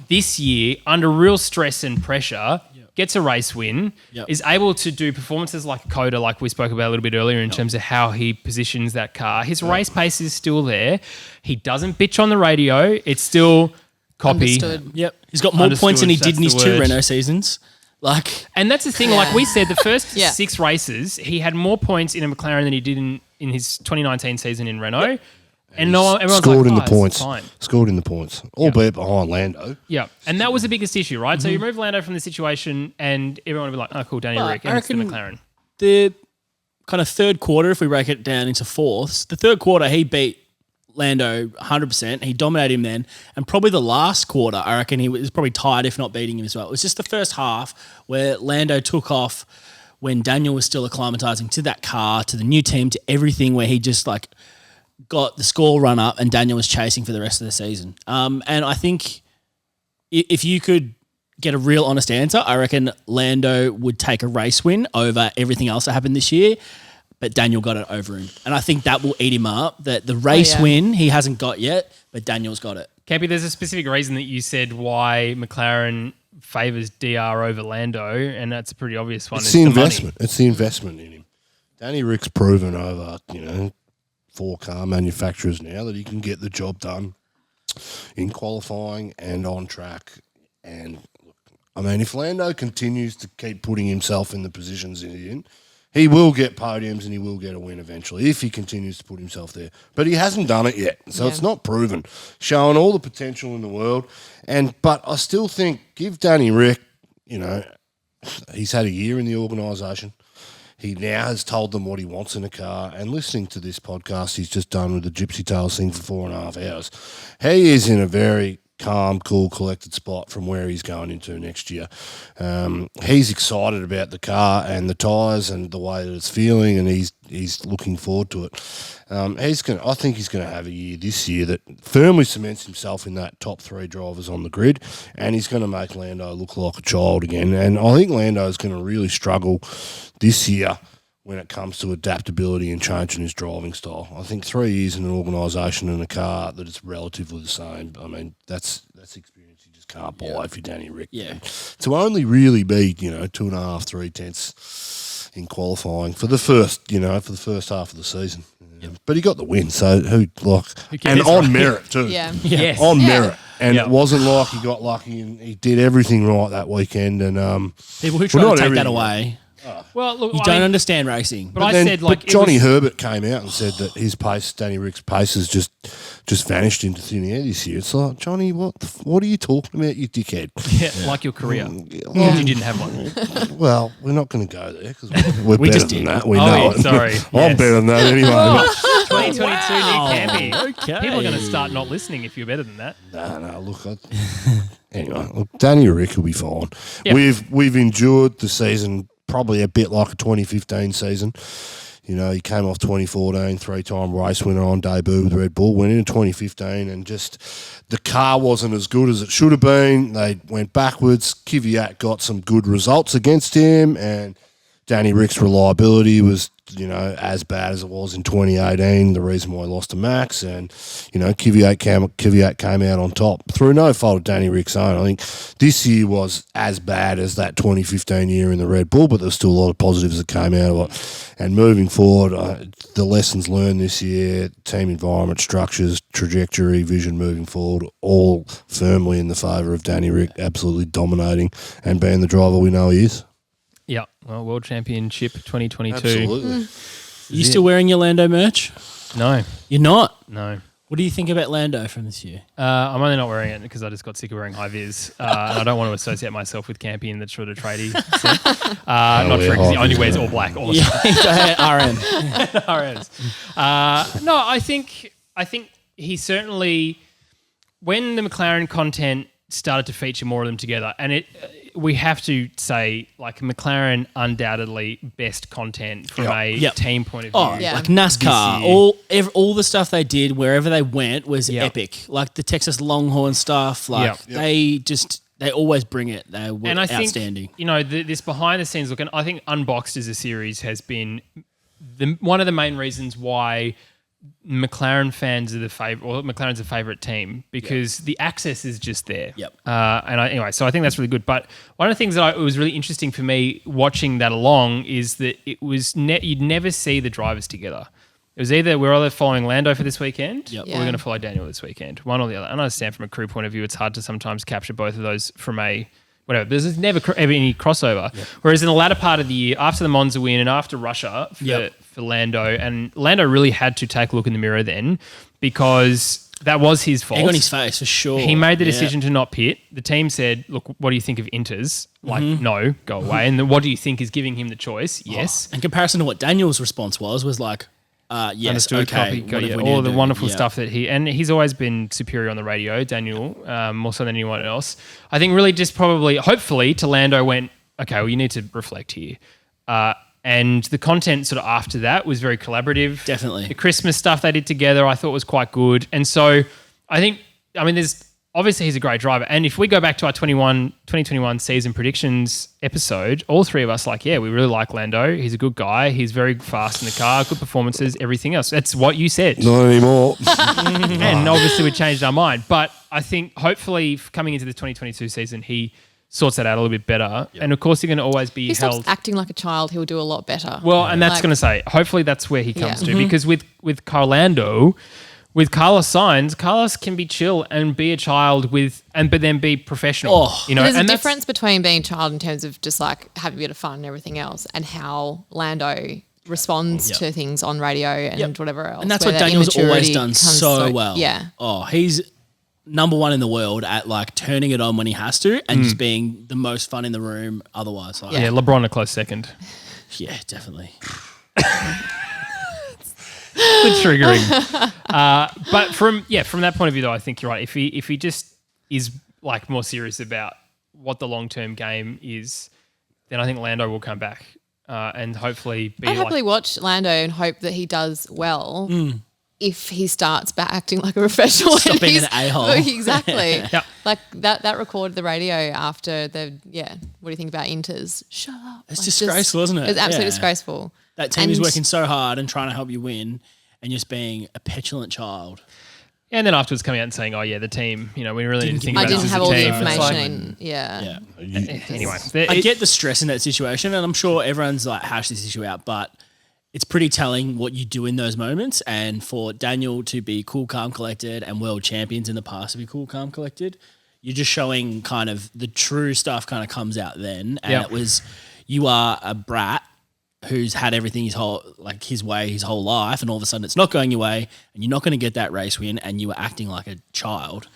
this year under real stress and pressure, gets a race win, is able to do performances like Coda, like we spoke about a little bit earlier in terms of how he positions that car. His race pace is still there. He doesn't bitch on the radio. It's still... copy. Understood. Yep. He's got more points than he did in his 2 Renault seasons. And that's the thing, like we said, the first 6 races, he had more points in a McLaren than he did in his 2019 season in Renault. Yep. And everyone's scored like, in the points. Fine. Scored in the points, albeit behind Lando. Yeah, and that was the biggest issue, right? So you remove Lando from the situation and everyone would be like, oh, cool, Danny Rick, and it's the McLaren. The kind of third quarter, if we break it down into fourths, the third quarter he beat Lando 100%. He dominated him then. And probably the last quarter, I reckon he was probably tied, if not beating him as well. It was just the first half where Lando took off when Daniel was still acclimatizing to that car, to the new team, to everything, where he just like got the score run up and Daniel was chasing for the rest of the season. And I think if you could get a real honest answer, I reckon Lando would take a race win over everything else that happened this year. But Daniel got it over him. And I think that will eat him up. That the race win he hasn't got yet, but Daniel's got it. Campy, there's a specific reason that you said why McLaren favours DR over Lando, and that's a pretty obvious one. It's the investment. It's the investment in him. Danny Rick's proven over, 4 car manufacturers now that he can get the job done in qualifying and on track. And, I mean, if Lando continues to keep putting himself in the positions he's in, he will get podiums and he will get a win eventually if he continues to put himself there. But he hasn't done it yet, so it's not proven. Showing all the potential in the world. But I still think, give Danny Rick, he's had a year in the organisation. He now has told them what he wants in a car. And listening to this podcast he's just done with the Gypsy Tales thing for 4.5 hours, he is in a very calm, cool, collected spot from where he's going into next year. He's excited about the car and the tyres and the way that it's feeling, and he's looking forward to it. I think he's going to have a year this year that firmly cements himself in that top 3 drivers on the grid, and he's going to make Lando look like a child again. And I think Lando is going to really struggle this year when it comes to adaptability and changing his driving style. I think 3 years in an organisation and a car that is relatively the same, I mean, that's experience you just can't buy if you're Danny Rick. Yeah. To only really be, 2.5, 3 tenths in qualifying for the first half of the season. But he got the win, so who cares, on merit too. Yeah. Yes. On merit. And it wasn't like he got lucky and he did everything right that weekend. And people who try to take that away. Well, look, You don't understand racing. But I said, but Johnny Herbert came out and said that his pace, Danny Rick's pace, has just vanished into thin air this year. It's like, Johnny, what are you talking about, you dickhead? Yeah, like your career. You didn't have one. Well, we're not going to go there because we're better than that. We know it. Sorry. I'm better than that anyway. 2022 new Campy. Okay. People are going to start not listening if you're better than that. No, look. Anyway, Danny Rick will be fine. Yep. We've endured the season probably a bit like a 2015 season. He came off 2014, 3-time race winner on debut with Red Bull, went into 2015 and just the car wasn't as good as it should have been. They went backwards. Kvyat got some good results against him, and Danny Rick's reliability was, as bad as it was in 2018, the reason why he lost to Max, and, Kvyat came out on top through no fault of Danny Rick's own. I think this year was as bad as that 2015 year in the Red Bull, but there's still a lot of positives that came out of it. And moving forward, the lessons learned this year, team environment, structures, trajectory, vision moving forward, all firmly in the favour of Danny Rick absolutely dominating and being the driver we know he is. Yeah. Well, World Championship 2022. Absolutely. You still wearing your Lando merch? No. You're not? No. What do you think about Lando from this year? I'm only not wearing it because I just got sick of wearing high vis, and I don't want to associate myself with Campy in that sort of tradie sense. Not true, because he only wears all black all the time. RM. RMs. No, I think he certainly, when the McLaren content started to feature more of them together, and we have to say, like, McLaren undoubtedly best content from a team point of view. Oh, like NASCAR, all the stuff they did wherever they went was epic. Like the Texas Longhorn stuff, they always bring it. They were outstanding. Think, this behind the scenes look, and I think Unboxed as a series has been one of the main reasons why McLaren fans are McLaren's a favourite team because the access is just there. Yep. So I think that's really good. But one of the things that was really interesting for me watching that along is that it was you'd never see the drivers together. It was either we're either following Lando for this weekend or we're going to follow Daniel this weekend, one or the other. And I understand from a crew point of view, it's hard to sometimes capture both of those when whatever. There's never ever any crossover. Yep. Whereas in the latter part of the year, after the Monza win and after Russia for Lando, and Lando really had to take a look in the mirror then because that was his fault. Egg on his face, for sure. He made the decision to not pit. The team said, look, what do you think of Inters? Like, no, go away. And then what do you think is giving him the choice? Yes. In comparison to what Daniel's response was like, yes, understood, okay. Copy, all the wonderful stuff that he's always been superior on the radio, Daniel, more so than anyone else. I think really just probably, hopefully, to Lando went, okay, well, you need to reflect here. And the content sort of after that was very collaborative. Definitely. The Christmas stuff they did together I thought was quite good. And so I think, there's obviously he's a great driver. And if we go back to our 2021 season predictions episode, all three of us we really like Lando. He's a good guy. He's very fast in the car, good performances, everything else. That's what you said. Not anymore. And obviously we changed our mind. But I think hopefully coming into the 2022 season, he sorts that out a little bit better. Yep. And of course, you're going to always be he held. Stops acting like a child, he'll do a lot better. Well, and that's going to say, hopefully that's where he comes to. Because with Lando, with Carlos Sainz, Carlos can be chill and be a child but then be professional. There's a difference between being a child in terms of just like having a bit of fun and everything else, and how Lando responds to things on radio and whatever else. And that's what Daniel's always done so well. Yeah. Oh, he's number one in the world at like turning it on when he has to and just being the most fun in the room otherwise. Like, LeBron a close second. Yeah, definitely. The triggering. But from that point of view though, I think you're right. If he just is like more serious about what the long-term game is, then I think Lando will come back and hopefully be I happily watch Lando and hope that he does well. If he starts back acting like a professional. Stop being an a-hole. Exactly. Yep. Like that recorded the radio after what do you think about Inters? Shut up. It's disgraceful, isn't it? It's absolutely disgraceful. That team is working so hard and trying to help you win and just being a petulant child. And then afterwards coming out and saying, the team, we really need to think I about this didn't as have a all the team. information. Anyway. I get the stress in that situation and I'm sure everyone's like hashed this issue out, but it's pretty telling what you do in those moments. And for Daniel to be cool, calm, collected and world champions in the past to be cool, calm, collected, you're just showing kind of the true stuff kind of comes out then. And it was, you are a brat who's had everything his whole life and all of a sudden it's not going your way and you're not going to get that race win and you were acting like a child.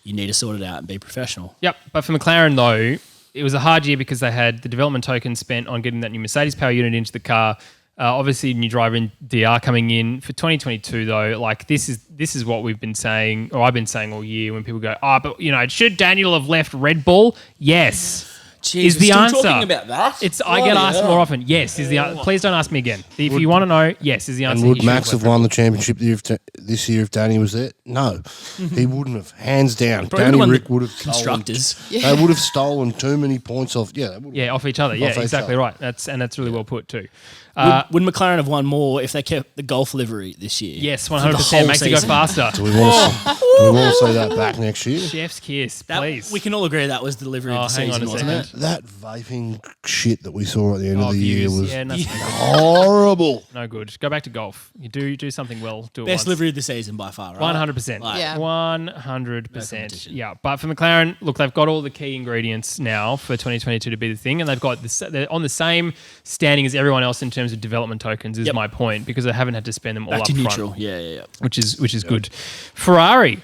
You need to sort it out and be professional. Yep. But for McLaren though, it was a hard year because they had the development token spent on getting that new Mercedes power unit into the car. Obviously, new driver in DR coming in for 2022 though. Like this is what we've been saying, or I've been saying all year when people go, but should Daniel have left Red Bull? Yes. Jeez, is the answer. Talking about that? I get asked more often. Yes, is the answer. Please don't ask me again. If you want to know, yes is the answer. And would Max have won the championship this year if Danny was there? No, he wouldn't have. Hands down, Danny Rick would have constructors. They would have stolen too many points off. Off each other. Yeah, exactly right. That's really well put too. Would McLaren have won more if they kept the Golf livery this year? Yes, 100%. Makes it go faster. Do we want to see that back next year? Chef's kiss, please. We can all agree that was the delivery of the season, wasn't it? That vaping shit that we saw at the end of the year was horrible. No good. Go back to golf. You do something well. Do it Best once. livery of the season by far, right? 100%. 100%. Yeah, but for McLaren, look, they've got all the key ingredients now for 2022 to be the thing, and they're on the same standing as everyone else in terms of development tokens is my point, because they haven't had to spend them all back up to front. Neutral. Yeah. Which is good. Ferrari,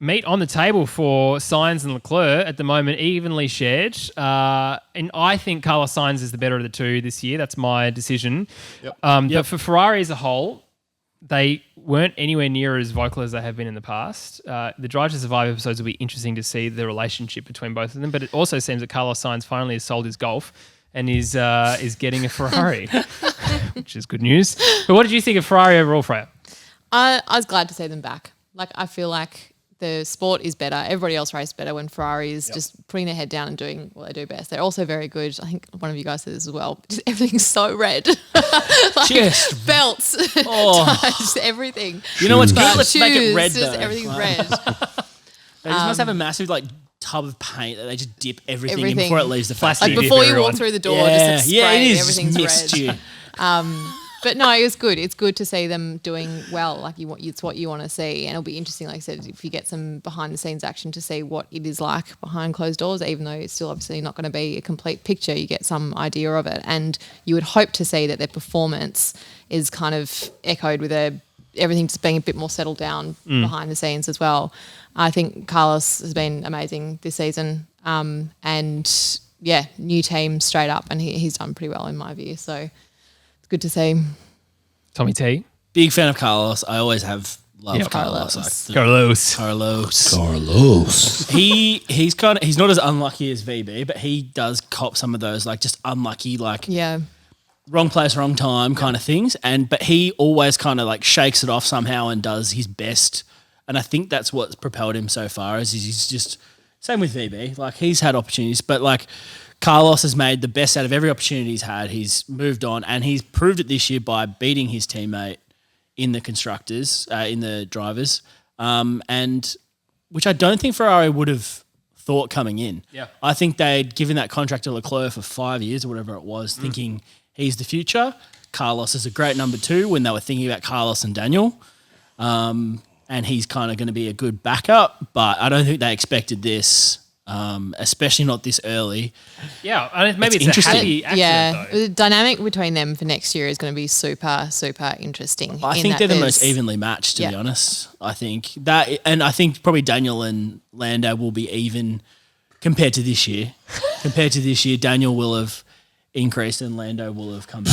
meat on the table for Sainz and Leclerc at the moment, evenly shared. And I think Carlos Sainz is the better of the two this year. That's my decision. But for Ferrari as a whole, they weren't anywhere near as vocal as they have been in the past. The Drive to Survive episodes will be interesting to see the relationship between both of them. But it also seems that Carlos Sainz finally has sold his Golf and is getting a Ferrari, which is good news. But what did you think of Ferrari overall, Freya? I was glad to see them back. Like, I feel like the sport is better. Everybody else races better when Ferrari is just putting their head down and doing what they do best. They're also very good. I think one of you guys said this as well. Just everything's so red. Belts, ties, everything. You know what's good? Let's make it red, just everything's red. They just must have a massive tub of paint that they just dip everything in before it leaves the factory. Like before you walk through the door, just spraying, everything's red. But no, it was good. It's good to see them doing well. Like it's what you want to see, and it'll be interesting. Like I said, if you get some behind the scenes action to see what it is like behind closed doors, even though it's still obviously not going to be a complete picture, you get some idea of it, and you would hope to see that their performance is kind of echoed with everything just being a bit more settled down behind the scenes as well. I think Carlos has been amazing this season, and yeah, new team straight up, and he's done pretty well in my view. So. Good to see. Tommy T. Big fan of Carlos. I always have loved Carlos. Carlos. He's not as unlucky as VB, but he does cop some of those like just unlucky wrong place, wrong time kind of things. But he always kind of like shakes it off somehow and does his best. And I think that's what's propelled him so far. Is he's just same with VB. Like he's had opportunities, but like. Carlos has made the best out of every opportunity he's had. He's moved on, and he's proved it this year by beating his teammate in the constructors, in the drivers, and which I don't think Ferrari would have thought coming in. Yeah. I think they'd given that contract to Leclerc for 5 years or whatever it was, thinking he's the future. Carlos is a great number 2 when they were thinking about Carlos and Daniel, and he's kind of going to be a good backup, but I don't think they expected this. Especially not this early. Yeah, and maybe it's interesting. a happy accident, though. The dynamic between them for next year is going to be super, super interesting. I think they're the most evenly matched, to be honest. I think that, and I think probably Daniel and Lando will be even compared to this year. Daniel will have increased and Lando will have come back.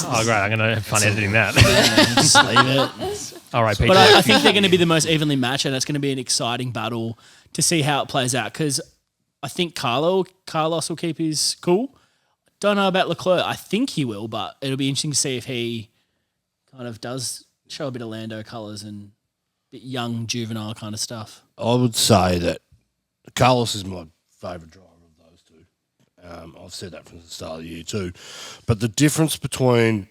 Oh, great. I'm going to have fun editing that. Just leave it. All right, Peter. But I think they're going to be the most evenly matched, and it's going to be an exciting battle to see how it plays out, because I think Carlos will keep his cool. Don't know about Leclerc. I think he will, but it'll be interesting to see if he kind of does show a bit of Lando colours and a bit young, juvenile kind of stuff. I would say that Carlos is my favourite driver of those two. I've said that from the start of the year too. But the difference between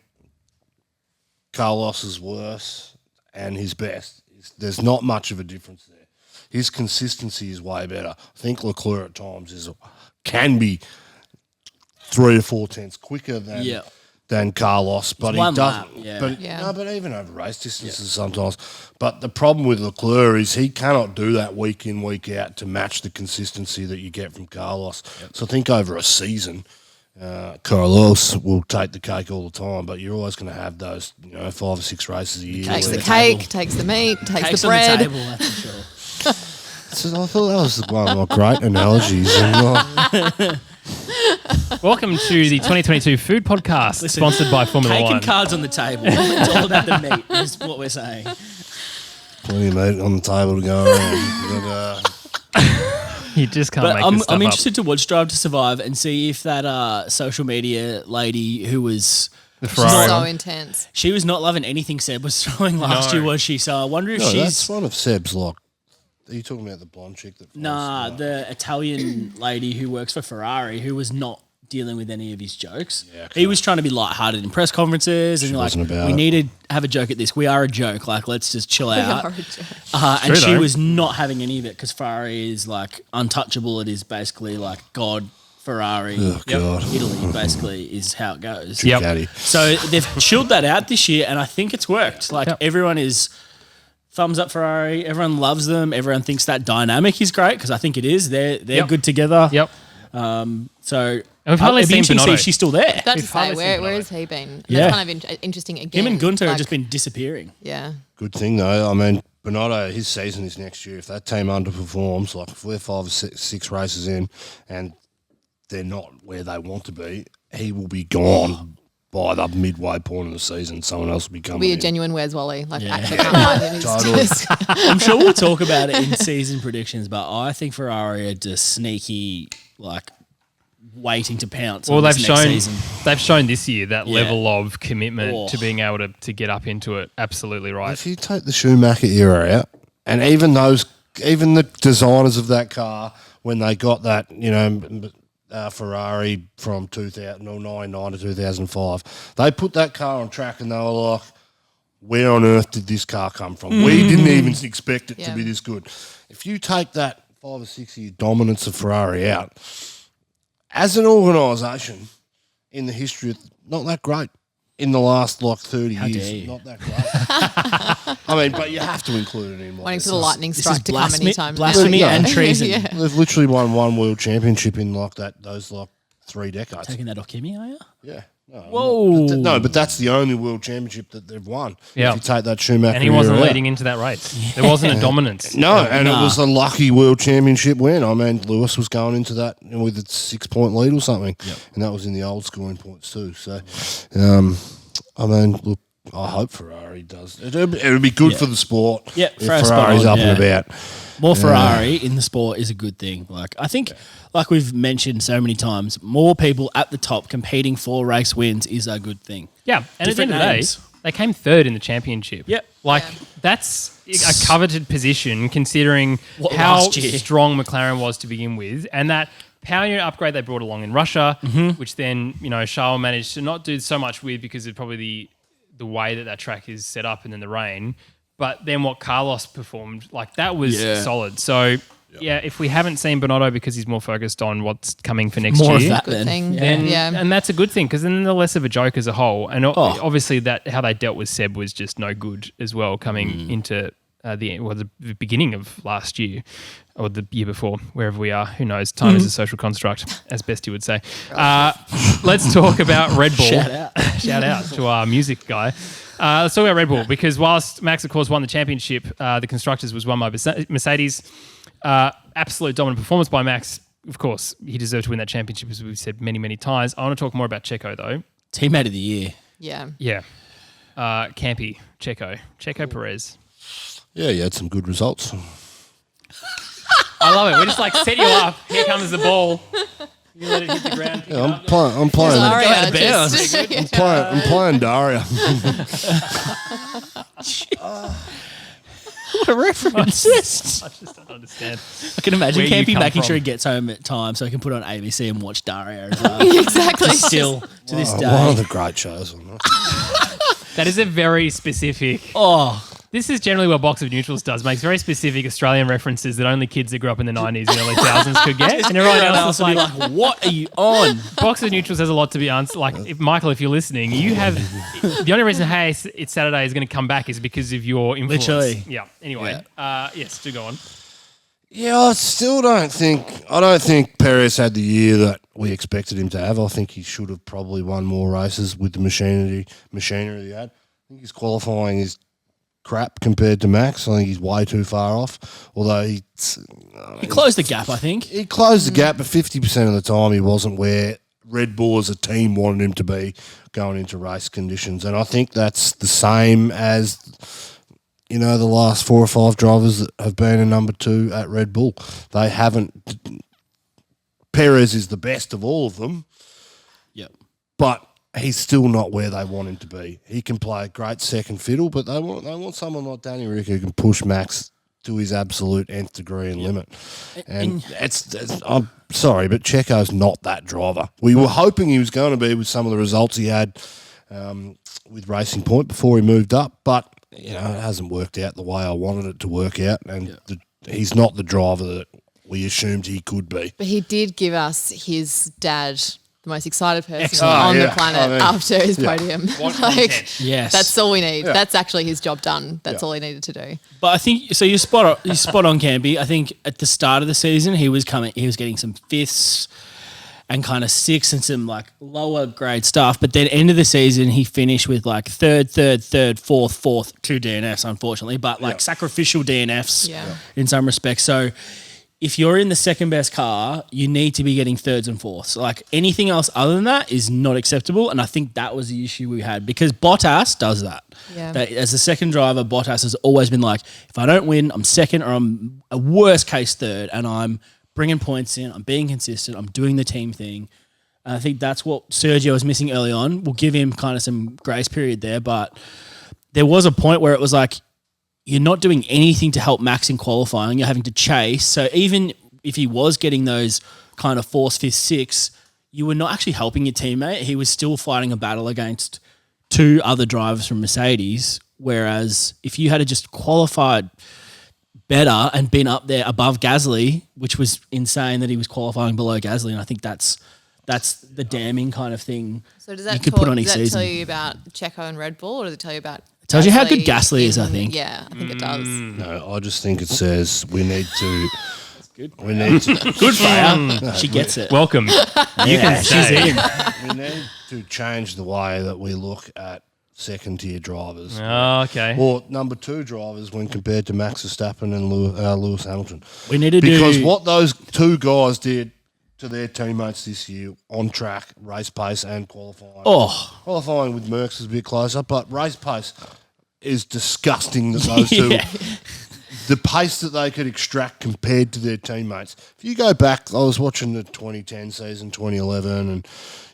Carlos's worst and his best is there's not much of a difference there. His consistency is way better. I think Leclerc at times can be 3 or 4 tenths quicker than Carlos, but he doesn't. But even over race distances sometimes. But the problem with Leclerc is he cannot do that week in, week out to match the consistency that you get from Carlos. Yep. So I think over a season, Carlos will take the cake all the time, but you're always going to have those 5 or 6 races a year. Takes the cake, takes the meat, takes the bread. On the table, that's for sure. So I thought that was one of my great analogies. Welcome to the 2022 Food Podcast, sponsored by Formula Cake One. and cards on the table. It's all about the meat, is what we're saying. Plenty of meat on the table to go around. But, You just can't make this stuff I'm up. interested to watch Drive to Survive and see if that social media lady who was The Ferrari. So intense. she was not loving anything Seb was throwing last year, was she? So I wonder if no, she's that's one of Seb's Are you talking about the blonde chick that? the Italian lady who works for Ferrari who was not dealing with any of his jokes. Yeah, okay. He was trying to be lighthearted in press conferences and wasn't about we it. need to have a joke at this. We are a joke. Like, let's just chill out. are a joke. And true, she though. was not having any of it because Ferrari is like untouchable. It is basically like God, Ferrari, Oh, God. Italy basically is how it goes. Yep. Caddy. So they've chilled that out this year, and I think it's worked. Like everyone is thumbs up Ferrari. Everyone loves them. Everyone thinks that dynamic is great because I think it is. They're good together. Yep. So And we've hardly it'd be seen interesting to see Binotto. if she's still there. That's to We've say, hardly where seen has he been? Yeah. That's kind of interesting again. Him and Gunter have like- just been disappearing. Yeah. Good thing though. I mean, Binotto, his season is next year. If that team underperforms, like if we're 5 or 6 races in, and they're not where they want to be, he will be gone by the midway point of the season. Someone else will be coming. Be a in. genuine Where's Wally. Like, Yeah. I can't find him. He's Totally. just- I'm sure we'll talk about it in season predictions, but I think Ferrari are just sneaky, like waiting to pounce. Well, on they've this next shown season. this year that Yeah. level of commitment Oh. to being able to get up into it. Absolutely right. If you take the Schumacher era out, and even the designers of that car, when they got that, Ferrari from 2009 to 2005, they put that car on track and they were like, where on earth did this car come from? We didn't even expect it to Yeah. be this good. If you take that 5 or 6 year dominance of Ferrari out, as an organisation in the history, not that great. in the last 30 How dare years. you. Not that great. I mean, but you have to include it in what Waiting this for the is. lightning This strike is to come anytime. blasphemy now. and treason. Yeah. They've literally won one world championship in those 3 decades. Taking that off Kimi, are you? Yeah. No, Whoa. No, but that's the only world championship that they've won. Yeah. If you take that Schumacher And he wasn't era out. leading into that race. There wasn't a dominance. No, and Nah. it was a lucky world championship win. I mean, Lewis was going into that with a 6-point lead or something, and that was in the old scoring points too. So, I mean, look, I hope Ferrari does. It'll be good for the sport. Yeah, if Ferrari's Ferrari's spot up on, and yeah. about. More Ferrari in the sport is a good thing. Like I think, like we've mentioned so many times, more people at the top competing for race wins is a good thing. Yeah, and Different at the end names. of the day, they came third in the championship. Yep. That's a coveted position considering What, how last year? strong McLaren was to begin with, and that power unit upgrade they brought along in Russia, which then Charles managed to not do so much with because of probably the way that track is set up and then the rain. But then what Carlos performed, that was solid. So, if we haven't seen Binotto because he's more focused on what's coming for next More year, of that Good then. thing. then, Yeah. and that's a good thing because then they're less of a joke as a whole. And obviously that how they dealt with Seb was just no good as well coming into the beginning of last year or the year before, wherever we are. Who knows? Time is a social construct, as best you would say. Let's talk about Red Bull. Shout out to our music guy. Let's talk about Red Bull because whilst Max, of course, won the championship, the Constructors was won by Mercedes. Absolute dominant performance by Max. Of course, he deserved to win that championship, as we've said many, many times. I want to talk more about Checo, though. Teammate of the year. Yeah. Yeah. Campy, Checo Perez. Yeah, you had some good results. I love it. We just set you up. Here comes the ball. You let it hit the ground. Yeah, I'm playing. Sorry, out of just- I'm playing Daria. What a reference. I just don't understand. I can imagine Where you Campy come making from. sure he gets home at time so he can put on ABC and watch Dario as well. Exactly. Still, to this One day. of the great shows. That is a very specific. Oh, This is generally what Box of Neutrals does. Makes very specific Australian references that only kids that grew up in the 90s and early 2000s could get. And everyone else is will be like, like, what are you on? Box of Neutrals has a lot to be answered. Michael, if you're listening, you have the only reason Hey It's Saturday is going to come back is because of your influence. Literally. Yeah. Anyway, yes, do go on. Yeah, I still don't think Perez had the year that we expected him to have. I think he should have probably won more races with the machinery he had. I think his qualifying is crap compared to Max. I think he's way too far off. Although He closed the gap, I think. he closed the gap, but 50% of the time he wasn't where Red Bull as a team wanted him to be going into race conditions. And I think that's the same as the last 4 or 5 drivers that have been a number 2 at Red Bull. They haven't. Perez is the best of all of them, Yep. but he's still not where they want him to be. He can play a great second fiddle, but they want someone like Danny Rick who can push Max to his absolute nth degree and limit. And I'm sorry, but Checo's not that driver. We were hoping he was going to be with some of the results he had with Racing Point before he moved up, but it hasn't worked out the way I wanted it to work out, and he's not the driver that we assumed he could be. But he did give us his dad, the most excited person Excellent. on yeah. the planet I mean, after his podium. What content? Yes. That's all we need. That's actually his job done. That's all he needed to do. But I think so. You're spot on, Campy. I think at the start of the season he was getting some 5ths and kind of 6ths and some lower grade stuff. But then end of the season he finished with 3rd, 4th, 2 DNFs, unfortunately, but sacrificial DNFs in some respects. So if you're in the second best car, you need to be getting 3rds and 4ths. Anything else other than that is not acceptable. And I think that was the issue we had because Bottas does that. Yeah. As a second driver, Bottas has always been if I don't win, I'm second or I'm a worst case 3rd and I'm bringing points in, I'm being consistent, I'm doing the team thing. And I think that's what Sergio was missing early on. We'll give him kind of some grace period there, but there was a point where it was you're not doing anything to help Max in qualifying. You're having to chase. So even if he was getting those kind of 4th, 5th, 6th, you were not actually helping your teammate. He was still fighting a battle against 2 other drivers from Mercedes. Whereas if you had just qualified better and been up there above Gasly, which was insane that he was qualifying below Gasly, and I think that's That's the damning kind of thing. So does that, you could put on each does that season. tell you about Checo and Red Bull, or does it tell you about? It tells you how good Gasly Gasly is, I think. Yeah, I think it does. No, I just think it says we need to. Good. We need to. Good Freya. She gets it. Welcome. You can she's stay. in. We need to change the way that we look at second-tier drivers. Oh, okay. Or number 2 drivers when compared to Max Verstappen and Lewis Hamilton. We need to Because do what those 2 guys did to their teammates this year on track, race pace and qualifying. Oh, Qualifying with Merckx is a bit closer, but race pace is disgusting that those two... yeah. The pace that they could extract compared to their teammates. If you go back, I was watching the 2010 season, 2011, and,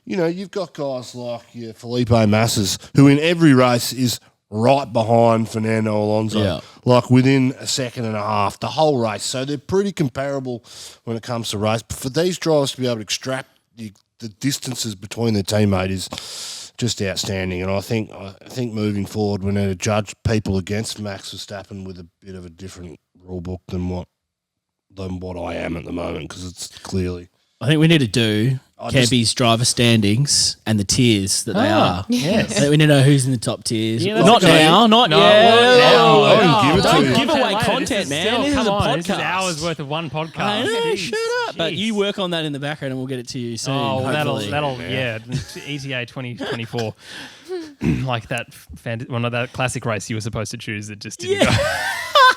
you know, you've got guys like Felipe Massa's, who in every race is right behind Fernando Alonso, like within a second and a half, the whole race. So they're pretty comparable when it comes to race. But for these drivers to be able to extract the distances between their teammate is just outstanding. And I think moving forward, we need to judge people against Max Verstappen with a bit of a different rule book than what I am at the moment, because it's clearly... I think we need to do Campy's driver standings and the tiers that they are. Yes. I think we need to know who's in the top tiers. Yeah, that's not okay. now, not No, yet. no, I didn't give it to Don't you. give away Later. content, This is man. still- This is come a on, podcast. This is hours worth of one podcast. I know, Jeez. shut up. But you work on that in the background and we'll get it to you soon. Oh, well, hopefully. that'll ETA 2024. Like that one of that classic race you were supposed to choose that just didn't go.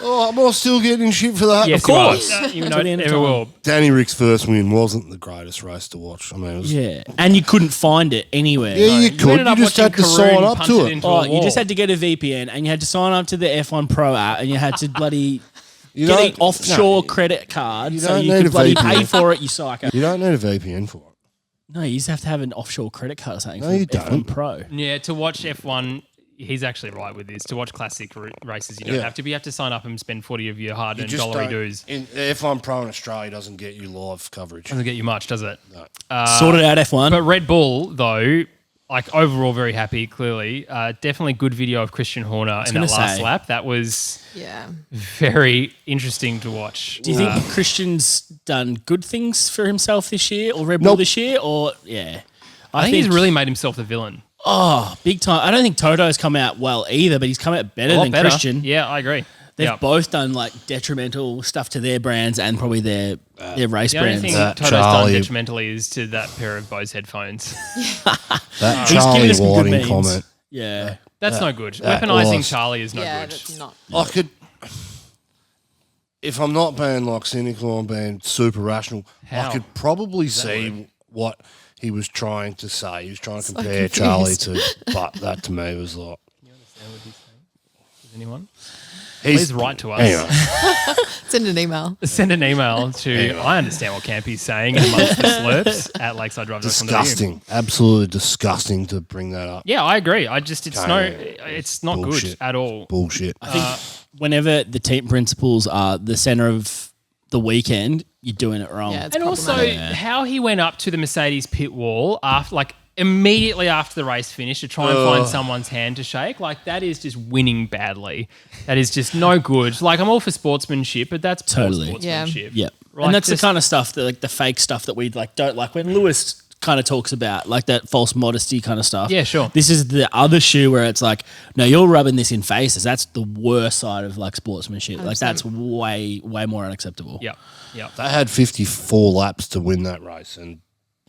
Oh, I'm all still getting shit for that. Yes, Of course. you are. Even Until though the it end of never time. will. Danny Rick's first win wasn't the greatest race to watch. I mean, it was... Yeah, and you couldn't find it anywhere. Yeah, you could. ended You up just watching had to Karoon sign up punch to it it. into Oh, a you just wall. had to get a VPN and you had to sign up to the F1 Pro app and you had to bloody You get don't- an offshore no, credit card you so don't you need could a bloody VPN. pay for it, you psycho. You don't need a VPN for it. No, you just have to have an offshore credit card or something No, for you F1 don't. Pro. Yeah, to watch F1, he's actually right with this. To watch classic races, you don't Yeah. have to. But you have to sign up and spend 40 of your hard-earned just dollary don't- dues. In F1 Pro in Australia doesn't get you live coverage. Doesn't get you much, does it? Sorted out F1. But Red Bull, though, like overall very happy, clearly. Definitely good video of Christian Horner in that gonna last say. lap. That was Yeah. very interesting to watch. Do you think Christian's done good things for himself this year or Red Bull Nope. this year? Or, yeah. I think he's really made himself the villain. Oh, big time. I don't think Toto's come out well either, but he's come out better A lot than better. Christian. Yeah, I agree. They've Yeah. both done like detrimental stuff to their brands and probably their race The only brands. thing That Toto's Charlie- done detrimentally is to that pair of Bose headphones. That He's Charlie given us some good Whiting memes. comment. Yeah. That's no good. that Weaponizing was- Charlie is no Yeah, good. that's not. I could, if I'm not being like cynical, I'm being super rational. How? I could probably see what he was trying to say. He was trying to So compare confused. Charlie to, but that to me was like, Does anyone? he's Please write to us. Anyway, Send an email. Send an email to I understand what Campy's saying amongst the slurps at Lakeside Drive F1 Podcast. disgusting, absolutely disgusting to bring that up. Yeah, I agree. It's not good Bullshit. at all. Bullshit. I think whenever the team principals are the center of the weekend, you're doing it wrong. Yeah, it's And also problematic. how he went up to the Mercedes pit wall after immediately after the race finished to try and find someone's hand to shake. Like that is just winning badly. That is just no good. Like I'm all for sportsmanship, but that's poor Totally. sportsmanship. Yeah. Like, and that's just- the kind of stuff that like the fake stuff that we like don't like when Lewis kind of talks about like that false modesty kind of stuff. Yeah, sure. This is the other shoe where it's like, no, you're rubbing this in faces. That's the worst side of like sportsmanship. Like that's way more unacceptable. Yeah. Yeah. They had 54 laps to win that race, and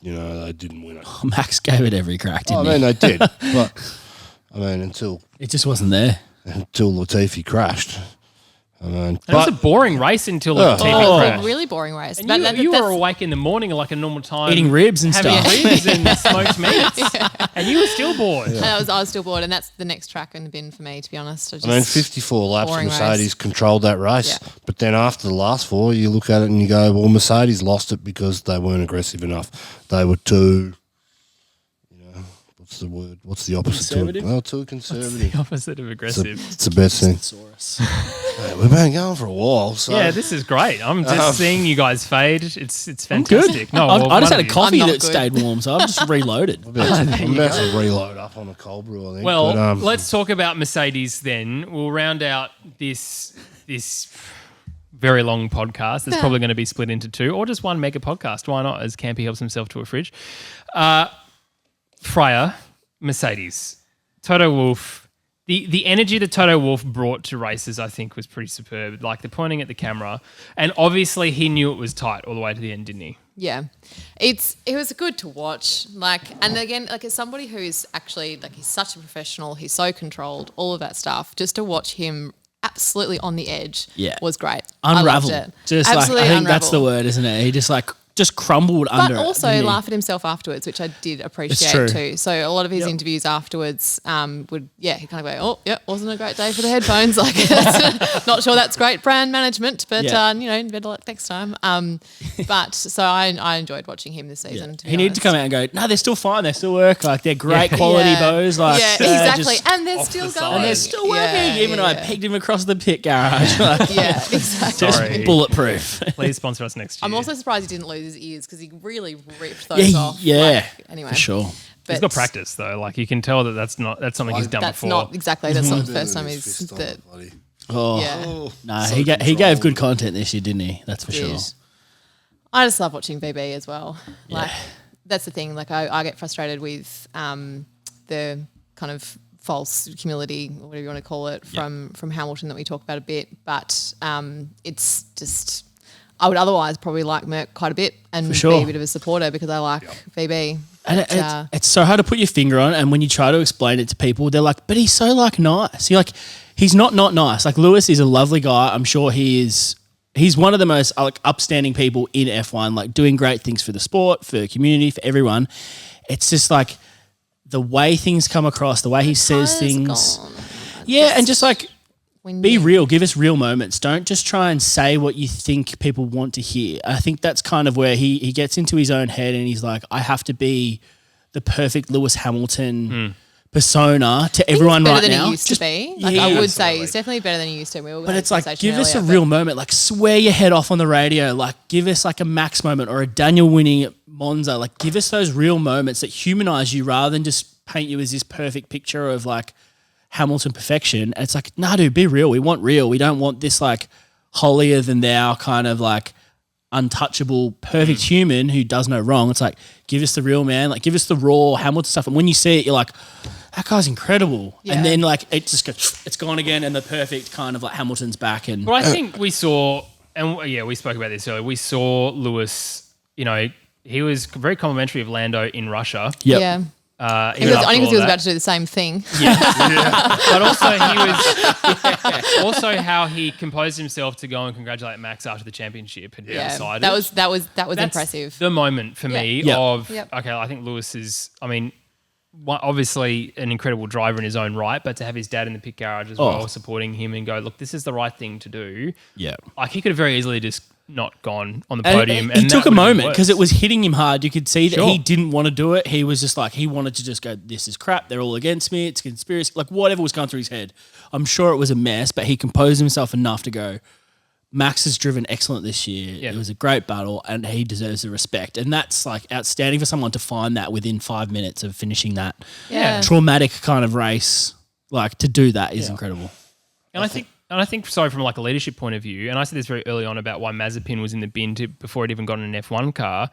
you know they didn't win it. Max gave it every crack, I didn't mean, he? they did, but I mean, until It just wasn't there. Latifi crashed. I mean, And it was a boring race until Yeah. the TV It was crashed. a really boring race. And But you that's- were awake in the morning like a normal time. Eating ribs and having stuff. ribs and smoked meats. And you were still bored. and I was still bored, and that's the next track in the bin for me, to be honest. I mean, 54 laps, boring Mercedes race. controlled that race. Yeah. But then after the last 4, you look at it and you go, well, Mercedes lost it because they weren't aggressive enough. They were too, what's the word? What's the opposite Conservative? to it? Well, too conservative. The opposite of aggressive. It's the best thing. Saurus. Hey, we've been going for a while. So Yeah, this is great. I'm just seeing you guys fade. It's Good. fantastic. No, I well, just one had a of you. coffee I'm that not good. stayed warm, so I've just reloaded. I'm about to reload up on a cold brew, I think. Well, but, let's talk about Mercedes then. We'll round out this very long podcast. It's probably going to be split into 2 or just one mega podcast. Why not? As Campy helps himself to a fridge. Freya, Mercedes, Toto Wolff. The energy that Toto Wolff brought to races, I think, was pretty superb. Like the pointing at the camera, and obviously he knew it was tight all the way to the end, didn't he? Yeah, it was good to watch. Like, and again, like as somebody who's actually like he's such a professional, he's so controlled, all of that stuff. Just to watch him absolutely on the edge, was great. Unraveled. I loved it. Just absolutely like I think unraveled. that's the word, isn't it? He just crumbled under it. But also laugh at himself afterwards, which I did appreciate too. So a lot of his interviews afterwards he kind of go, oh, yeah, wasn't a great day for the headphones. Like, not sure that's great brand management, but better luck next time. But so I enjoyed watching him this season. He needed to come out and go, no, they're still fine. They still work. Like they're great quality bows. Like exactly, and they're still going. And they're still working. Even though I pegged him across the pit garage. Like, exactly. Just bulletproof. Please sponsor us next year. I'm also surprised he didn't lose his ears because he really ripped those off. Yeah, anyway, for sure. But he's got practice though. Like you can tell that's something he's done before. That's not the first time he's that. No, he gave good content this year, didn't he? That's for sure. I just love watching VB as well. Like that's the thing. Like I get frustrated with the kind of false humility or whatever you want to call it from Hamilton that we talk about a bit, but it's just. I would otherwise probably like Merc quite a bit and be a bit of a supporter because I like VB. And it's so hard to put your finger on, and when you try to explain it to people, they're like, but he's so like nice. You're like, he's not nice. Like Lewis is a lovely guy. I'm sure he's one of the most like upstanding people in F1, like doing great things for the sport, for the community, for everyone. It's just like the way things come across, the way he says things. And just like, be real. Give us real moments. Don't just try and say what you think people want to hear. I think that's kind of where he gets into his own head and he's like, I have to be the perfect Lewis Hamilton persona to everyone right now. Better than he used to be. Like I would say he's definitely better than he used to. But it's like, give us a real moment. Like swear your head off on the radio. Like give us like a Max moment or a Daniel winning at Monza. Like give us those real moments that humanize you rather than just paint you as this perfect picture of like Hamilton perfection. And it's like, nah, dude, be real. We want real. We don't want this like holier than thou kind of like untouchable, perfect human who does no wrong. It's like, give us the real man. Like, give us the raw Hamilton stuff. And when you see it, you're like, that guy's incredible. Yeah. And then like it just goes, it's gone again, and the perfect kind of like Hamilton's back. And well, I think we saw, and we spoke about this earlier. We saw Lewis. You know, he was very complimentary of Lando in Russia. Yep. Yeah. I think he was about to do the same thing. Yeah. But also he was also how he composed himself to go and congratulate Max after the championship had been decided. That was That's impressive. The moment for me of okay, I think Lewis is. I mean, obviously an incredible driver in his own right, but to have his dad in the pit garage as well, supporting him and go, look, this is the right thing to do. Yeah, like he could have very easily just not gone on the podium. And he took a moment because it was hitting him hard. You could see that he didn't want to do it. He was just like, he wanted to just go, this is crap. They're all against me. It's a conspiracy. Like whatever was going through his head. I'm sure it was a mess, but he composed himself enough to go, Max has driven excellent this year. Yeah. It was a great battle and he deserves the respect. And that's like outstanding for someone to find that within 5 minutes of finishing that traumatic kind of race. Like to do that is incredible. And I think, sorry, from like a leadership point of view, and I said this very early on about why Mazepin was in the bin before it even got in an F1 car,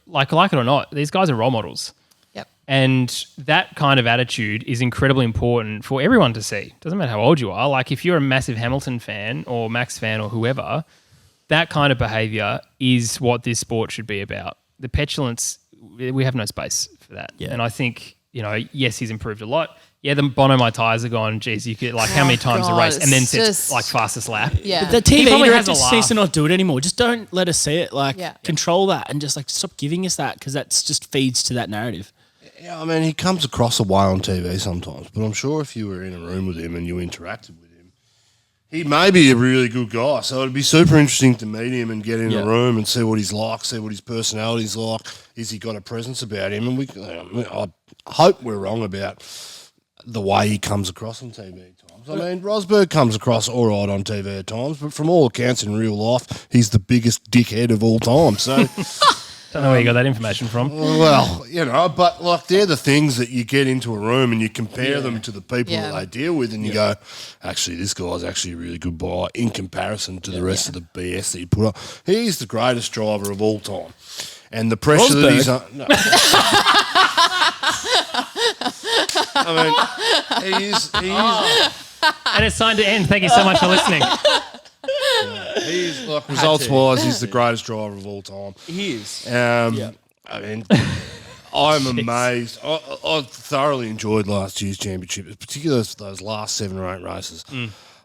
like it or not, these guys are role models. Yep. And that kind of attitude is incredibly important for everyone to see. Doesn't matter how old you are. Like if you're a massive Hamilton fan or Max fan or whoever, that kind of behaviour is what this sport should be about. The petulance, we have no space for that. Yeah. And I think, yes, he's improved a lot. Yeah, the Bono, my tyres are gone. Jeez, you could how many times a race and then sets like fastest lap. Yeah. But the TV director needs to not do it anymore. Just don't let us see it. Like control that and just like stop giving us that because that just feeds to that narrative. Yeah, I mean, he comes across a way on TV sometimes, but I'm sure if you were in a room with him and you interacted with him, he may be a really good guy. So it'd be super interesting to meet him and get in a room and see what he's like, see what his personality's like. Is he got a presence about him? And I hope we're wrong about the way he comes across on TV at times. I mean, Rosberg comes across all right on TV at times, but from all accounts in real life, he's the biggest dickhead of all time. So, Don't know where you got that information from. Well, but like they're the things that you get into a room and you compare them to the people that they deal with, and you go, actually, this guy's actually a really good buy in comparison to the rest of the BS that you put up. He's the greatest driver of all time, and the pressure that he's on. No. I mean, he is. And it's time to end. Thank you so much for listening. He's like results-wise, he's the greatest driver of all time. He is. I mean, I'm amazed. I thoroughly enjoyed last year's championship, particularly those last 7 or 8 races.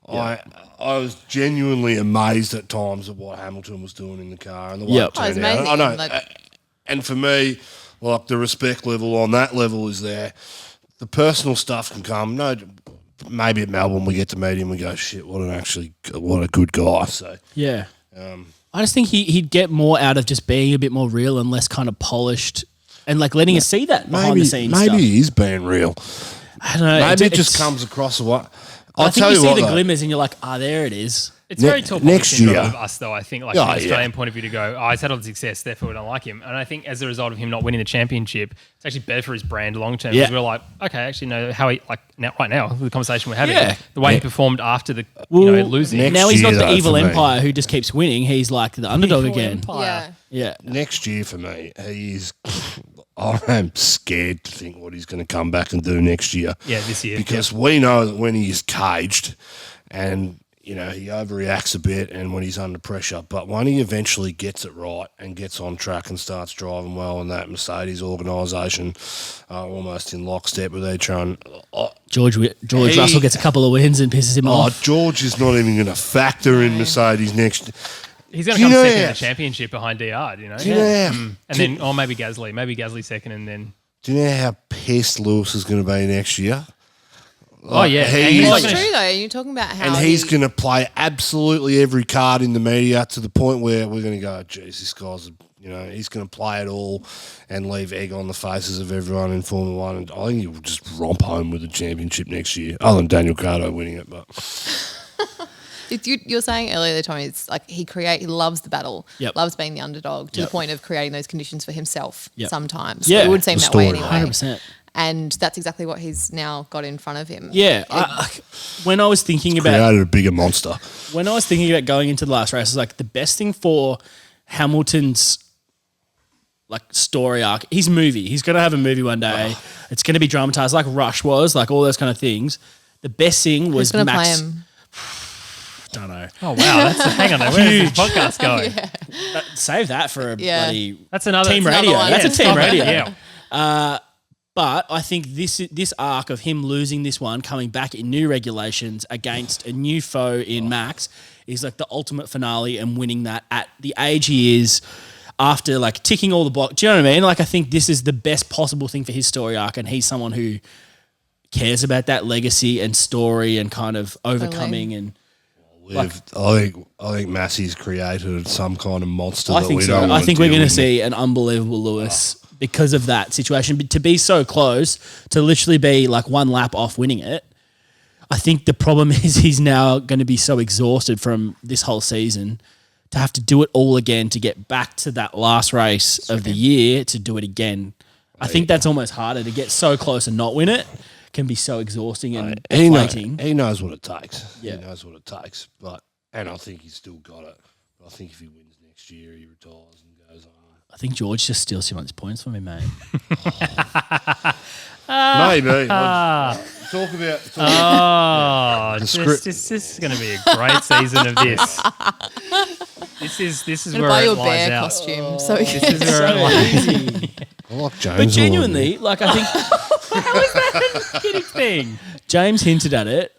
I was genuinely amazed at times at what Hamilton was doing in the car and the way it turned out. I know. And for me, like the respect level on that level is there. The personal stuff can come. No. Maybe at Melbourne we get to meet him. We go, shit, what a good guy. So yeah, I just think he'd get more out of just being a bit more real and less kind of polished, and like letting us see that behind the scenes. Maybe stuff. he is being real. I don't know. Maybe it just comes across a what. I think you see the glimmers and you're like, there it is. It's very top next year of us, though, I think, like from an Australian point of view, to go, he's had all the success, therefore we don't like him. And I think as a result of him not winning the championship, it's actually better for his brand long term. Because we're like, okay, actually, no, how he, like, right now, the conversation we're having, the way he performed after the losing. Now he's not the evil empire who just keeps winning. He's like the underdog again. Yeah. Next year for me, he's. I am scared to think what he's going to come back and do next year. Yeah, this year. Because we know that when he is caged and, he overreacts a bit and when he's under pressure, but when he eventually gets it right and gets on track and starts driving well, and that Mercedes organisation are almost in lockstep with each other. George Russell gets a couple of wins and pisses him off. George is not even going to factor in Mercedes next. He's going to come second in the championship behind DR, Do you know and then, maybe Gasly. Maybe Gasly second and then... Do you know how pissed Lewis is going to be next year? It's true though. You're talking about how he's going to play absolutely every card in the media to the point where we're going to go, geez, this guy's, he's going to play it all and leave egg on the faces of everyone in Formula One. And I think he'll just romp home with the championship next year, other than Daniel Ricciardo winning it. But you're saying earlier, Tony, it's like he loves the battle, loves being the underdog to the point of creating those conditions for himself. Sometimes, it would seem that way anyway. 100%. And that's exactly what he's now got in front of him. Yeah. When I was thinking about... created a bigger monster. When I was thinking about going into the last race, I was like, the best thing for Hamilton's story arc, his movie, he's going to have a movie one day. It's going to be dramatized like Rush was, like all those kind of things. The best thing was Who's going to Max... play him? Don't know. Oh, wow. Hang on there. Where is this podcast going? Save that for a bloody... That's another... Team radio. That's a team radio. Yeah. But I think this arc of him losing this one, coming back in new regulations against a new foe in Max, is like the ultimate finale, and winning that at the age he is, after like ticking all the boxes. Do you know what I mean? Like, I think this is the best possible thing for his story arc, and he's someone who cares about that legacy and story and kind of overcoming and. I think Massey's created some kind of monster. I think so. I think we're going to see an unbelievable Lewis because of that situation. But to be so close, to literally be like one lap off winning it, I think the problem is he's now going to be so exhausted from this whole season to have to do it all again to get back to that last race of the year to do it again. I think that's almost harder to get so close and not win it. Can be so exhausting and deflating. He knows what it takes. Yeah. He knows what it takes. And I think he's still got it. But I think if he wins next year, he retires and goes on. I think George just steals too much points from me, mate. Maybe. Talk about this is going to be a great season of this. This is where buy it your lies bear out. costume. So This is where it lies. I like James. But genuinely, like I think How is that a kidding thing? James hinted at it.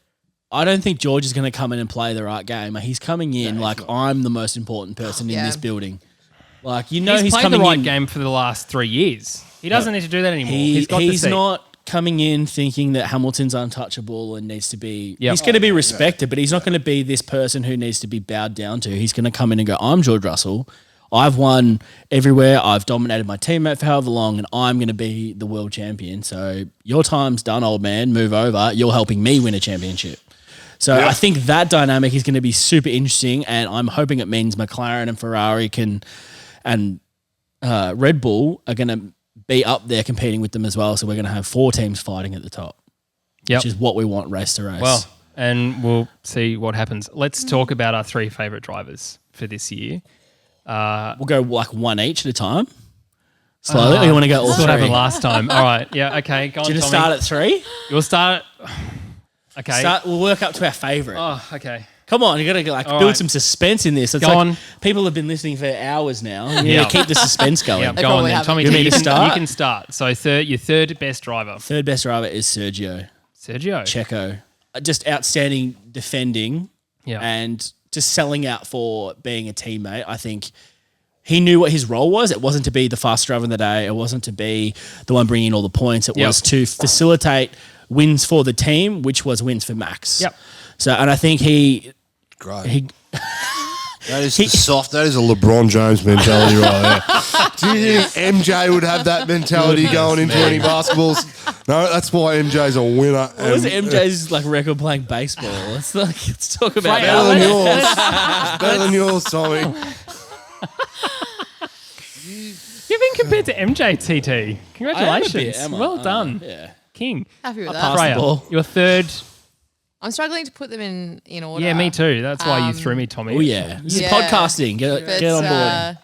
I don't think George is going to come in and play the right game. He's coming in I'm the most important person in this building. Like, he's played coming the right in, game for the last 3 years. He doesn't need to do that anymore. He's not coming in thinking that Hamilton's untouchable and needs to be... He's going to be respected, but he's not going to be this person who needs to be bowed down to. He's going to come in and go, I'm George Russell. I've won everywhere. I've dominated my teammate for however long, and I'm going to be the world champion. So your time's done, old man. Move over. You're helping me win a championship. So I think that dynamic is going to be super interesting, and I'm hoping it means McLaren and Ferrari can, and Red Bull are going to be up there competing with them as well. So we're going to have 4 teams fighting at the top, which is what we want race to race. Well, and we'll see what happens. Let's talk about our 3 favourite drivers for this year. We'll go like one each at a time. Slowly. Or you want to go all That's 3? what happened last time. All right. Yeah. Okay. Go on, Do you want to Tommy. start at 3? You'll start. Okay. We'll work up to our favourite. Oh, okay. Come on, you got to like All build right. some suspense in this. It's Go like on. people have been listening for hours now. You need Yeah. to keep the suspense going. Yeah, They go on probably then. haven't. Tommy, You T, want me to you start? can start. So your third best driver. Third best driver is Sergio Checo. Just outstanding defending Yeah. and just selling out for being a teammate. I think he knew what his role was. It wasn't to be the fastest driver in the day. It wasn't to be the one bringing in all the points. It Yep. was to facilitate wins for the team, which was wins for Max. Yep. So, and I think he Great. That is soft. That is a LeBron James mentality right there. Do you think MJ would have that mentality going into any basketballs? No, that's why MJ's a winner. what was MJ's like record playing baseball? Let's talk about Freya. Better than that. yours. It's better than yours, Tommy. You've been compared to MJ, TT. Congratulations. am I? Well done. Yeah. King. Happy with I that. passed the Freya, ball. your third. I'm struggling to put them in order. Yeah, me too. That's why you threw me, Tommy. Oh yeah. This is Yeah. podcasting. But, Get on board.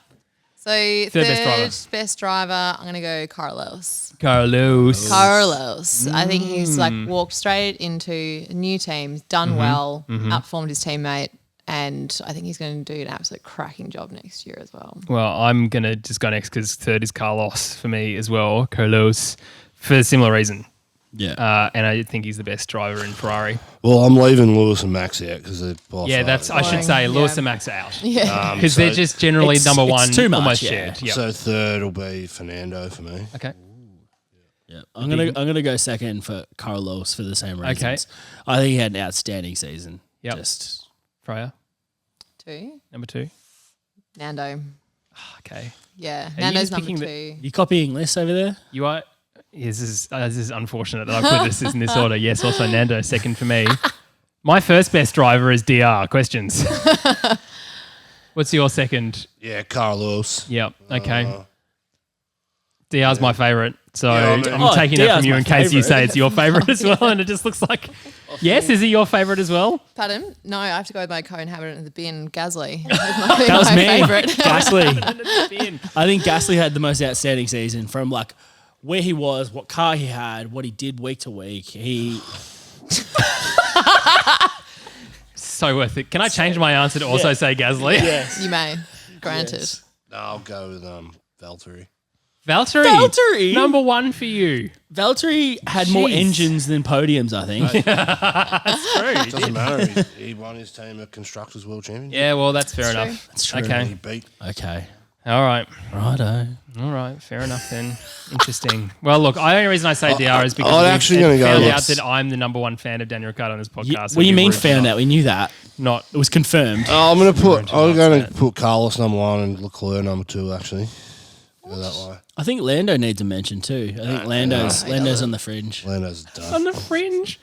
So best best driver, I'm going to go Carlos. Carlos. I think he's like walked straight into a new team, done well, outperformed his teammate, and I think he's going to do an absolute cracking job next year as well. Well, I'm going to just go next because third is Carlos for me as well. Carlos, for a similar reason. Yeah. And I think he's the best driver in Ferrari. Well, I'm leaving Lewis and Max out because they're by Yeah, far- that's. I should Boring. say Lewis Yeah. and Max are out Yeah. because so they're just generally it's- number it's one, too much, almost yeah. shared. Yep. So third will be Fernando for me. Okay. Yeah. I'm gonna go second for Carlos for the same reasons. Okay. I think he had an outstanding season. Yep. Just Freya, 2. number 2. Nando. Okay. Yeah. you Nando's just number picking 2. you copying lists over there? You are. Yes, this is unfortunate that I put this in this order. Yes, also Nando second for me. My first best driver is DR. Questions. What's your second? Yeah, Carlos. Yep. Okay. DR's my favourite. So Yeah, I mean- I'm Oh, taking that DR's from you my in case you favourite. say it's your favourite as well. And it just looks like, yes, is he your favourite as well? Pardon? No, I have to go with my co-inhabitant of the bin, Gasly. That That was me. favourite. Gasly. I think Gasly had the most outstanding season from like where he was, what car he had, what he did week to week. He So worth it. Can I change my answer to also say Gasly? You may. Granted. Yes. No, I'll go with Valtteri. Valtteri. Number 1 for you. Valtteri had more Jeez. engines than podiums, I think. True. Doesn't matter. He won his team a Constructors World Championship. Yeah, well, that's fair That's enough. That's true. He Okay. beat. Okay. All right. Righto. All right, fair enough then. Interesting. Well, look, the only reason I say DR is because I'm we've actually gonna go found with- out that I'm the number 1 fan of Daniel Ricciardo on this podcast. What do you mean found out? We knew that. Not. It was confirmed. I'm going to that. put Carlos number 1 and Leclerc number 2, actually. Go that way. I think Lando needs a mention too. I think Lando's on the fringe. Lando's done. On the fringe.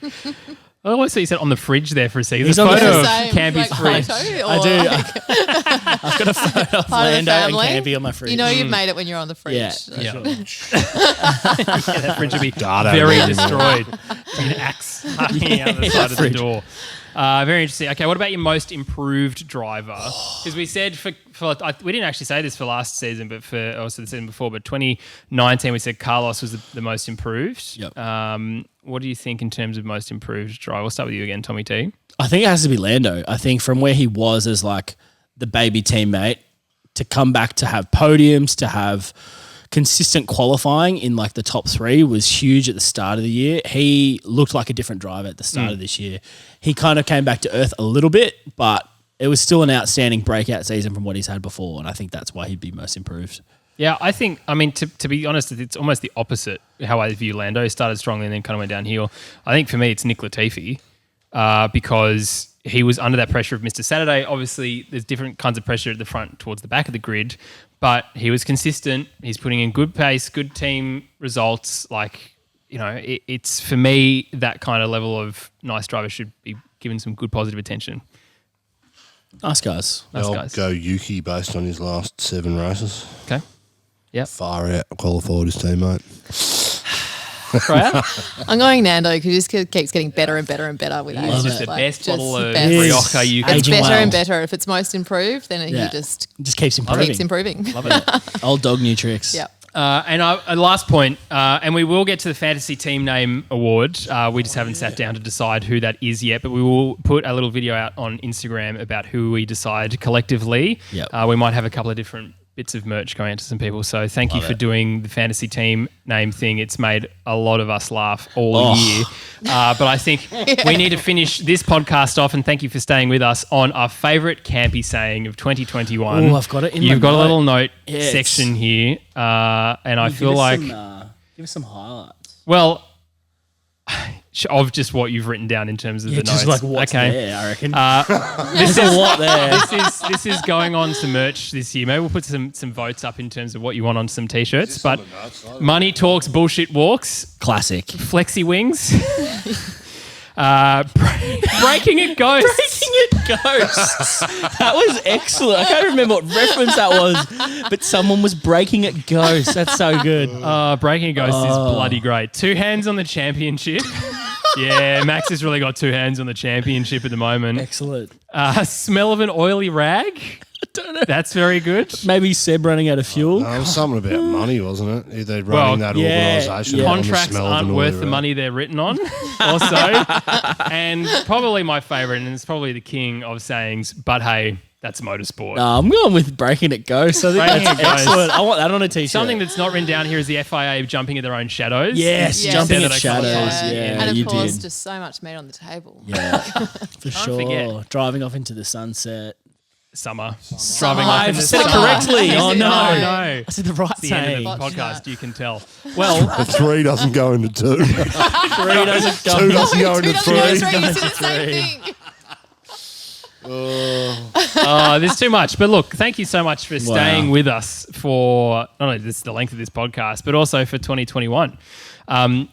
I always thought you said on the fridge there for a second. He's There's a on the photo of Same, Campy's like, fridge. photo, I or do. like I've got a photo of part of the Lando and family. Campy on my fridge. You know you've made it when you're on the fridge. Yeah. Yeah. That fridge would be Data very anymore. destroyed. An axe hanging out the side of the door. Very interesting. Okay, what about your most improved driver? Because we said we didn't actually say this for last season, but for also the season before. But 2019, we said Carlos was the most improved. Yep. What do you think in terms of most improved driver? We'll start with you again, Tommy T. I think it has to be Lando. I think from where he was as like the baby teammate to come back to have podiums, to have consistent qualifying in like the top 3 was huge at the start of the year. He looked like a different driver at the start of this year. He kind of came back to earth a little bit, but it was still an outstanding breakout season from what he's had before, and I think that's why he'd be most improved. Yeah, I mean, to be honest, it's almost the opposite how I view Lando. He started strongly and then kind of went downhill. I think for me, it's Nick Latifi because he was under that pressure of Mr. Saturday. Obviously, there's different kinds of pressure at the front towards the back of the grid, but he was consistent. He's putting in good pace, good team results. Like, you know, it's for me, that kind of level of nice driver should be given some good positive attention. Nice guys. Nice I'll guys. go Yuki based on his last 7 races. Okay. Yep. Far out. Qualified his teammate. Freya? I'm going Nando because he just keeps getting better and better and better with age. It's just the Like, best just bottle the of best. Rioja you can. It's Aging better well. and better. If it's most improved, then he just keeps improving. keeps improving. Love it. Old dog new tricks. Yeah. And last point, and we will get to the Fantasy Team Name Award. We just haven't sat down to decide who that is yet, but we will put a little video out on Instagram about who we decide collectively. Yep. We might have a couple of different bits of merch going out to some people. So thank you for doing the Fantasy Team Name thing. It's made a lot of us laugh all year. But I think we need to finish this podcast off, and thank you for staying with us on our favourite Campy saying of 2021. Oh, I've got it in my You've got a note. little note Yeah, section here, and I feel like... give us some highlights. Well, of just what you've written down in terms of the notes. Just like what's there, I reckon. This There's a lot there. this is going on some merch this year. Maybe we'll put some votes up in terms of what you want on some t-shirts. But money talks, bullshit walks. Classic. Flexi wings. Breaking it ghosts. Breaking it ghosts. That was excellent. I can't remember what reference that was, but someone was breaking it ghosts. That's so good. Breaking a ghost is bloody great. 2 hands on the championship. Yeah, Max has really got 2 hands on the championship at the moment. Excellent. Smell of an oily rag. I don't know. That's very good. Maybe Seb running out of fuel. No, it was something about money, wasn't it? They're running that organisation. yeah. on the Contracts smell of aren't an worth oil the rag. money they're written on, also. And probably my favourite, and it's probably the king of sayings, but hey, that's motorsport. No, I'm going with breaking it ghosts. I think Breaking that's it ghosts. excellent. I want that on a t-shirt. Something that's not written down here is the FIA jumping at their own shadows. Yes, Yes. jumping Instead at of shadows. colour. Yeah, And you of course, did. just so much meat on the table. Yeah, for sure. forget. Driving off into the sunset. Driving off I've in the said it summer. correctly. Oh no. No. I said the right The end of thing. the Watch podcast, that. you can tell. Well, The 3 doesn't go into 2. 2 Three doesn't go. doesn't go into Two doesn't go 3. to three, you said the same thing. there's too much. But look, thank you so much for staying with us for not only the length of this podcast, but also for 2021.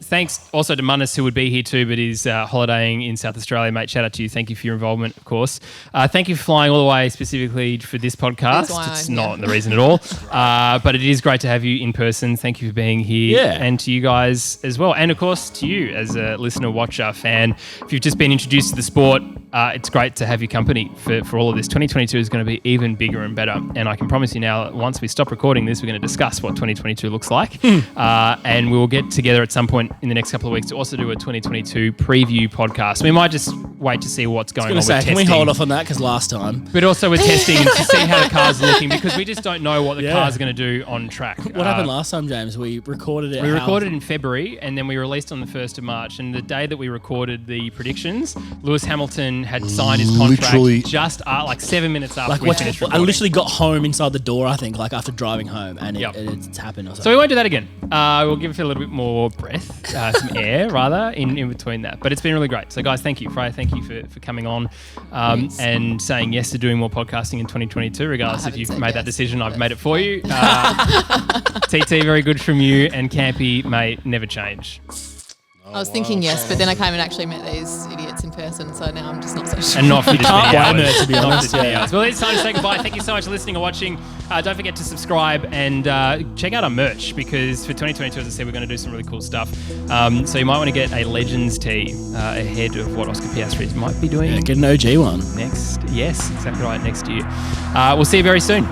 Thanks also to Munnis, who would be here too, but is holidaying in South Australia. Mate, shout out to you. Thank you for your involvement, of course. Thank you for flying all the way specifically for this podcast. That's why It's I'm not here. the reason at all. But it is great to have you in person. Thank you for being here. Yeah. And to you guys as well. And of course to you as a listener, watcher, fan. If you've just been introduced to the sport, it's great to have your company for all of this. 2022 is going to be even bigger and better. And I can promise you now, once we stop recording this, we're going to discuss what 2022 looks like. And we will get together at some point in the next couple of weeks to also do a 2022 preview podcast. We might just wait to see what's going on with testing. Can we hold off on that? Because last time. But also with testing and to see how the cars are looking, because we just don't know what the cars are going to do on track. What happened last time, James? We recorded it. We recorded in February and then we released on the 1st of March. And the day that we recorded the predictions, Lewis Hamilton had signed his contract Literally- just like 7 minutes after Like we finished I recording. literally got home inside the door, I think, like after driving home, and Yep. it's happened or So we something. won't do that again. We'll give it a little bit more breath, some air rather, in between that. But it's been really great. So guys, thank you. Freya, thank you for coming on and saying yes to doing more podcasting in 2022, regardless if you've said made that yes, decision. I've made it for you. TT, very good from you. And Campy, may never change. I was thinking yes, but then I came and actually met these idiots in person, so now I'm just not so sure. And not for this Can't many blame hours. her, to be Not for honest, this many yeah. hours. Well, it's time to say goodbye. Thank you so much for listening or watching. Don't forget to subscribe and check out our merch, because for 2022, as I said, we're going to do some really cool stuff. So you might want to get a Legends tee ahead of what Oscar Piastri might be doing Get an OG one. next. Yes, exactly right, next year. We'll see you very soon.